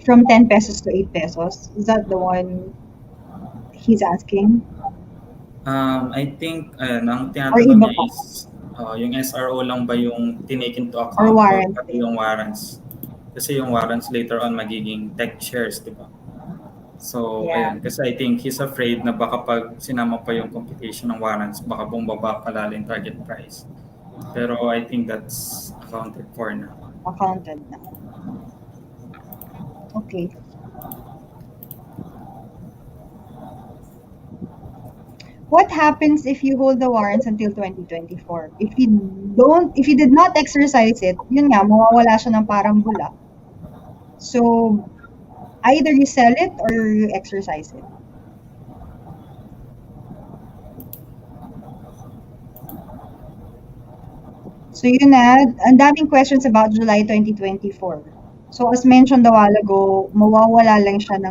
From 10 pesos to 8 pesos? Is that the one he's asking? I think ang Or tinatanong iba niya pa? is yung SRO lang ba yung tinake into account Or warrants? pati yung warrants? Kasi yung warrants later on magiging tech shares, di ba? So, Yeah. ayan. Kasi I think he's afraid na baka pag sinama pa yung computation ng warrants, baka bumaba palala yung target price. Pero I think that's accounted for na. Accounted na. Okay. What happens if you hold the warrants until 2024? If you did not exercise it, yun nga, mawawala siya ng parang bula. So, either you sell it or you exercise it. So yun na, ang daming questions about July 2024. So as mentioned a while ago, mawawala lang siya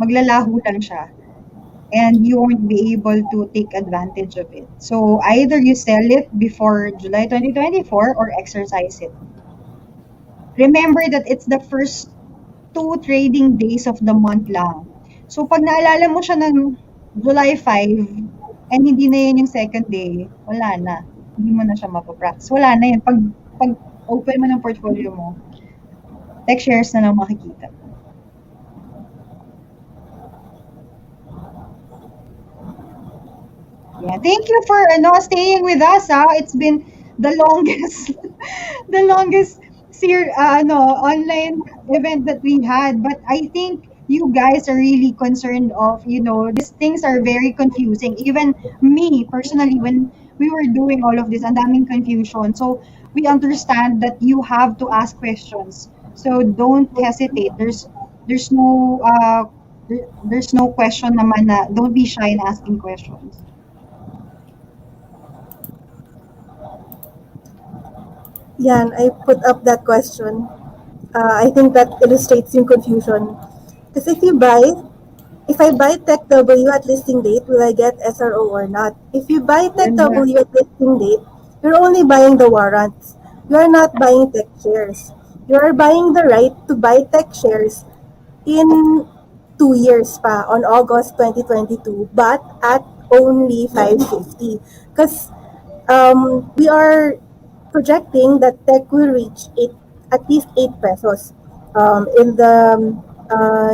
maglalaho lang siya. And you won't be able to take advantage of it. So either you sell it before July 2024 or exercise it. Remember that it's the first 2 trading days of the month lang. So pag naalala mo siya ng July 5 and hindi na yun yung second day, wala na. Hindi mo na siya mapapractice. Wala na yun. Pag open mo ng portfolio mo, tech shares na lang makikita. Yeah, thank you for staying with us. It's been the longest the longest online event that we had, but I think you guys are really concerned of, these things are very confusing. Even me personally, when we were doing all of this, ang daming confusion. So we understand that you have to ask questions. So don't hesitate. There's no question naman na don't be shy in asking questions. Yan, I put up that question. I think that illustrates yung confusion. Because if I buy Tech W at listing date, will I get SRO or not? If you buy Tech W at listing date, you're only buying the warrants. You are not buying tech shares. You are buying the right to buy tech shares in 2 years pa, on August 2022, but at only 550. Because we are projecting that tech will reach at least 8 pesos in the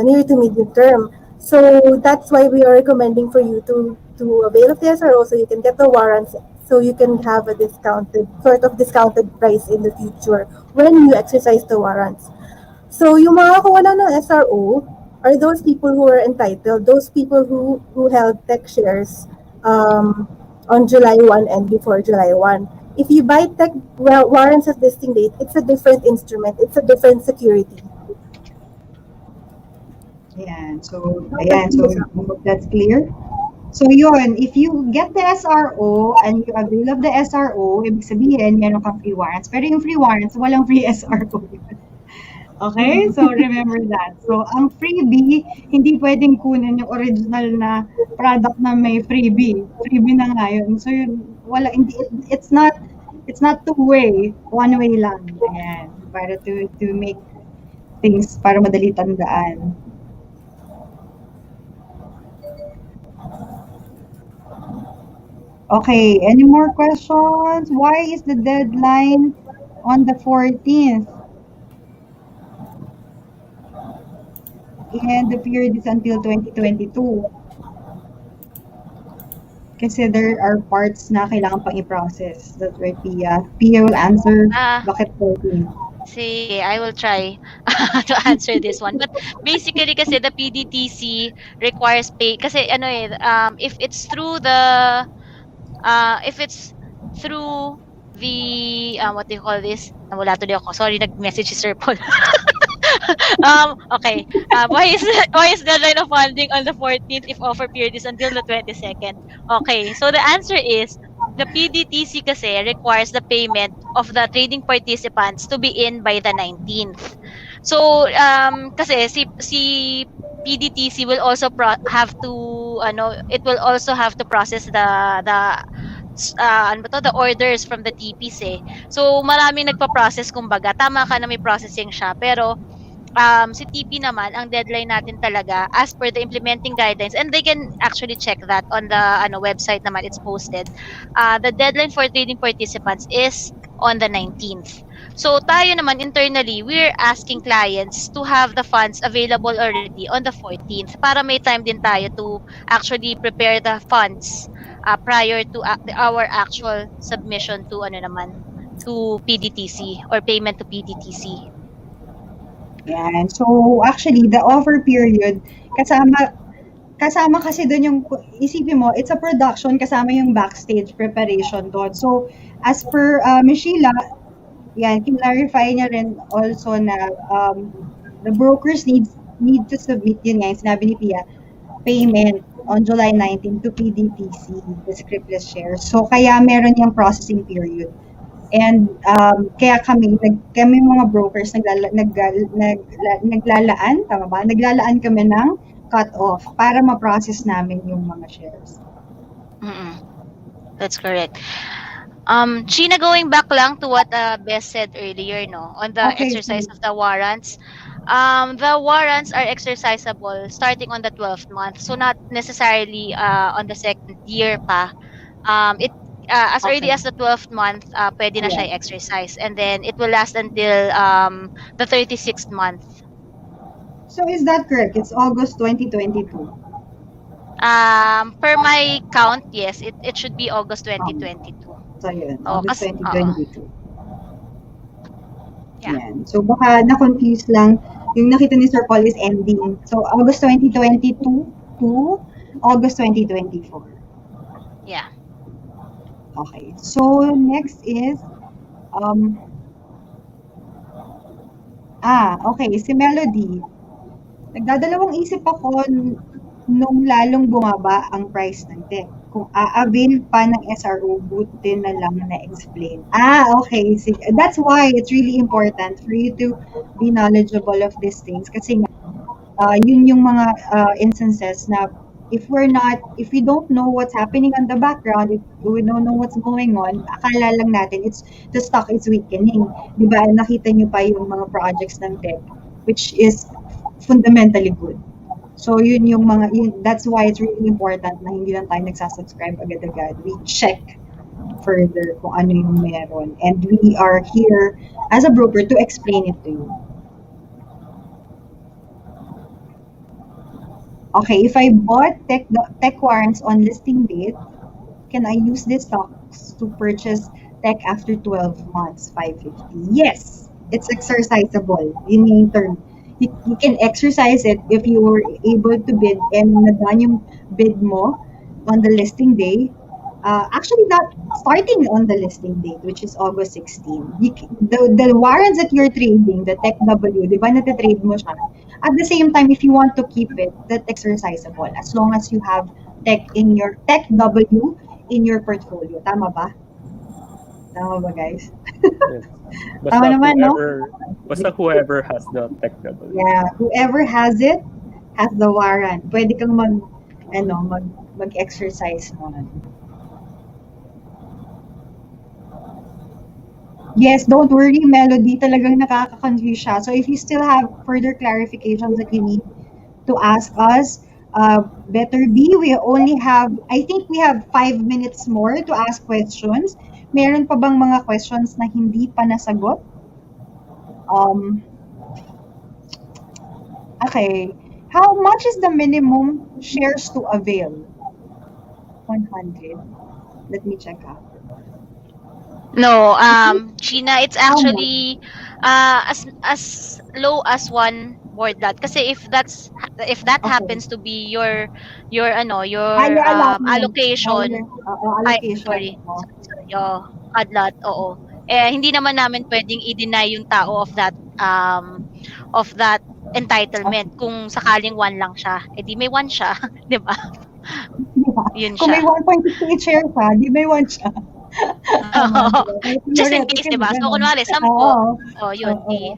near to medium term. So that's why we are recommending for you to avail of the SRO so you can get the warrants, so you can have a discounted price in the future when you exercise the warrants. So, yung makakakuha lang ng SRO are those people who are entitled, those people who held tech shares on July 1 and before July 1. If you buy tech warrants at listing date, it's a different instrument, it's a different security. So I hope that's clear. So yun, if you get the SRO and you avail of the SRO, ibig sabihin, meron kang free warrants. Pero yung free warrants, walang free SRO. Okay? So remember that. So ang freebie, hindi pwedeng kunin yung original na product na may freebie. Freebie na nga yun. So yun, it's not two-way, one-way lang. Ayan. Para to make things para madali tandaan. Okay, any more questions? Why is the deadline on the 14th? And the period is until 2022. Kasi there are parts na kailangan pang i-process. That's right, Pia. Pia will answer bakit 14. Sige, I will try to answer this one. But basically kasi the PDTC requires pay kasi if it's through the what do you call this? Nawala tuloy ako. Sorry, nag-message si Sir Paul. Okay. Why is deadline of funding on the 14th if offer period is until the 22nd? Okay. So the answer is the PDTC kasi requires the payment of the trading participants to be in by the 19th. So kasi si PDTC will also have to it will also have to process the orders from the TPs eh. So maraming nagpa-process kumbaga. Tama ka na may processing siya pero si TP naman ang deadline natin talaga as per the implementing guidelines, and they can actually check that on the website naman, it's posted. The deadline for trading participants is on the 19th. So tayo naman internally, we're asking clients to have the funds available already on the 14th para may time din tayo to actually prepare the funds prior to our actual submission to to PDTC or payment to PDTC. Yan. So, actually, the offer period, kasama kasi doon yung, isipin mo, it's a production, kasama yung backstage preparation doon. So, as per Ms. Sheila, yan, clarify niya rin also na the brokers need to submit, yun nga, yung sinabi ni Pia, payment on July 19 to PDTC, the scriptless shares. So, kaya meron yung processing period. And kaya kami mga brokers naglalaan, tama ba? Naglalaan kami ng cut-off para ma-process namin yung mga shares. That's correct. Sheena, going back lang to what Bess said earlier, no, on the exercise of the warrants. The warrants are exercisable starting on the 12th month, so not necessarily on the second year pa. As early as the 12th month, pwede na siya i-exercise, and then it will last until the 36th month. So is that correct? It's August 2022. Per my count, yes, it should be August 2022. So yun, August 2022. Yeah. Yan. So baka na-confuse lang. Yung nakita ni Sir Paul is ending. So August 2022 to August 2024. Yeah. Okay. So next is okay, si Melody. Nagdadalawang isip ako nung lalong bumaba ang price ng tech. Kung a-avail pa ng SRO, buti na lang na-explain. Okay. That's why it's really important for you to be knowledgeable of these things. Kasi yun yung mga instances na if we don't know what's happening on the background, if we don't know what's going on, akala lang natin the stock is weakening. Di ba? Nakita nyo pa yung mga projects ng tech, which is fundamentally good. So that's why it's really important na hindi lang tayo nagsasubscribe agad-agad. We check further kung ano yung meron. And we are here as a broker to explain it to you. Okay, if I bought tech warrants on listing date, can I use these stocks to purchase tech after 12 months, 550? Yes, it's exercisable. Yun yung term. You can exercise it if you were able to bid and nadaan yung bid mo on the listing day. Actually, not starting on the listing date, which is August 16. The warrants that you're trading, the Tech W, di ba natitrade mo siya? At the same time, if you want to keep it, that's exercisable as long as you have Tech W in your portfolio. Tama ba? Tama ba, guys? Yes. Tama naman, no? Basta whoever has the tech double. Yeah, whoever has it has the warrant. Pwede kang mag-exercise nun. Yes, don't worry, Melody. Talagang nakaka-confuse siya. So if you still have further clarifications that you need to ask us, better be. I think we have 5 minutes more to ask questions. Meron pa bang mga questions na hindi pa nasagot? Okay. How much is the minimum shares to avail? 100. Let me check out. No, Sheena, it's actually as low as one board lot. Kasi if that Okay. happens to be your Your allotment. allocation, Allocation. sorry, odd lot, oo. Hindi naman namin pwedeng i-deny yung tao of that entitlement kung sakaling one lang siya. Di may one siya, 'di ba? Yun Kung may siya. 1.68 share ka, di may 1 siya. Just in case, 'di ba? So kunwari 10. Yun, di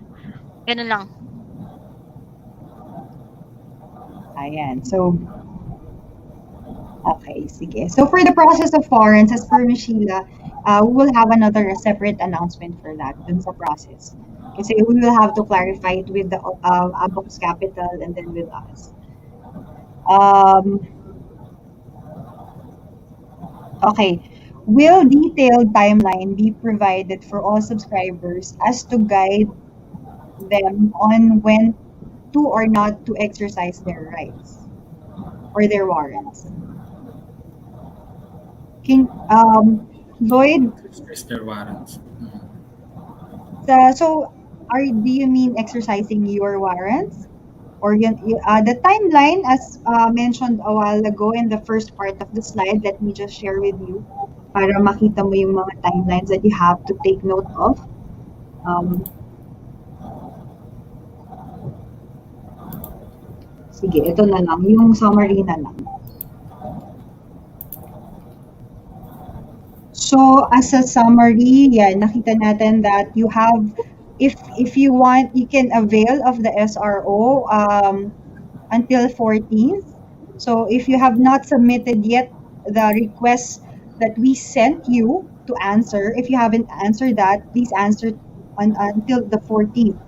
ganun lang. Ayan. So, okay, sige. So, for the process of warrants, as per Ms. Sheila, we will have another separate announcement for that dun sa process. Kasi we will have to clarify it with the Abox Capital and then with us. Okay. Will detailed timeline be provided for all subscribers as to guide them on when to or not to exercise their rights or their warrants? Lloyd, Exercise their warrants. do you mean exercising your warrants? Or the timeline, as mentioned a while ago in the first part of the slide, let me just share with you para makita mo yung mga timelines that you have to take note of. Sige, ito na lang. Yung summary na lang. So, as a summary, nakita natin that you have, if you want, you can avail of the SRO until 14th. So, if you have not submitted yet the request that we sent you to answer, if you haven't answered that, please answer until the 14th.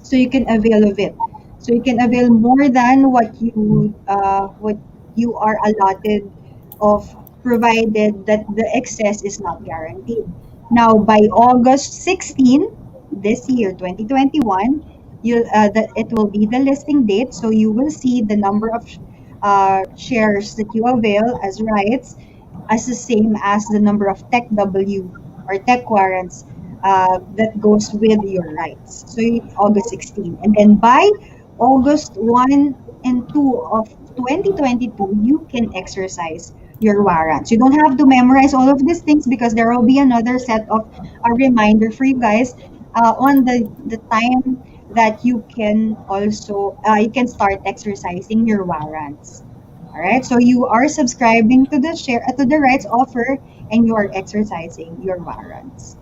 So you can avail of it. So you can avail more than what you are allotted of, provided that the excess is not guaranteed. Now, by August 16 this year, 2021, it will be the listing date. So you will see the number of shares that you avail as rights as the same as the number of Tech W or Tech warrants that goes with your rights. So August 16. And then by August 1 and 2 of 2022, you can exercise your warrants. You don't have to memorize all of these things because there will be another set of a reminder for you guys on the time that you can also you can start exercising your warrants. All right, so you are subscribing to the rights offer and you are exercising your warrants.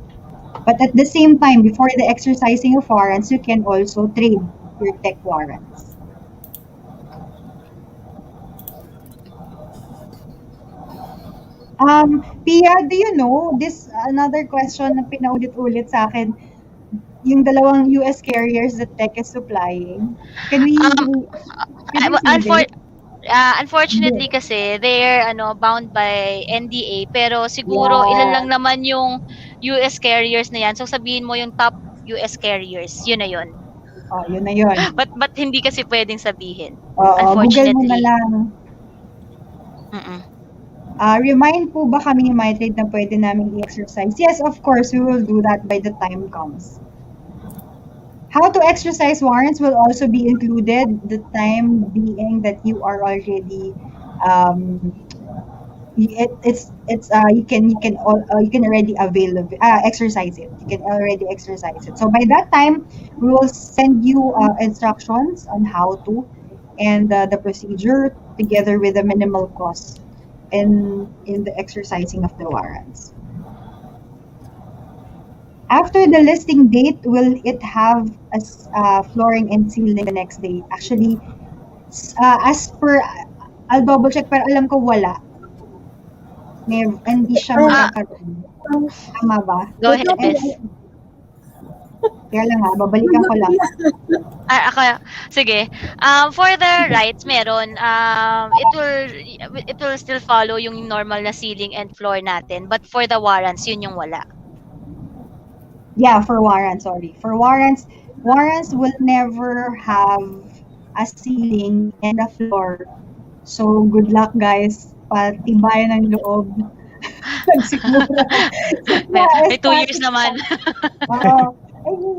But at the same time, before the exercising of warrants, you can also trade your tech warrants. Pia, do you know this another question na pinaulit-ulit sa akin, yung dalawang US carriers that tech is supplying? Can we Unfortunately kasi they're bound by NDA, pero siguro ilan lang naman yung US carriers na yan. So sabihin mo yung top US carriers, yun na yun. Oh, yun na yun. But hindi kasi pwedeng sabihin. Google mo na lang. Remind po ba kami ni MyTrade na pwede namin i-exercise? Yes, of course, we will do that by the time comes. How to exercise warrants will also be included, the time being that you are already um, you can already exercise it. You can already exercise it. So by that time, we will send you instructions on how to, and the procedure together with the minimal cost in the exercising of the warrants. After the listing date, will it have flooring and ceiling the next day? Actually, as per, I'll double check, pero alam ko wala. Hindi siya Ah, magkakaroon. Tama ba? go Would ahead, you Bes. Kaya lang babalikan would ko you lang. Ako, sige. For the rights, meron, it will still follow yung normal na ceiling and floor natin. But for the warrants, yun yung wala. Yeah, for warrants, sorry. For warrants will never have a ceiling and a floor. So, good luck, guys. Patibayan ng loob. Nagsikmura. May 2 years naman. Oo.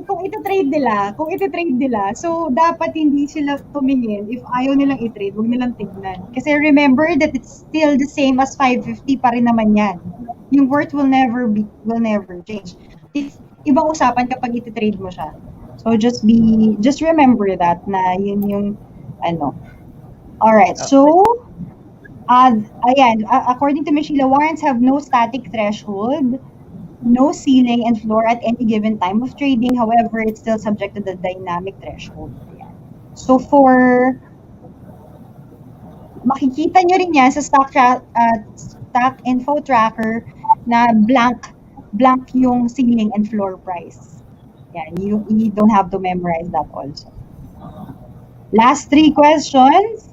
Kung ito-trade nila, so dapat hindi sila tumingin. If ayaw nilang i-trade, huwag nilang tignan. Kasi remember that it's still the same as 550 pa rin naman yan. Yung worth will never change. It's ibang usapan kapag iti-trade mo siya. So just remember that na yun yung ano. Alright, so according to Michelle, warrants have no static threshold, no ceiling and floor at any given time of trading. However, it's still subject to the dynamic threshold. Ayan. So makikita nyo rin yan sa stock info tracker na blank yung ceiling and floor price. Yan, you don't have to memorize that also. Last 3 questions.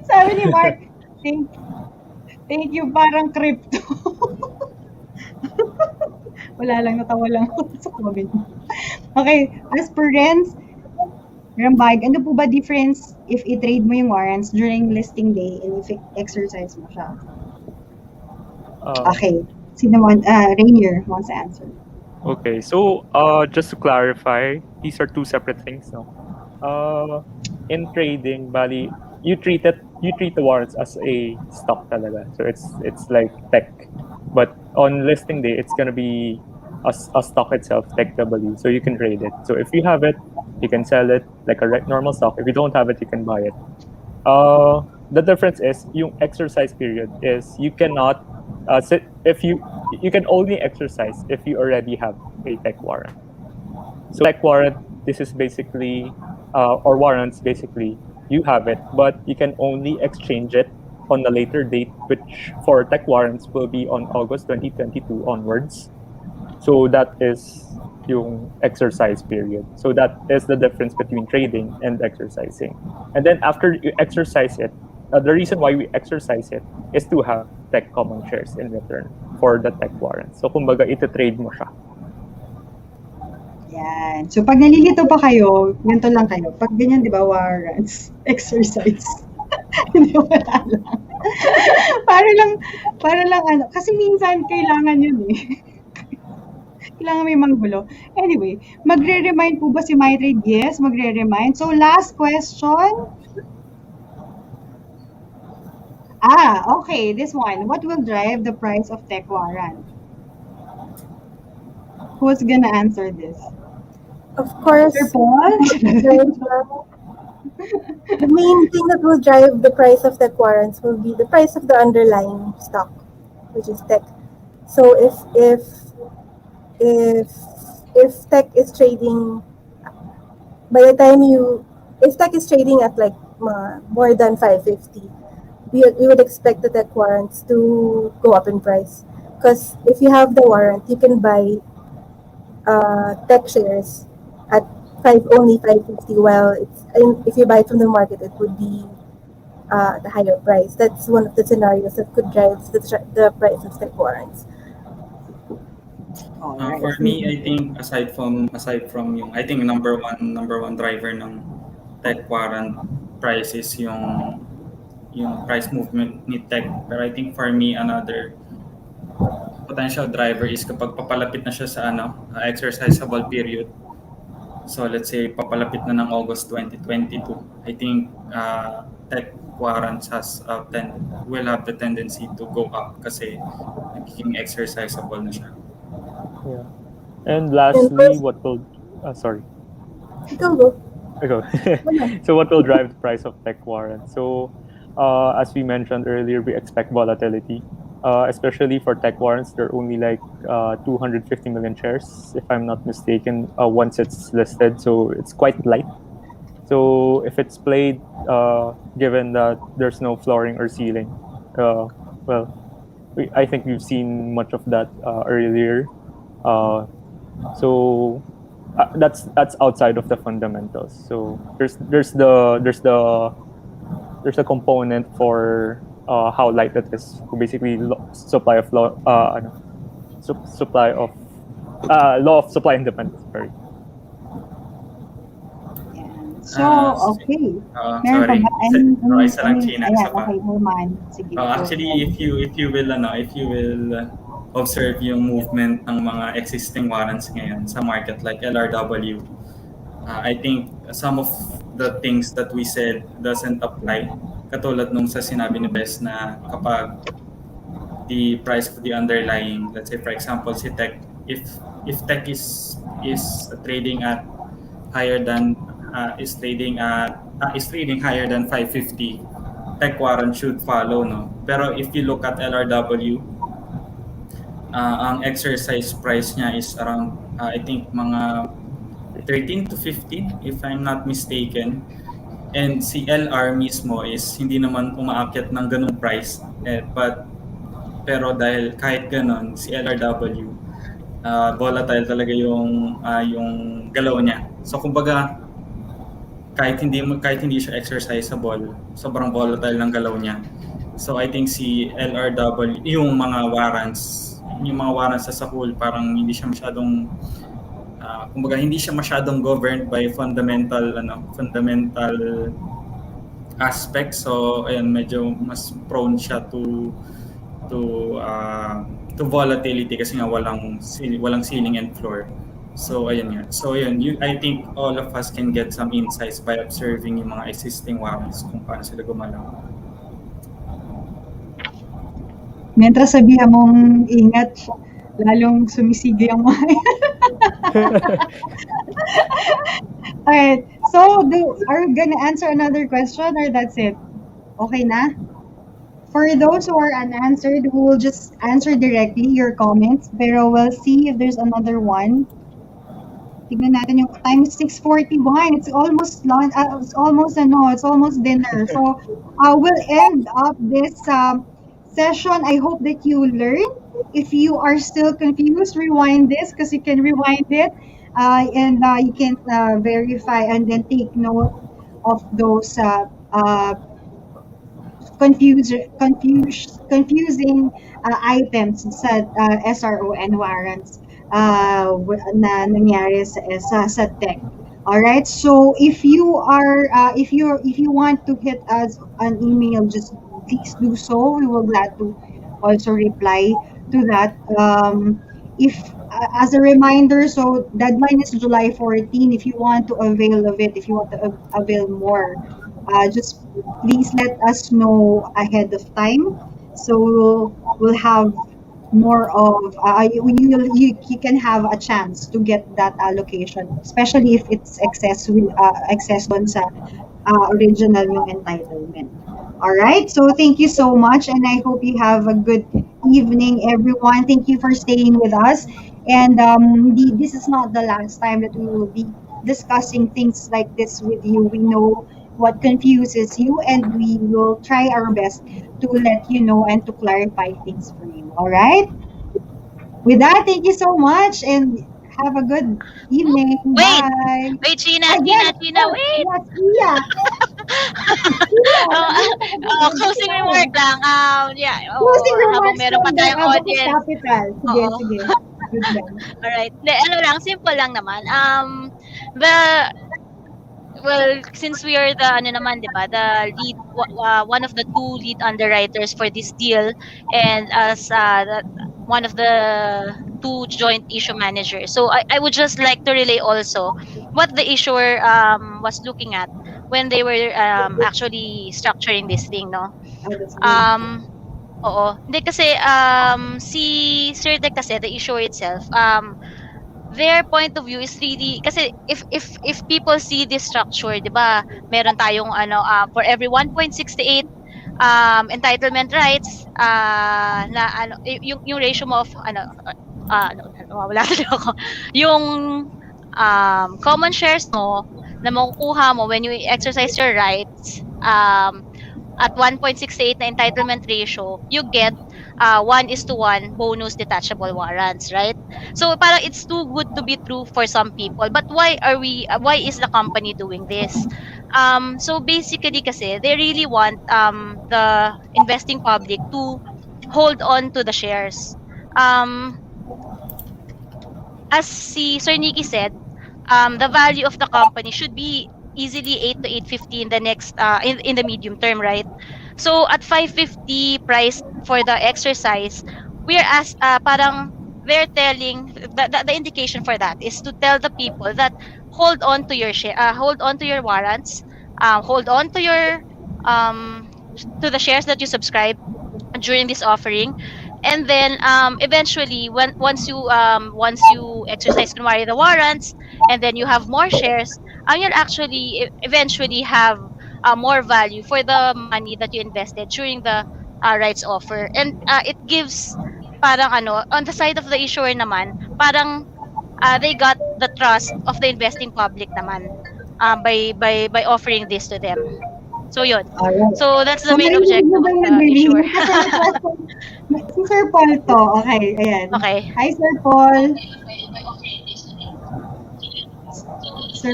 Sabi ni Mark, thank you, parang crypto. Wala lang, natawa lang ako sa comment. Okay, as per Renz, Rambag, ano po ba difference if i-trade mo yung warrants during listing day and if exercise mo siya? Okay, Rainier wants to answer. Okay, so just to clarify, these are 2 separate things, no? In trading, bali, you treat the warrants as a stock talaga. So it's like tech, but on listing day, it's gonna be a stock itself, tech W. So you can trade it. So if you have it, you can sell it like a normal stock. If you don't have it, you can buy it. The difference is yung exercise period is you cannot you can only exercise if you already have a tech warrant. So tech warrant, this is basically or warrants basically, you have it, but you can only exchange it on a later date, which for tech warrants will be on August 2022 onwards. So that is yung exercise period. So that is the difference between trading and exercising. And then after you exercise it, the reason why we exercise it is to have tech common shares in return for the tech warrants. So kumbaga iti-trade mo siya. Yan. So pag nalilito pa kayo, ganito lang kayo. Pag ganyan, di ba, warrants, exercise. Hindi, wala lang. para lang ano. Kasi minsan kailangan yun eh. Kailangan may manggulo. Anyway, magre-remind po ba si MyTrade? Yes, magre-remind. So last question. Okay, this one. What will drive the price of tech warrant? Who's gonna answer this? Of course, Sir Paul? the main thing that will drive the price of tech warrants will be the price of the underlying stock, which is tech. So if tech is trading, if tech is trading at like more than 550, we would expect the tech warrants to go up in price. Because if you have the warrant, you can buy tech shares at only 550, while if you buy it from the market, it would be the higher price. That's one of the scenarios that could drive the price of tech warrants. For me, I think aside from yung, I think number one driver ng tech warrant price is yung price movement ni tech. But I think for me, another potential driver is kapag papalapit na siya sa exercisable period. So let's say papalapit na ng August 2022. I think tech warrants will have the tendency to go up kasi nagiging exercisable na siya. Yeah. And lastly, what will sorry. Go. Okay. So what will drive the price of tech warrants? So as we mentioned earlier, we expect volatility. Especially for tech warrants, there are only like 250 million shares, if I'm not mistaken, once it's listed. So it's quite light. So if it's played, given that there's no flooring or ceiling, well, I think we've seen much of that earlier. So that's outside of the fundamentals. So there's a component for how light it is. Basically, supply of law of supply and demand. Sorry. So, okay. Meron pa Sorry. ba? Isa lang China isa pa. Okay, Herman. Sige. Actually, if you will observe yung movement ng mga existing warrants ngayon sa market like LRW, I think some of the things that we said doesn't apply. Katulad nung sa sinabi ni Bes na kapag the price of the underlying, let's say for example si Tech, if Tech is trading at higher than is trading higher than 550, tech warrant should follow, no? Pero if you look at LRW, ang exercise price niya is around I think mga 13 to 15 if I'm not mistaken. And si LR mismo is hindi naman umaakyat ng ganung price, pero dahil kahit ganon si LRW volatile talaga yung galaw niya. So kumbaga kahit hindi siya exercisable, sobrang volatile ng galaw niya. So I think si LRW, yung mga warrants sa whole parang hindi siya masyadong kumbaga hindi siya masyadong governed by fundamental aspects. So ayun, medyo mas prone siya to volatility kasi nga walang ceiling and floor. So ayun nga. So ayun, I think all of us can get some insights by observing yung mga existing warrants kung paano sila gumalaw. Mientras sabihan mong ingat, lalong sumisigi ang mga Alright, so are we gonna answer another question or that's it? Okay na? For those who are unanswered, we will just answer directly your comments, pero we'll see if there's another one. Tignan natin yung time is 6:41. It's almost lunch. It's almost dinner. So we'll end up this session. I hope that you learn. If you are still confused, rewind this because you can rewind it, and you can verify and then take note of those confusing items sa SRO and warrants na nangyari sa tech. All right. So if you want to hit us an email, just please do so. We will glad to also reply to that. If as a reminder, so deadline is July 14. If you want to avail of it, if you want to avail more, just please let us know ahead of time. So we'll have more of you can have a chance to get that allocation, especially if it's excess dun sa original yung entitlement. All right, so thank you so much, and I hope you have a good evening, everyone. Thank you for staying with us, and this is not the last time that we will be discussing things like this with you. We know what confuses you, and we will try our best to let you know and to clarify things for you. All right? With that, thank you so much and have a good evening. Bye. Wait, Gina, Yes, wait. Yes, Tia. Closing remark lang. Closing remarks meron pa from the tayong Abacus audience. Capital. Sige. Good lang. Alright. Simple lang naman. Since we are the the lead, one of the two lead underwriters for this deal, and as one of the two joint issue managers. So I would just like to relay also what the issuer was looking at when they were actually structuring this thing, no? Oh, that's good. Um, Oo. Hindi kasi si Cirtek kasi the issuer itself, their point of view is really kasi if people see this structure, 'di ba? Meron tayong for every 1.68 entitlement rights na yung ratio mo of nawawala na ako. Yung common shares mo na makukuha mo when you exercise your rights at 1.68 na entitlement ratio, you get 1:1 bonus detachable warrants, right? So parang it's too good to be true for some people. But why is the company doing this? So basically kasi they really want the investing public to hold on to the shares. As si Sir Nicky said, the value of the company should be easily 8 to 850 in the next in the medium term, right? So at 550 price for the exercise, we are parang they're telling the indication for that is to tell the people that hold on to your share, hold on to your warrants, hold on to the shares that you subscribe during this offering, and then eventually when once you exercise kunwari the warrants and then you have more shares, you'll actually eventually have more value for the money that you invested during the rights offer, and it gives parang on the side of the issuer naman, parang they got the trust of the investing public naman by offering this to them. So yun. Alright. So that's the So, main narinig mo objective ba of yung the issuer. narinig? Kasi may question. Si Sir Paul to. Okay, ayan. Okay. Hi, Sir Paul. Sir,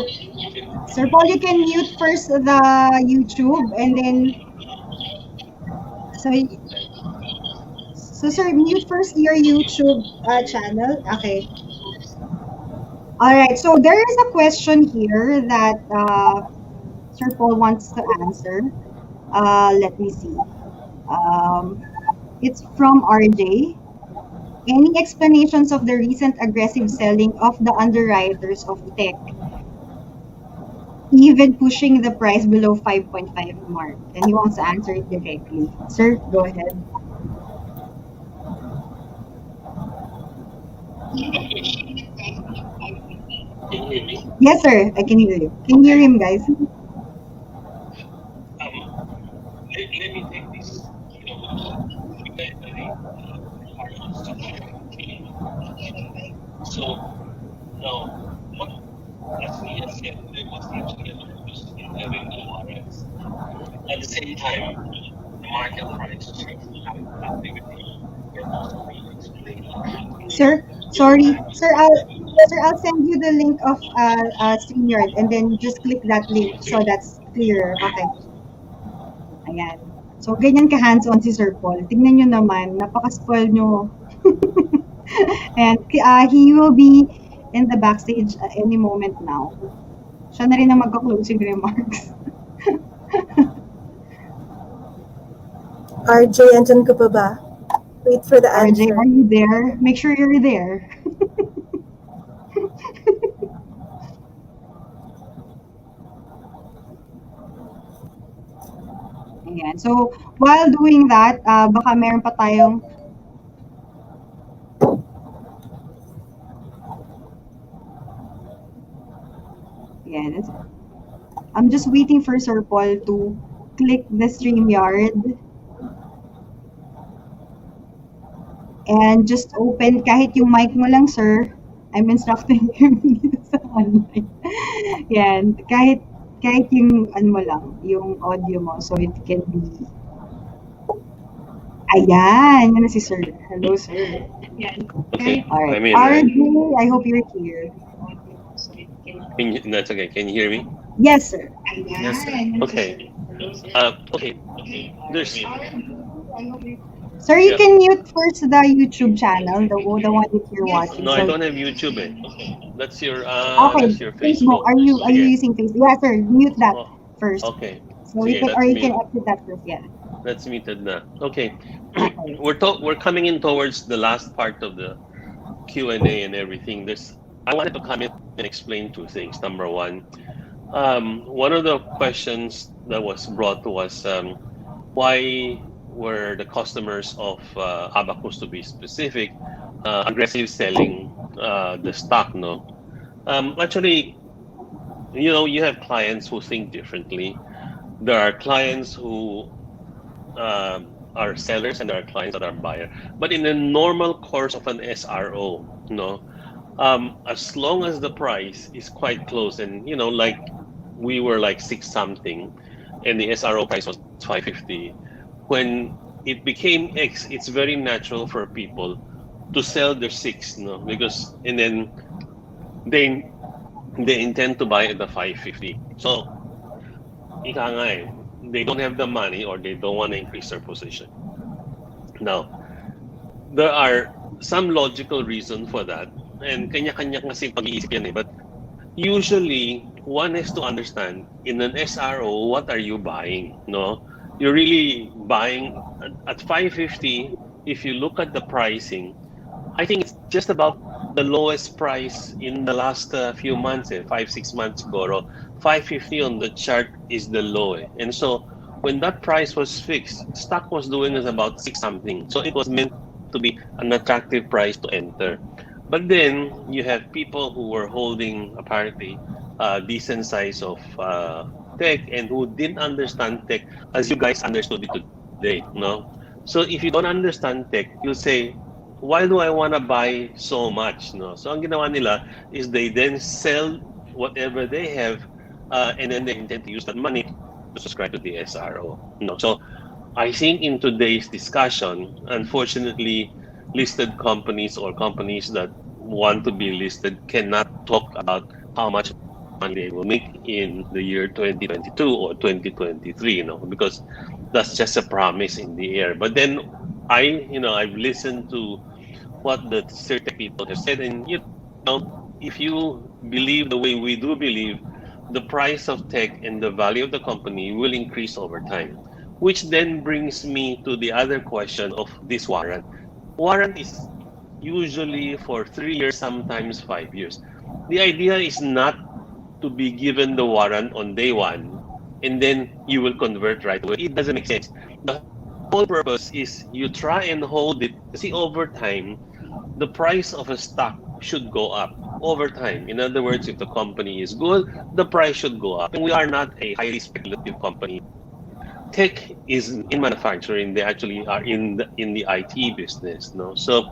Sir Paul, you can mute first the YouTube and then, so, so sir, mute first your YouTube channel. Okay. Alright, so there is a question here that Sir Paul wants to answer. Let me see. It's from RJ. Any explanations of the recent aggressive selling of the underwriters of tech, even pushing the price below 5.5 mark? And he wants to answer it directly. Sir, go ahead. Yes, sir. I can hear you. Can you hear him, guys? Sir, sorry. I'll send you the link of StreamYard and then just click that link so that's clearer. Okay. Ayan. So, ganyan ka-hands-on si Sir Paul. Tingnan nyo naman, napaka-spoil nyo. And he will be in the backstage at any moment now. Siya na rin ang magka-closing remarks. RJ, andyan ka pa ba? Wait for the RJ, answer. are you there? Make sure you're there. Ayan. So, while doing that, baka meron pa tayong Ayan. I'm just waiting for Sir Paul to click the StreamYard and just open kahit yung mic mo lang, sir. I'm instructing him dito sa online. Yan. Kahit yung mo lang, yung audio mo, so it can be. Ayan, yan na si sir. Hello, sir. Okay. All right. I'm in, right? RJ, I hope you're here. That's okay. Can you hear me? Yes, sir. Yes, sir. Okay. Okay. There's. Sir, you Yeah. can mute first the YouTube channel, the one that you're watching. No, so, I don't have YouTube. That's your. Okay, That's your Facebook. Facebook. Are you Sige. using Facebook? Yeah, sir. Mute that Oh, first. Okay. So Sige, you can that's you me. can exit that first. Yeah. That's muted na. Okay. We're coming in towards the last part of the Q&A and everything. I wanted to come in and explain two things. Number one, one of the questions that was brought was why were the customers of Abacus, to be specific, aggressive selling the stock? No, actually, you have clients who think differently. There are clients who are sellers and there are clients that are buyer. But in the normal course of an SRO, as long as the price is quite close, and like we were like six something, and the SRO price was 550. When it became X, it's very natural for people to sell their six, because and then they they intend to buy at the 550. So ika nga they don't have the money or they don't want to increase their position. Now, there are some logical reason for that, and kanya-kanya kasi pag-iisip yan eh. But usually, one has to understand in an SRO, what are you buying? No, you're really buying at 550. If you look at the pricing, I think it's just about the lowest price in the last few months, 5 6 months ago. 550 on the chart is the low, and so when that price was fixed, stock was doing is about six something. So it was meant to be an attractive price to enter. But then you have people who were holding apparently a decent size of tech and who didn't understand tech as you guys understood it today. No, so if you don't understand tech, you'll say, why do I want to buy so much? No, so ang ginawa nila is they then sell whatever they have, and then they intend to use that money to subscribe to the SRO. No, so I think in today's discussion, unfortunately, listed companies or companies that want to be listed cannot talk about how much money they will make in the year 2022 or 2023, because that's just a promise in the air. But then I've listened to what the Cirtek people have said, and if you believe the way we do believe, the price of tech and the value of the company will increase over time. Which then brings me to the other question of this warrant. Warrant is usually for 3 years, sometimes 5 years. The idea is not to be given the warrant on day one and then you will convert right away. It doesn't make sense. The whole purpose is you try and hold it. See, over time, the price of a stock should go up over time. In other words, if the company is good, the price should go up. And we are not a highly speculative company. Tech is in manufacturing. They actually are in the IT business. No, so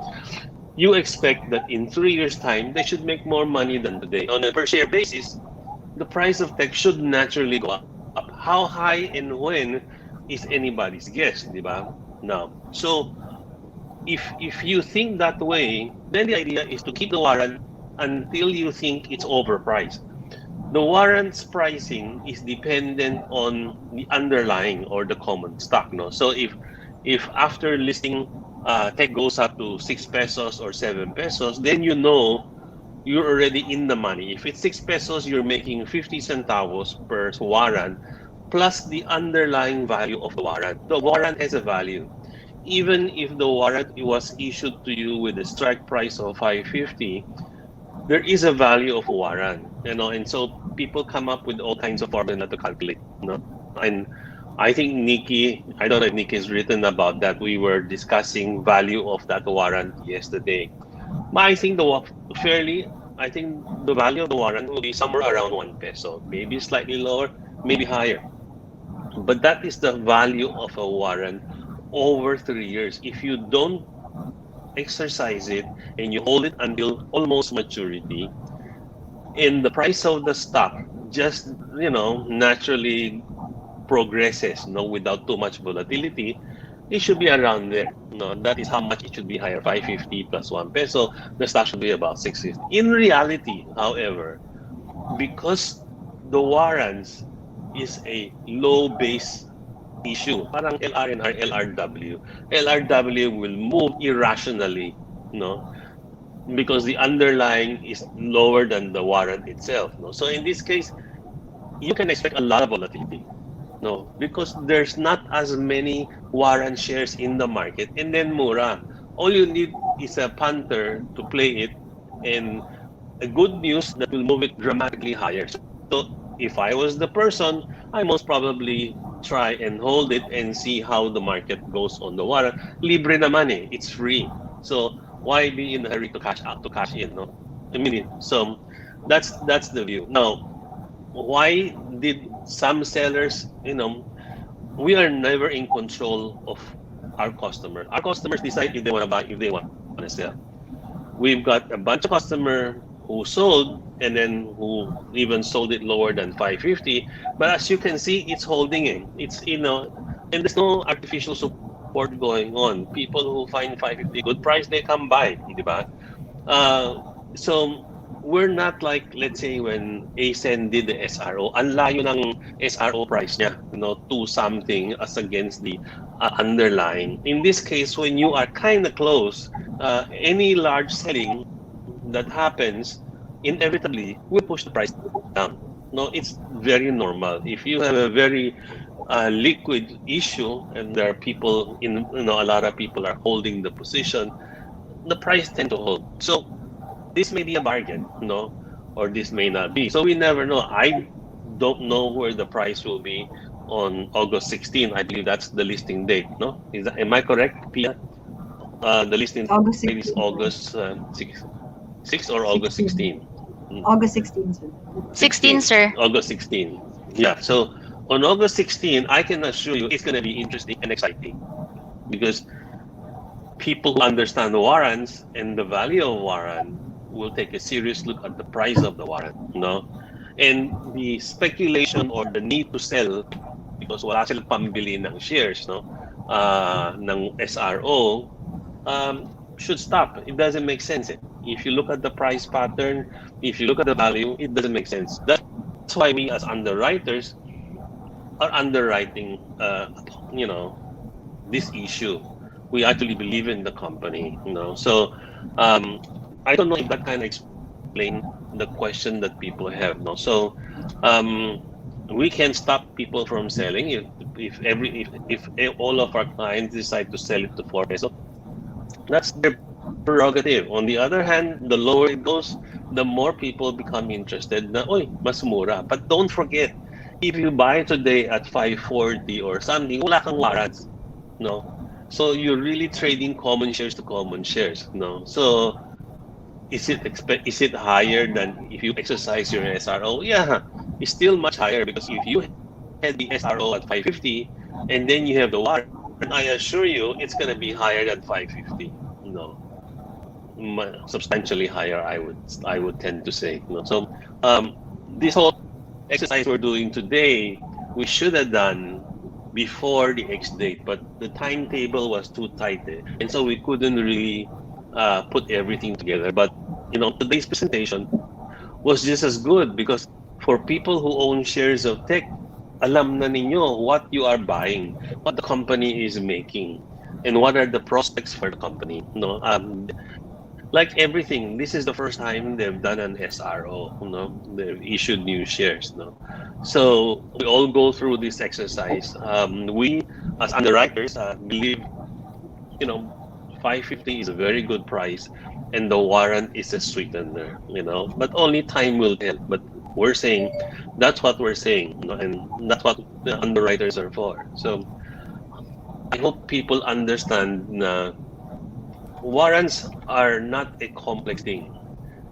you expect that in 3 years' time they should make more money than today. On a per share basis, the price of tech should naturally go up. How high and when is anybody's guess, di ba? Now, so if you think that way, then the idea is to keep the warrant until you think it's overpriced. The warrant's pricing is dependent on the underlying or the common stock. No, so if after listing tech goes up to 6 pesos or 7 pesos, then you're already in the money. If it's 6 pesos, you're making 50 centavos per warrant plus the underlying value of the warrant. The warrant has a value. Even if the warrant was issued to you with a strike price of 550, there is a value of a warrant, and so people come up with all kinds of formula to calculate. And I think Nikki, I don't know if Nikki has written about that. We were discussing value of that warrant yesterday. But I think I think the value of the warrant will be somewhere around 1 peso, maybe slightly lower, maybe higher. But that is the value of a warrant over 3 years. If you don't exercise it and you hold it until almost maturity, and the price of the stock just naturally progresses, without too much volatility, it should be around there. That is how much it should be higher. 550 plus 1 peso, the stock should be about 650. In reality, however, because the warrants is a low base issue, parang LRNR, LRW. LRW will move irrationally, no, because the underlying is lower than the warrant itself. No, so in this case, you can expect a lot of volatility. No, because there's not as many warrant shares in the market, and then mura. All you need is a punter to play it, and a good news that will move it dramatically higher. So if I was the person, I most probably try and hold it and see how the market goes on the warrant. Libre na money, it's free. So why be in a hurry to cash out, to cash in? No, I mean, so that's the view. Now, why did some sellers, we are never in control of our customers. Our customers decide if they want to buy, if they want to sell. We've got a bunch of customer who sold and then who even sold it lower than 550. But as you can see, it's holding in. And there's no artificial support going on. People who find 550 good price, they come buy, di ba? So we're not like, let's say, when ASEN did the SRO, ang layo ng SRO price niya, 2 something as against the underlying. In this case, when you are kind of close, any large selling that happens inevitably will push the price down. No, it's very normal. If you have a very liquid issue and there are people a lot of people are holding the position, the price tend to hold. So this may be a bargain, or this may not be. So we never know. I don't know where the price will be on August 16. I believe that's the listing date. No, am I correct, Pia? The listing August date is 16th. August 6 or August 16. 16. August 16th, sir. 16, sir. August 16. Yeah. So on August 16, I can assure you it's going to be interesting and exciting because people who understand warrants and the value of warrant will take a serious look at the price of the warrant, and the speculation or the need to sell because wala silang pambili ng shares, ng SRO, should stop. It doesn't make sense. If you look at the price pattern, if you look at the value, it doesn't make sense. That's why we as underwriters are underwriting, this issue. We actually believe in the company, So I don't know if that kind of explain the question that people have, So we can stop people from selling if all of our clients decide to sell it to 4 peso. That's their prerogative. On the other hand, the lower it goes, the more people become interested na, oy, mas mura. But don't forget, if you buy today at 540 or something, wala kang warrants, So you're really trading common shares to common shares, So is it higher than if you exercise your SRO? Yeah, it's still much higher because if you had the SRO at 550 and then you have the warrant, I assure you it's going to be higher than 550. Substantially higher. I would tend to say. So this whole exercise we're doing today, we should have done before the X date, but the timetable was too tight, and so we couldn't really put everything together. But today's presentation was just as good because for people who own shares of tech, alam na ninyo what you are buying, what the company is making, and what are the prospects for the company. Like everything, this is the first time they've done an SRO. They've issued new shares. So we all go through this exercise. We, as underwriters, believe 550 is a very good price, and the warrant is a sweetener. But only time will tell. But we're saying that's what we're saying, and that's what the underwriters are for. So I hope people understand. Warrants are not a complex thing,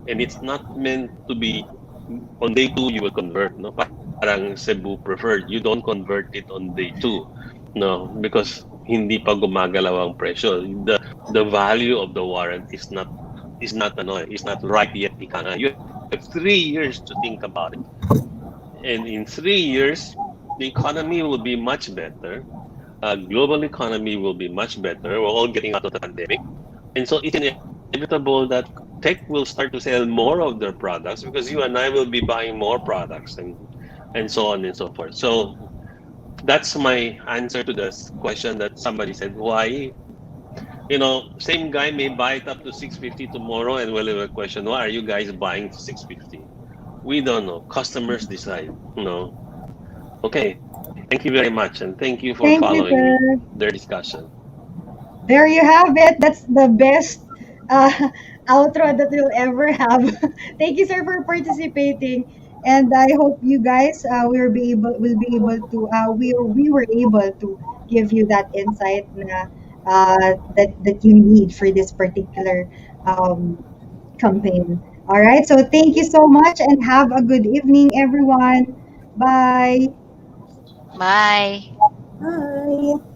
and it's not meant to be on day 2 you will convert. Parang Cebu preferred, you don't convert it on day 2, because hindi pa gumagalaw ang presyo. The value of the warrant is not right yet. You have 3 years to think about it, and in 3 years the economy will be much better. Global economy will be much better. We're all getting out of the pandemic. And so it's inevitable that tech will start to sell more of their products because you and I will be buying more products and so on and so forth. So that's my answer to this question that somebody said, why? Same guy may buy it up to 650 tomorrow and we'll have a question, why are you guys buying to 650? We don't know. Customers decide, Okay. Thank you very much, and thank you for Thank you, following sir. their discussion. There you have it. That's the best uh, outro that we'll ever have. Thank you, sir, for participating. And I hope you guys will be able to we were able to give you that insight na, that you need for this particular um, campaign. All right. So thank you so much and have a good evening, everyone. Bye. Bye. Bye.